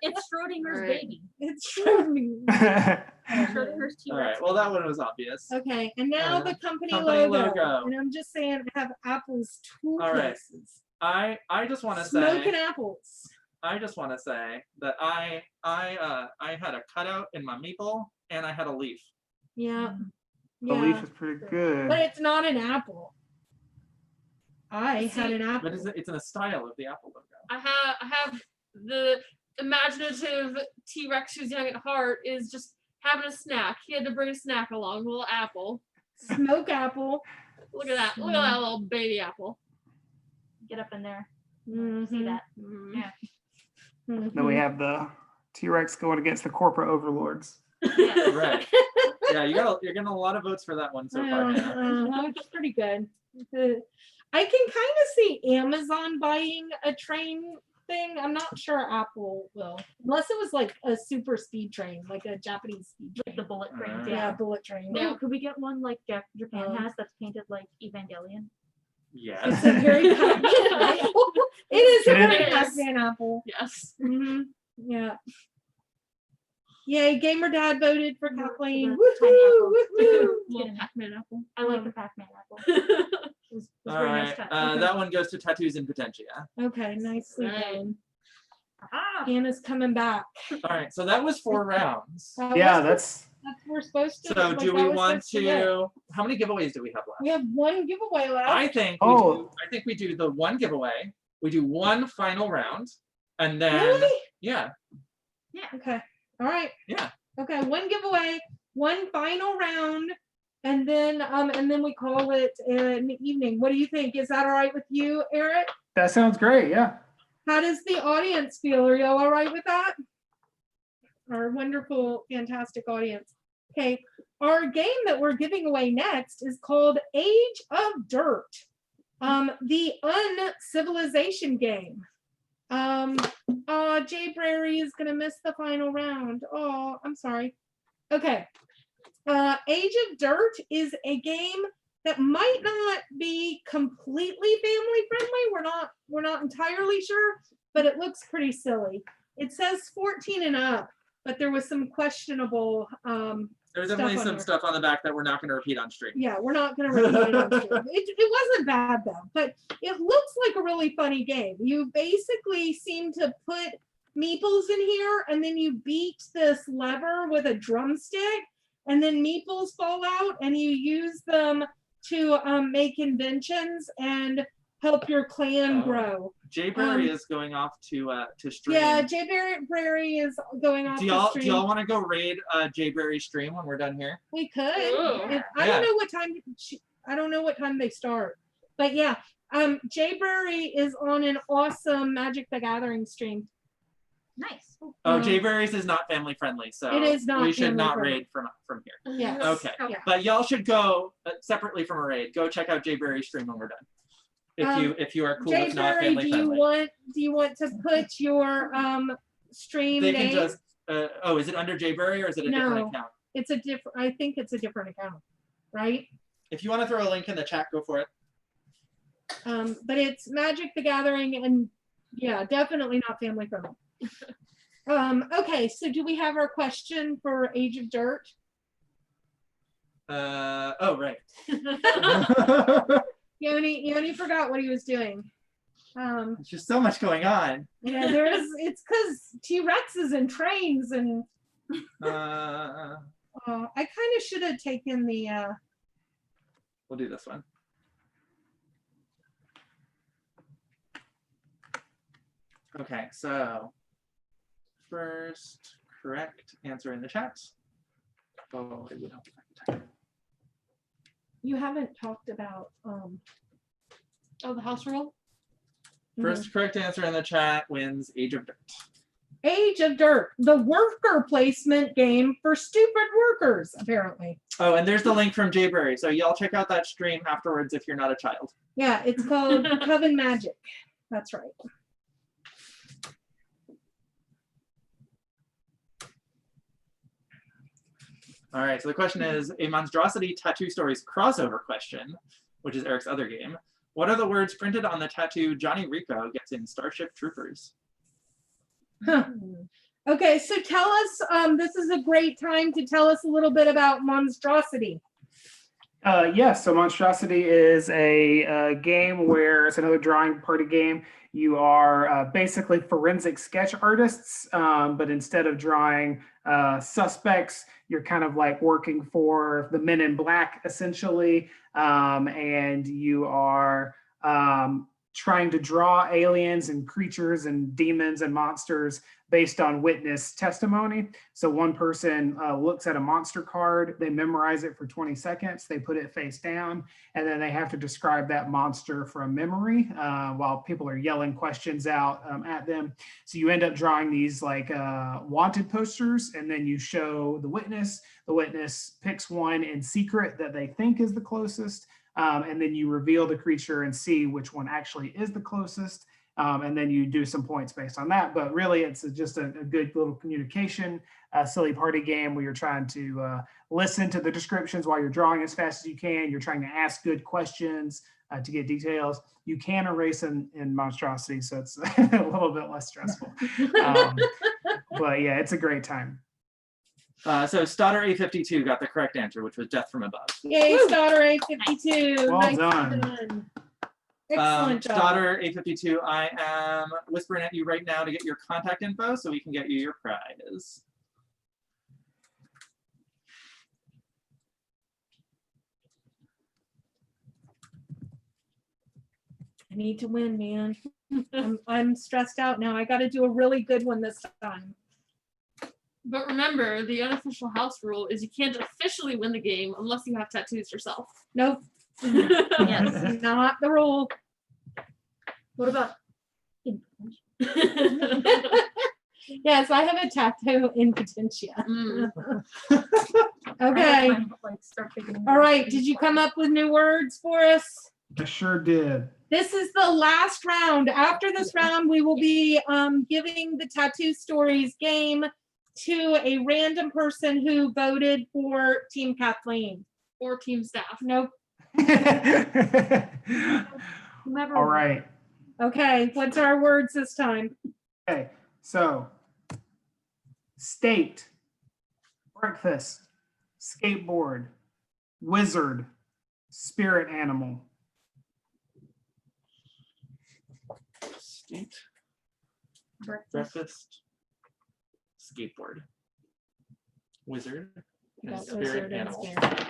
It's Schrodinger's
Right.
baby.
It's true.
Schrodinger's T-Rex.
All right, well, that one was obvious.
Okay, and now the company,
company
logo.
logo.
And I'm just saying I have apples 2
All right.
places.
I just want to
Smoking
say,
apples.
I just want to say that I had a cutout in my meeple and I had a leaf.
Yeah.
The
Yeah.
leaf is pretty good.
But it's not an apple. I had an apple.
But it's in the style of the Apple logo.
I have the imaginative T-Rex who's young at heart is just having a snack. He had to bring a snack along, a little apple.
Smoke apple.
Look at that. Look at that little baby apple.
Get up in there.
Mhm.
See that?
Mm.
Yeah.
Then we have the T-Rex going against the corporate overlords.
Right. Yeah, you're getting a lot of votes for that one so far. Hannah.
That's pretty good. I can kind of see Amazon buying a train thing. I'm not sure Apple will, unless it was like a super speed train, like a Japanese speed
Like
train.
the bullet trains.
Yeah,
Yeah.
bullet train.
Ooh, could we get one like Japan
Um,
has that's painted like Evangelion?
Yes.
It's a very it is a
It
very
is.
Pac-Man apple.
Yes.
Mhm. Yeah. Yay, Gamer Dad voted for Kathleen.
The tiny apple.
Woohoo!
Little Pac-Man apple.
I like the Pac-Man apple. It was
All
very nice
right.
touch.
Okay.
That one goes to tattoos in Potentia.
Okay, nicely
Right.
done.
Ah,
Hannah's coming back.
All right. So that was 4 rounds.
Yeah,
That's we're supposed to.
So
like,
do
that
we
was
want
supposed be it.
to? How many giveaways do we have left?
We have one giveaway left.
I think we do the one giveaway. We do one final round, and then
Really?
yeah,
Okay. All right.
yeah.
Okay. One giveaway, one final round, and then we call it an evening. What do you think? Is that all right with you, Eric?
That sounds great. Yeah.
How does the audience feel? Are y'all all right with that? Our wonderful, fantastic audience. Okay. Our game that we're giving away next is called Age of Dirt. The Uncivilization game. Jay Brary is gonna miss the final round. Oh, I'm sorry. Okay. Age of Dirt is a game that might not be completely family friendly. We're not entirely sure, but it looks pretty silly. It says 14 and up, but there was some questionable
There's
stuff
definitely
on
some
here.
stuff on the back that we're not going to repeat on stream.
Yeah, we're not going to repeat it on stream. It wasn't bad though, but it looks like a really funny game. You basically seem to put meeples in here, and then you beat this lever with a drumstick, and then meeples fall out, and you use them to make inventions and help your clan
Oh.
grow.
Jay Berry is going off to stream.
Yeah, Jay Brary is going off
Do
the
y'all
stream.
want to go raid Jay Berry's stream when we're done here?
We could.
Ooh.
I
Yeah.
don't know what time. I don't know what time they start, but yeah. Jay Berry is on an awesome Magic the Gathering stream.
nice.
Oh, Jay Berry's is not family friendly, so
It is not
we should
family
not
friendly.
raid from here.
Yes.
Okay.
Yeah.
But y'all should go separately from a raid. Go check out Jay Berry's stream when we're done. If you are cool
Jay
with not
Berry,
family
do
friendly.
you want to put your stream
They
name?
can just is it under Jay Berry or is it a different
No.
account?
It's a different. I think it's a different account, right?
If you want to throw a link in the chat, go for it.
But it's Magic the Gathering, and yeah, definitely not family friendly. Okay, so do we have our question for Age of Dirt?
Oh right.
Yoni forgot what he was doing.
There's just so much going on.
Yeah, it's because T-Rexes and trains and
Uh,
I kind of should have taken the
we'll do this one. Okay, so first correct answer in the chat. Oh, it would help if I could type.
you haven't talked about
Oh, the house rule?
First correct answer in the chat wins Age of Dirt.
Age of Dirt, the worker placement game for stupid workers, apparently.
Oh, and there's the link from Jay Berry. So y'all check out that stream afterwards if you're not a child.
Yeah, it's called Coven Magic. That's right.
All right, so the question is a Monstrosity Tattoo Stories crossover question, which is Eric's other game. What are the words printed on the tattoo Johnny Rico gets in Starship Troopers?
Huh. Okay, so tell us, this is a great time to tell us a little bit about Monstrosity.
Yes, so Monstrosity is a game where it's another drawing party game. You are basically forensic sketch artists, but instead of drawing suspects, you're kind of like working for the Men in Black, essentially, and you are trying to draw aliens and creatures and demons and monsters based on witness testimony. So one person looks at a monster card, they memorize it for 20 seconds, they put it face down, and then they have to describe that monster from memory while people are yelling questions out at them. So you end up drawing these like wanted posters, and then you show the witness. The witness picks one in secret that they think is the closest. And then you reveal the creature and see which one actually is the closest. And then you do some points based on that. But really, it's just a good little communication, silly party game where you're trying to listen to the descriptions while you're drawing as fast as you can. You're trying to ask good questions to get details. You can erase in monstrosity, so it's a little bit less stressful. But yeah, it's a great time.
So Stoddard A52 got the correct answer, which was Death from Above.
Yay, Stoddard A52.
Well
Nice
done.
Excellent job.
Stoddard A52, I am whispering at you right now to get your contact info so we can get you your prize.
I need to win, man. I'm stressed out now. I got to do a really good one this time.
But remember, the unofficial house rule is you can't officially win the game unless you have tattoos yourself.
Nope.
Yes.
Not the rule.
What about?
Yes, I have a tattoo in Potentia.
Mm.
Okay.
Like, start figuring
All
out
right.
things
Did you
like-
come up with new words for us?
I sure did.
This is the last round. After this round, we will be giving the Tattoo Stories game to a random person who voted for Team Kathleen.
Or team staff.
Nope.
Whomever.
All right.
Okay. What's our words this time?
Okay. So, state, breakfast, skateboard, wizard, spirit animal.
State,
Breakfast.
breakfast, skateboard, wizard, and
Got
spirit
wizard and
animal.
spirit.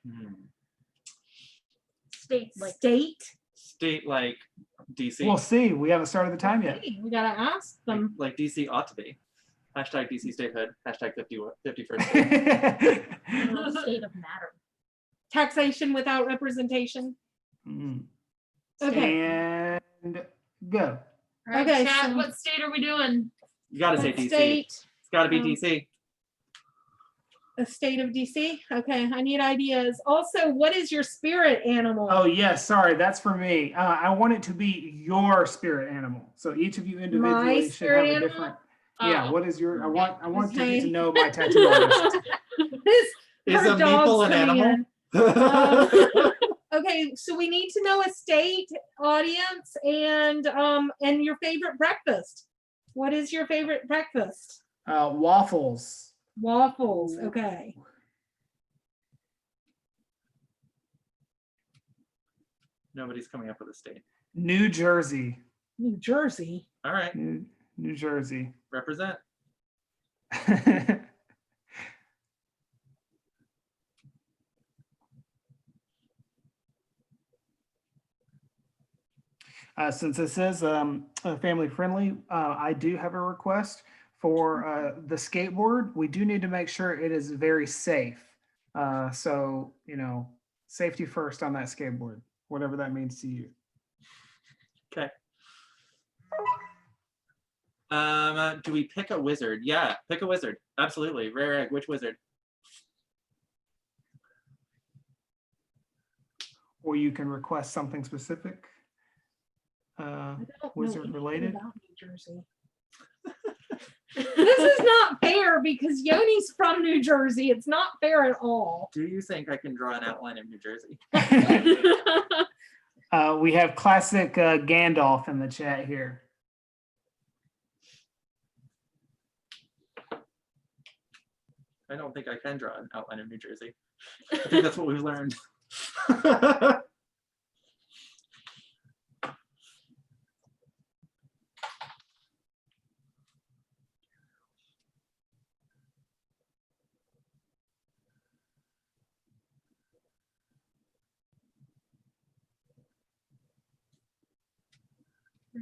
Hmm.
State, like
State.
State like DC.
We'll see. We haven't started the time yet.
Okay, we gotta ask them.
Like DC ought to be. Hashtag DC statehood. Hashtag 51st state.
state of matter.
Taxation without representation.
Mm.
Okay.
And go.
All right,
Okay,
chat,
so-
what state are we doing?
You gotta say
What
DC.
state?
It's gotta be
Um,
DC.
A state of DC. Okay, I need ideas. Also, what is your spirit animal?
Oh, yes. Sorry. That's for me. I want it to be your spirit animal. So each of you individually should
spirit
have a
animal?
different. Yeah.
Oh.
What is your? I want to get
Okay.
to know my tattoo artist.
Is
Her
a
dog's
meeple an
coming
animal?
in. Okay, so we need to know a state, audience, and your favorite breakfast. What is your favorite breakfast?
Waffles.
Waffles. Okay.
Nobody's coming up with a state.
New Jersey.
New Jersey.
All right,
New Jersey.
represent.
Since this is family friendly, I do have a request for the skateboard. We do need to make sure it is very safe. So, you know, safety first on that skateboard, whatever that means to you.
Okay. Do we pick a wizard? Yeah, pick a wizard. Absolutely. Rare egg. Which wizard?
Or you can request something specific.
I don't know
Wizard
anything
related?
about New Jersey. This is not fair because Yoni's from New Jersey. It's not fair at all.
Do you think I can draw an outline of New Jersey?
We have classic Gandalf in the chat here.
I don't think I can draw an outline of New Jersey. I think that's what we've learned.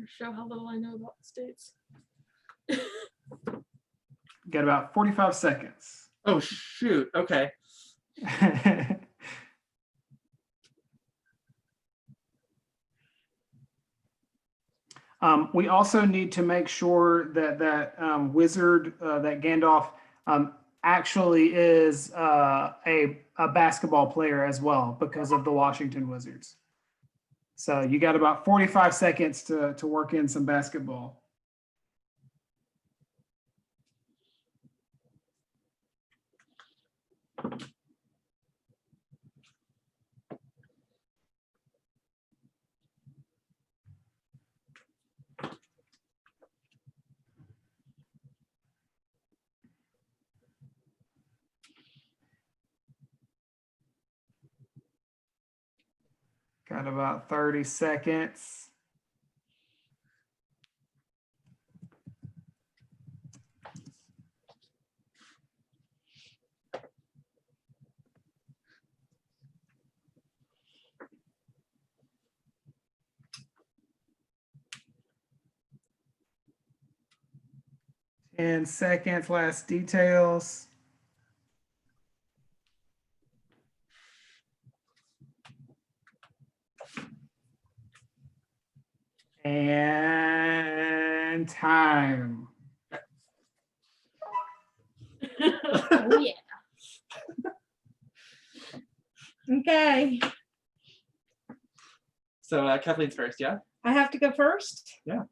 Show how little I know about the States.
Got about 45 seconds.
Oh shoot. Okay.
We also need to make sure that wizard, that Gandalf, actually is a basketball player as well because of the Washington Wizards. So you got about 45 seconds to work in some basketball. Got about 30 seconds. And seconds, last details. And time.
Oh yeah.
Okay,
So Kathleen's first, yeah?
I have to go first?
Yeah.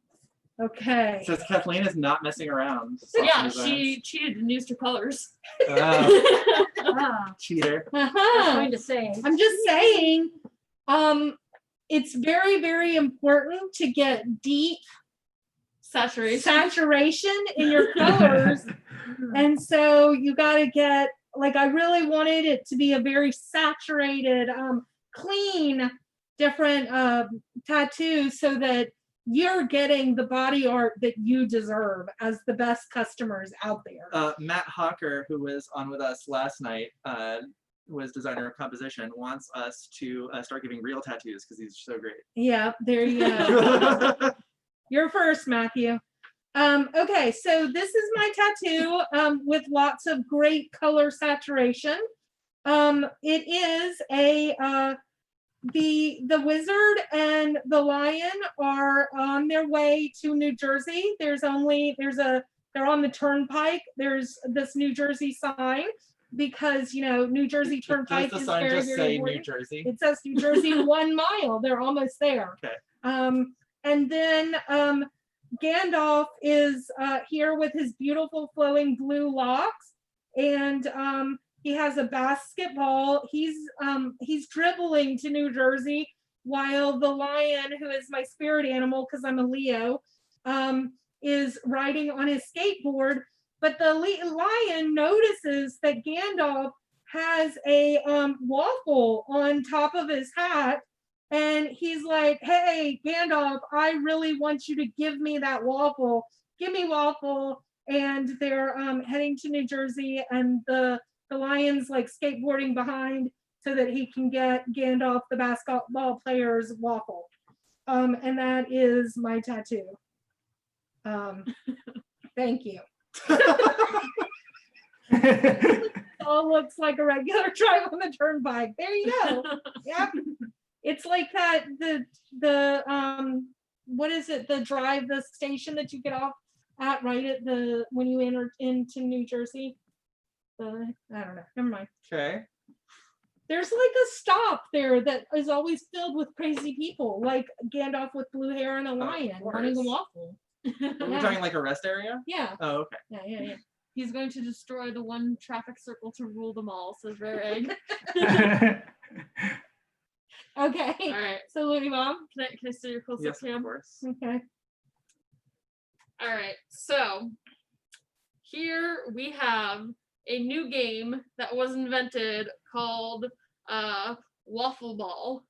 Okay.
Says Kathleen is not messing around.
Yeah, she cheated and used her colors.
Oh,
Ah,
cheater.
I was
Uh-huh.
going to say.
I'm just saying, it's very, very important to get deep saturation in your colors. And so you got to get, like, I really wanted it to be a very saturated, clean, different tattoo so that you're getting the body art that you deserve as the best customers out there.
Matt Hawker, who was on with us last night, was designer of composition, wants us to start giving real tattoos because he's so great.
Yeah, there you go. You're first, Matthew. Okay, so this is my tattoo with lots of great color saturation. It is a the wizard and the lion are on their way to New Jersey. They're on the turnpike. There's this New Jersey sign because New Jersey Turnpike
Does the
is
sign
very,
just
very
say
important.
New Jersey?
It says New Jersey 1 mile. They're almost there.
Okay.
And then Gandalf is here with his beautiful flowing blue locks, and he has a basketball. He's dribbling to New Jersey while the lion, who is my spirit animal because I'm a Leo, is riding on his skateboard. But the lion notices that Gandalf has a waffle on top of his hat. And he's like, hey, Gandalf, I really want you to give me that waffle. Give me waffle. And they're heading to New Jersey, and the lion's like skateboarding behind so that he can get Gandalf, the basketball player's waffle. And that is my tattoo. Thank you. All looks like a regular drive on the turnpike. There you go. Yep. It's like that, the what is it? The station that you get off at right at when you enter into New Jersey. I don't know. Never mind.
Okay.
There's like a stop there that is always filled with crazy people, like Gandalf with blue hair and a lion wanting a waffle.
We're talking like a rest area?
Yeah.
Oh, okay.
Yeah.
He's going to destroy the one traffic circle to rule them all, says Rare Egg.
Okay.
All right.
So Looney Mom.
Can I see your close-up
Yes,
cam?
of course.
Okay.
All right. So here we have a new game that was invented called Waffle Ball.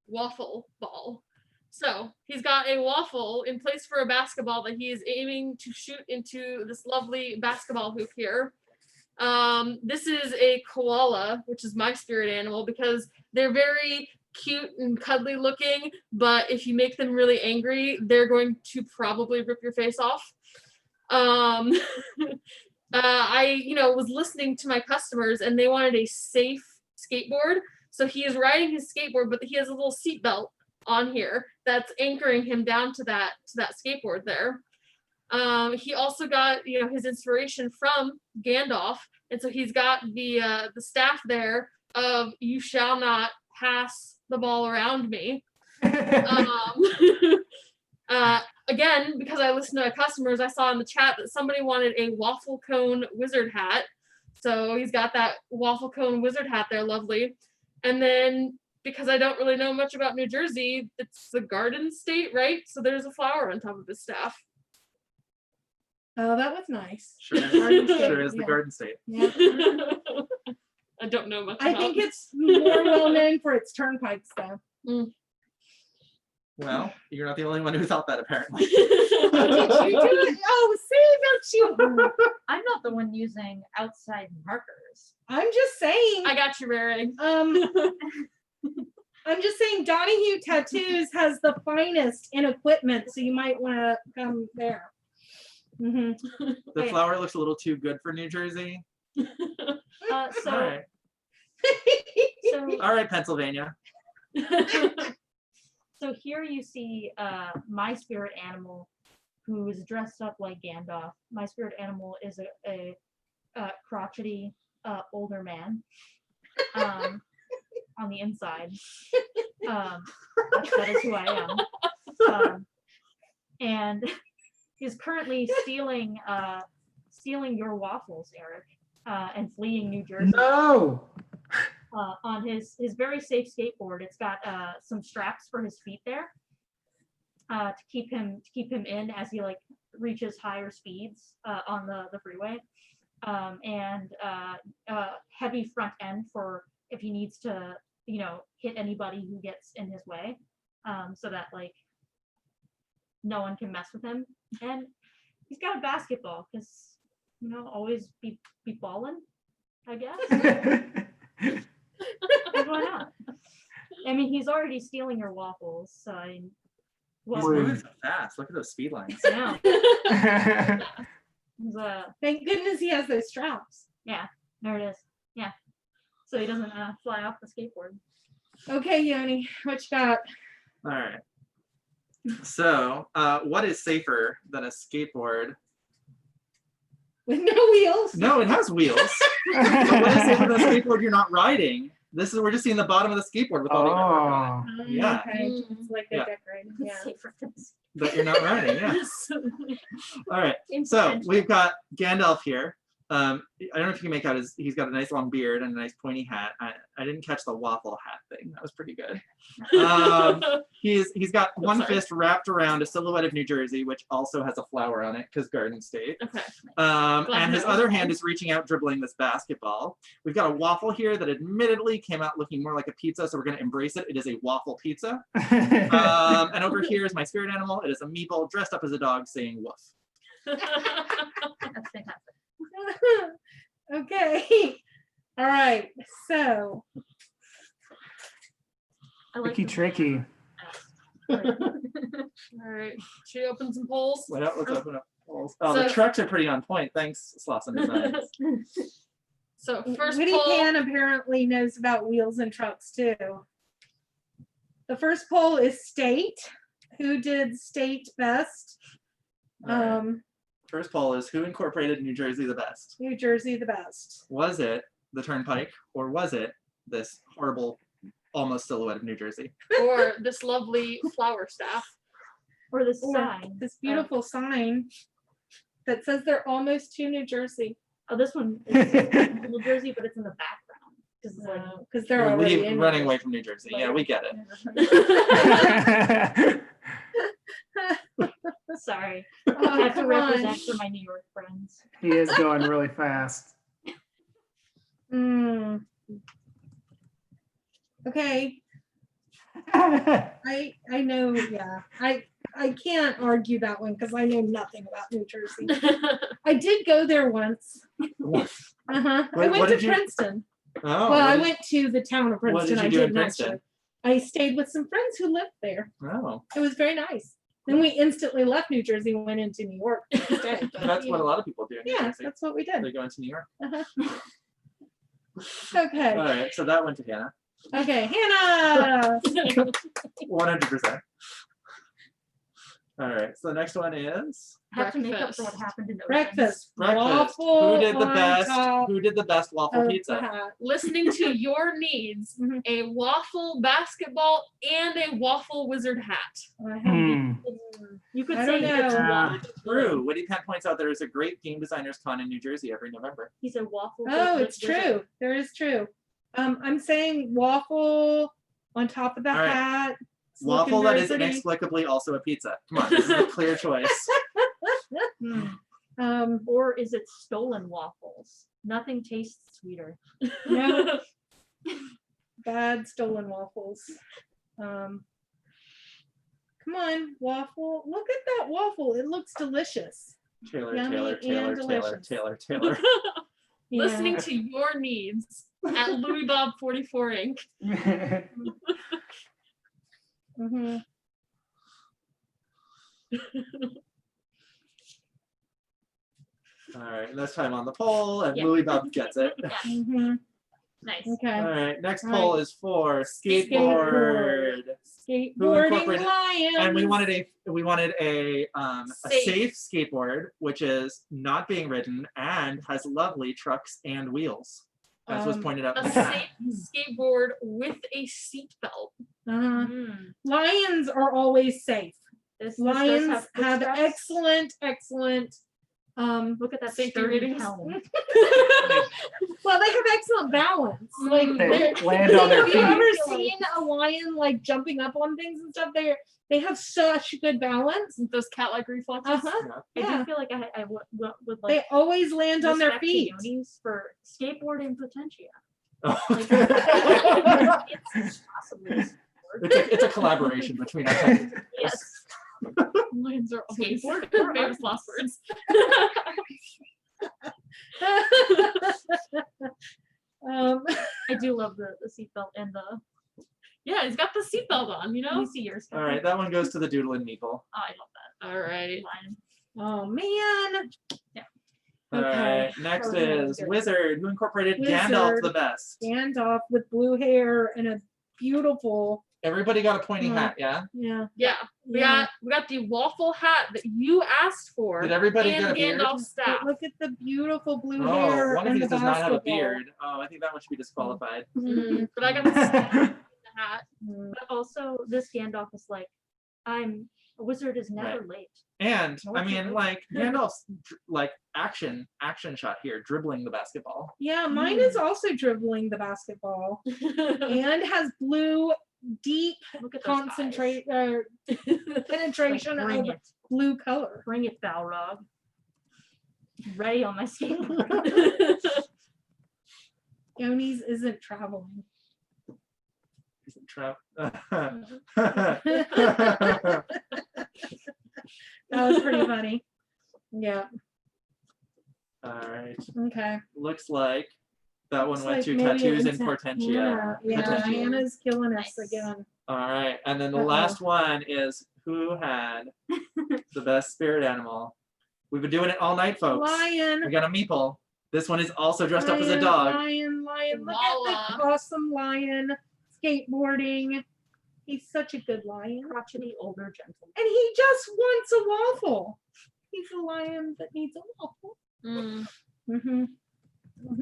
Waffle Ball. So he's got a waffle in place for a basketball that he is aiming to shoot into this lovely basketball hoop here. This is a koala, which is my spirit animal, because they're very cute and cuddly looking, but if you make them really angry, they're going to probably rip your face off. I, was listening to my customers and they wanted a safe skateboard. So he is riding his skateboard, but he has a little seat belt on here that's anchoring him down to that skateboard there. He also got, his inspiration from Gandalf. And so he's got the staff there of "You shall not pass the ball around me." Again, because I listen to my customers, I saw in the chat that somebody wanted a waffle cone wizard hat. So he's got that waffle cone wizard hat there, lovely. And then because I don't really know much about New Jersey, it's the Garden State, right? So there's a flower on top of his staff.
Oh, that was nice.
Sure,
Garden State,
sure is the
yeah.
Garden State.
Yeah.
I don't know much
I
about
think it's more well known for its turnpikes, though.
Well, you're not the only one who thought that, apparently.
Did you do it? Oh, see, don't you?
I'm not the one using outside markers.
I'm just saying.
I got you, Mary.
I'm just saying Donahue Tattoos has the finest in equipment, so you might want to come there.
The
Wait.
flower looks a little too good for New Jersey. All right. All right, Pennsylvania.
So here you see my spirit animal, who is dressed up like Gandalf. My spirit animal is a crotchety older man on the inside. That is who I am. And he's currently stealing your waffles, Eric, and fleeing New Jersey.
No.
On his very safe skateboard. It's got some straps for his feet there to keep him in as he reaches higher speeds on the freeway, and heavy front end for if he needs to hit anybody who gets in his way, so that no one can mess with him. And he's got a basketball because always be balling, I guess. Why not? I mean, he's already stealing your waffles, so
He's moving so fast. Look at those speed lines.
yeah.
Thank goodness he has those straps.
Yeah, there it is. Yeah, so he doesn't fly off the skateboard.
Okay, Yoni, what you got?
All right. So, what is safer than a skateboard?
With no wheels?
No, it has wheels. But what is safer than a skateboard you're not riding? We're just seeing the bottom of the skateboard with all the armor on it. Yeah.
Okay, it's like they're
Yeah.
decorated. Yeah.
Safer than this.
That you're not riding, yeah. All right. So we've got Gandalf here. I don't know if you can make out he's got a nice long beard and a nice pointy hat. I didn't catch the waffle hat thing. That was pretty good. He's got one fist wrapped around a silhouette of New Jersey, which also has a flower on it because Garden State.
Okay.
And his other hand is reaching out, dribbling this basketball. We've got a waffle here that admittedly came out looking more like a pizza, so we're going to embrace it. It is a waffle pizza. And over here is my spirit animal. It is a meeple dressed up as a dog saying woof.
That's fantastic.
Okay. All right. So
I like
Tricky.
All right. Should we open some polls?
Let's open up. Oh, the
So-
trucks are pretty on point. Thanks, Slauson Designs.
So first
Woody
poll.
Pan apparently knows about wheels and trucks too. The first poll is state. Who did state best?
All right. First poll is who incorporated New Jersey the best?
New Jersey the best.
Was it the Turnpike or was it this horrible, almost silhouette of New Jersey?
Or this lovely flower staff.
or this
Or
sign.
this beautiful sign that says they're almost to New Jersey.
Oh, this one is New Jersey, but it's in the background. Because it's like
Because they're already
Leave
in
running
New
away from New Jersey. Yeah, we get it.
sorry.
Jersey.
I have to
come
represent
on.
for my New York friends.
He is going really fast.
Okay. I know, yeah. I can't argue that one because I know nothing about New Jersey. I did go there once.
What?
I
What
went
did
to
you-
Princeton.
Oh,
Well, I
what
went to the town of
what
Princeton.
did you
I
do
did
in
not
Princeton?
show. I stayed with some friends who lived there.
Oh,
It was very nice. Then we instantly left New Jersey and went into New York the next day. But,
that's
you
what a
know,
lot of people do. in New
Yeah,
Jersey.
that's what we did.
They go into New York.
Okay.
All right, so that went to Hannah.
Okay, Hannah.
100%. All right, so the next one is
I have to make up for what
Breakfast.
happened in Oceans.
Breakfast.
breakfast.
Waffle
Who did the
on
best?
top
Who did the best waffle
of the
pizza?
hat.
Listening to your needs,
Mhm.
a waffle basketball and a waffle wizard hat.
I have-
Hmm.
You could
I
say
don't
it's
know.
waffle.
True. Witty Pen points out there is a great game designers con in New Jersey every November.
He said waffle.
Oh,
with
it's
wizard.
true. There is true. I'm saying waffle on top of the
All right.
hat. It's looking
Waffle that
very
is
pretty.
inexplicably also a pizza. Come on, this is a clear choice.
Or is it stolen waffles? Nothing tastes sweeter.
No. Bad stolen waffles. Come on, waffle. Look at that waffle. It looks delicious.
Taylor,
Yummy
Taylor,
and
Taylor, Taylor,
delicious.
Taylor, Taylor.
Yeah.
Listening to your needs at Louis Bob 44 Inc.
Mhm.
All right, this time on the poll, and
Yeah.
Louis Bob gets it.
Yeah,
Mhm.
nice.
Okay.
All right, next
All
poll is for skateboard.
Skateboarding
incorporated-
lions.
And we wanted a
Safe.
safe skateboard, which is not being ridden and has lovely trucks and wheels, as was pointed out.
A
in the chat.
safe skateboard with a seatbelt.
Mm.
Lions are always safe.
This
Lions
does
have
footsteps.
excellent.
Look at that
Safety
sturdy
ratings.
helm.
Well, they have excellent balance. Like,
They
they're-
land on their
have you
feet.
ever seen a lion like jumping up on things and stuff? They have such good balance.
Those cat-like reflexes.
Uh-huh.
I
Yeah.
do feel like I would
They
like
always land on their
respect
feet.
the Yonis for skateboarding potentia.
it's,
It's possibly a sport.
it's a collaboration between our companies.
Yes.
Lions are always
Skateboard.
famous last words.
I do love the seatbelt and the
Yeah, he's got the seatbelt on, you know?
Let me see yours.
All right, that one goes to the Doodle and Meeple.
Oh, I love that.
All right.
Lion.
Oh man.
All
Okay.
right, next
Oh,
is
good.
Wizard, who incorporated Gandalf
Wizard.
the best.
Gandalf with blue hair and a beautiful.
Everybody got a pointy
Hmm.
hat, yeah?
Yeah.
Yeah, we got the waffle hat that you asked for.
Did everybody
and
get a beard?
Gandalf's staff.
But look at the beautiful blue
Oh,
hair
one of
and
these
the
does not have a
basketball.
beard. Oh, I think that one should be disqualified.
Mhm.
But I got the staff and the hat.
Mhm.
But also, this Gandalf is like, a wizard is never late.
And
No,
I
it's
mean,
not.
like Gandalf's like action shot here, dribbling the basketball.
Yeah, mine is also dribbling the basketball and has blue, deep
Look at those eyes.
concentrate
Like,
penetration
bring
of
it.
blue color.
Bring it, Balrog. Ready on my skateboard.
Yoni's isn't traveling.
Isn't Trav?
That was pretty funny. Yeah.
All right.
Okay.
Looks like that one
Looks
went
like
to
maybe
tattoos
it's
and
a
Portentia.
Hannah. Yeah,
Potential.
Hannah's killing us
Nice.
again.
All right, and then the
Uh-oh.
last one is who had the best spirit animal. We've been doing it all night, folks.
Lion.
We got a meeple. This one is also dressed up as a
Lion,
dog.
Lion. Look
Koala.
at the awesome lion skateboarding. He's such a good lion.
Crotchety older gentleman.
And he just wants a waffle. He's a lion that needs a waffle.
Mm.
Mm-hmm.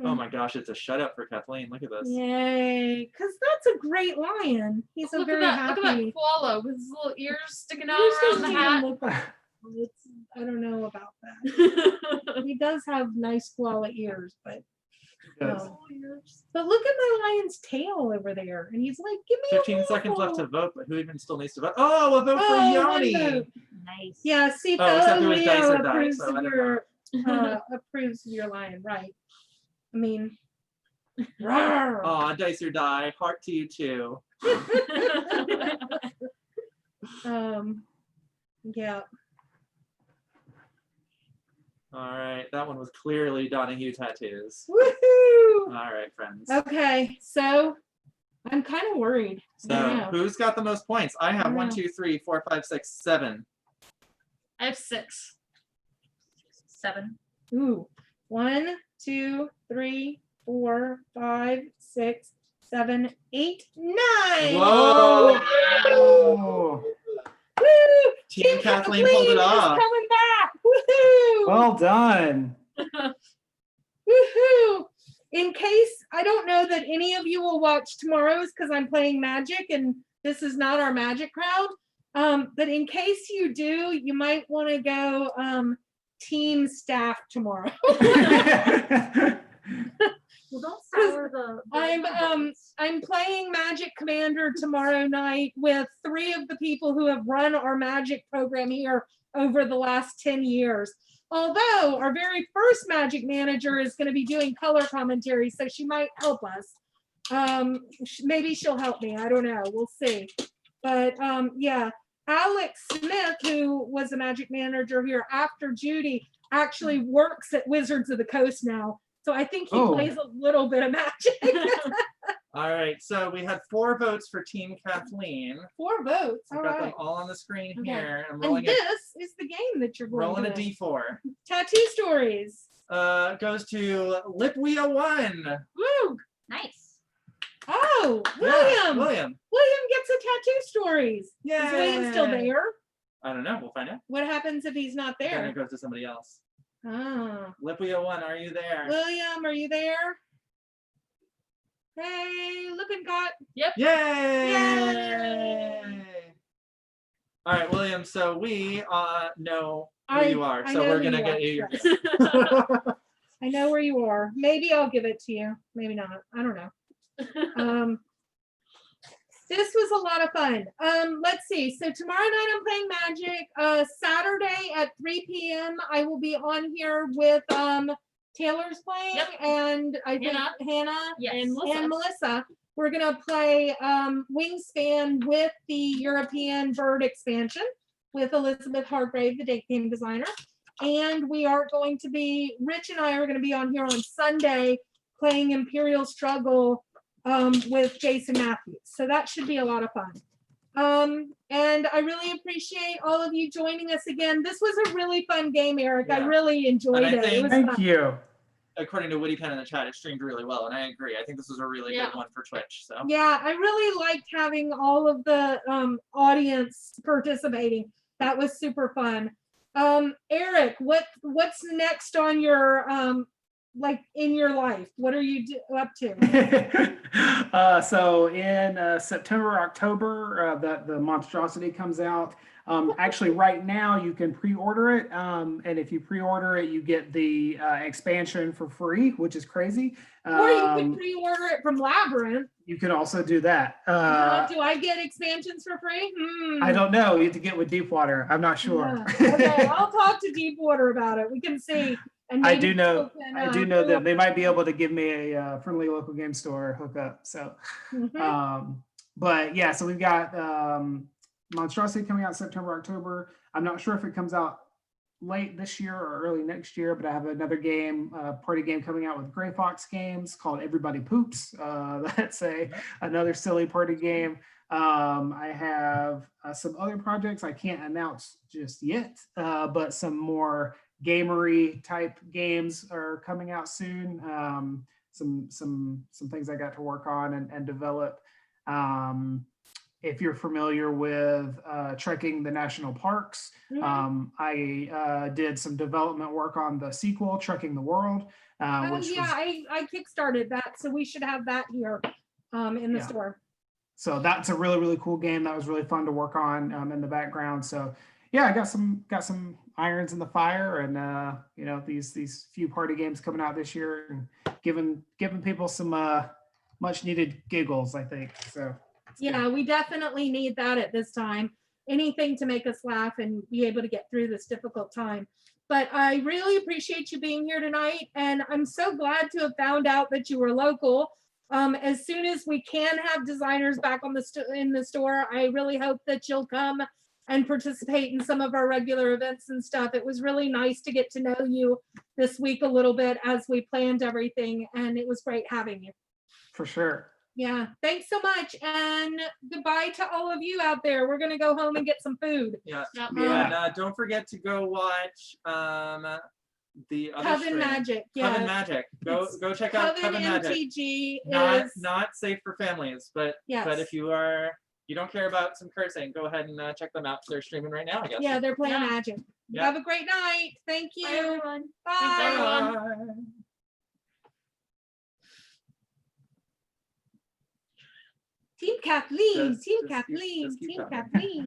Oh my gosh, it's a shutout for Kathleen. Look at this.
Yay. Because that's a great lion. He's a
Look at
very
that! Look at that
happy.
koala with his little ears sticking out
Yours
around the
doesn't even
hat.
look like- I don't know about that. He does have nice koala ears, but
Yes.
but look at my lion's tail over there, and he's like, "Give me
15
a
seconds left to
waffle."
vote, but who even still needs to vote? Oh, a vote
Oh,
for
one
Yoni.
vote.
Nice.
Yeah, see,
Oh, except
fellow
it was dice
Leo
or die,
approves
so I
of
don't
your approves of your lion, right? I mean, rawr.
Aw, dice or die. Heart to you too.
Yeah.
All right, that one was clearly Donahue tattoos.
Woohoo!
All right, friends.
Okay, so I'm kind of worried. I don't
So
know.
who's got the most points? I have
I
1,
know.
2, 3, 4, 5, 6, 7.
I have 6.
7.
Ooh, 1, 2, 3, 4, 5, 6, 7, 8, 9.
Whoa!
Oh,
Woo!
Team Kathleen
Kathleen
pulled it
is
off.
coming back. Woohoo!
well done.
Woohoo! In case I don't know that any of you will watch tomorrow's because I'm playing Magic and this is not our Magic crowd. But in case you do, you might want to go team staff tomorrow.
Well, don't sour the.
I'm playing Magic Commander tomorrow night with 3 of the people who have run our Magic program here over the last 10 years. Although our very first Magic manager is going to be doing color commentary, so she might help us. Maybe she'll help me. I don't know. We'll see. But yeah, Alex Smith, who was a Magic manager here after Judy, actually works at Wizards of the Coast now. So I think he plays a little bit of Magic.
All right, so we had 4 votes for Team Kathleen.
4 votes.
I've
All
got them
right.
all on the screen
Okay.
here. I'm
And
rolling
this is the game that you're going
rolling a
to win.
D4.
Tattoo stories.
Goes to Lipwea 1.
Woo! Nice.
Oh,
Yeah,
William.
William.
William gets a tattoo stories. Is William still
Yay.
there?
I don't know. We'll find out.
What happens if he's not
Then
there?
it goes to somebody else.
Oh.
Lipwea 1, are you there?
William, are you there? Hey, Lippincott.
Yay!
Yay!
All right, William. So we know who
I-
you are.
I
So
know
we're
who
gonna
you
get
are,
you your
yes.
gift.
I know where you are. Maybe I'll give it to you. Maybe not. I don't know. This was a lot of fun. Let's see. So tomorrow night I'm playing Magic. Saturday at 3 p.m. I will be on here with Taylor's playing
Yep.
and I think
Hannah.
Hannah
Yes.
And Melissa.
and Melissa. We're gonna play Wingspan with the European Bird expansion with Elizabeth Hargrave, the game designer. And we are going to be, Rich and I are gonna be on here on Sunday playing Imperial Struggle with Jason Matthews. So that should be a lot of fun. And I really appreciate all of you joining us again. This was a really fun game, Eric. I
Yeah.
really enjoyed
And I
it. It
think-
was
Thank
fun.
you.
According to Woody Penn in the chat, it streamed really well, and I agree. I think this was a really
Yeah.
good one for Twitch. So
Yeah, I really liked having all of the audience participating. That was super fun. Eric, what's next on your like in your life? What are you up to?
So in September, October, the monstrosity comes out. Actually, right now you can pre-order it, and if you pre-order it, you get the expansion for free, which is crazy.
Or you can pre-order it from Labyrinth.
You can also do that.
Do I get expansions for free?
I don't know. You have to get with Deepwater. I'm not sure.
Yeah. Okay, I'll talk to Deepwater about it. We can see. And
I
maybe
do know.
people can,
I do know that they might be able to give me a friendly local game store hookup. So,
Mhm.
but yeah, so we've got Monstrosity coming out September, October. I'm not sure if it comes out late this year or early next year, but I have another game, party game coming out with Gray Fox Games called Everybody Poops. That's another silly party game. I have some other projects I can't announce just yet, but some more gamery type games are coming out soon. Some things I got to work on and develop. If you're familiar with trekking the national parks,
Mhm.
I did some development work on the sequel, Trekking the World.
Oh
Which
yeah,
was,
I kickstarted that, so we should have that here in the
Yeah.
store.
so that's a really, really cool game. That was really fun to work on in the background. So yeah, I got some irons in the fire, and you know, these few party games coming out this year and giving people some much needed giggles, I think. So it's good.
Yeah, we definitely need that at this time. Anything to make us laugh and be able to get through this difficult time. But I really appreciate you being here tonight, and I'm so glad to have found out that you were local. As soon as we can have designers back on in the store, I really hope that you'll come and participate in some of our regular events and stuff. It was really nice to get to know you this week a little bit as we planned everything, and it was great having you.
For sure.
Yeah. Thanks so much. And goodbye to all of you out there. We're going to go home and get some food.
Yeah.
Yep.
Yeah.
And don't forget to go watch the other
Coven
stream.
Magic.
Coven
Yeah.
Magic. Go
It's
check out
Coven
Coven Magic.
MTG
Not
is
not safe for families, but
yes.
if you don't care about some cursing, go ahead and check them out. They're streaming right now, I guess.
Yeah, they're playing
Yeah.
Magic.
Yeah.
Have a great night. Thank you.
Bye, everyone.
Bye.
Thanks, everyone.
Bye.
Team Kathleen.
Just
Team
keep
Kathleen.
talking.
Team Kathleen.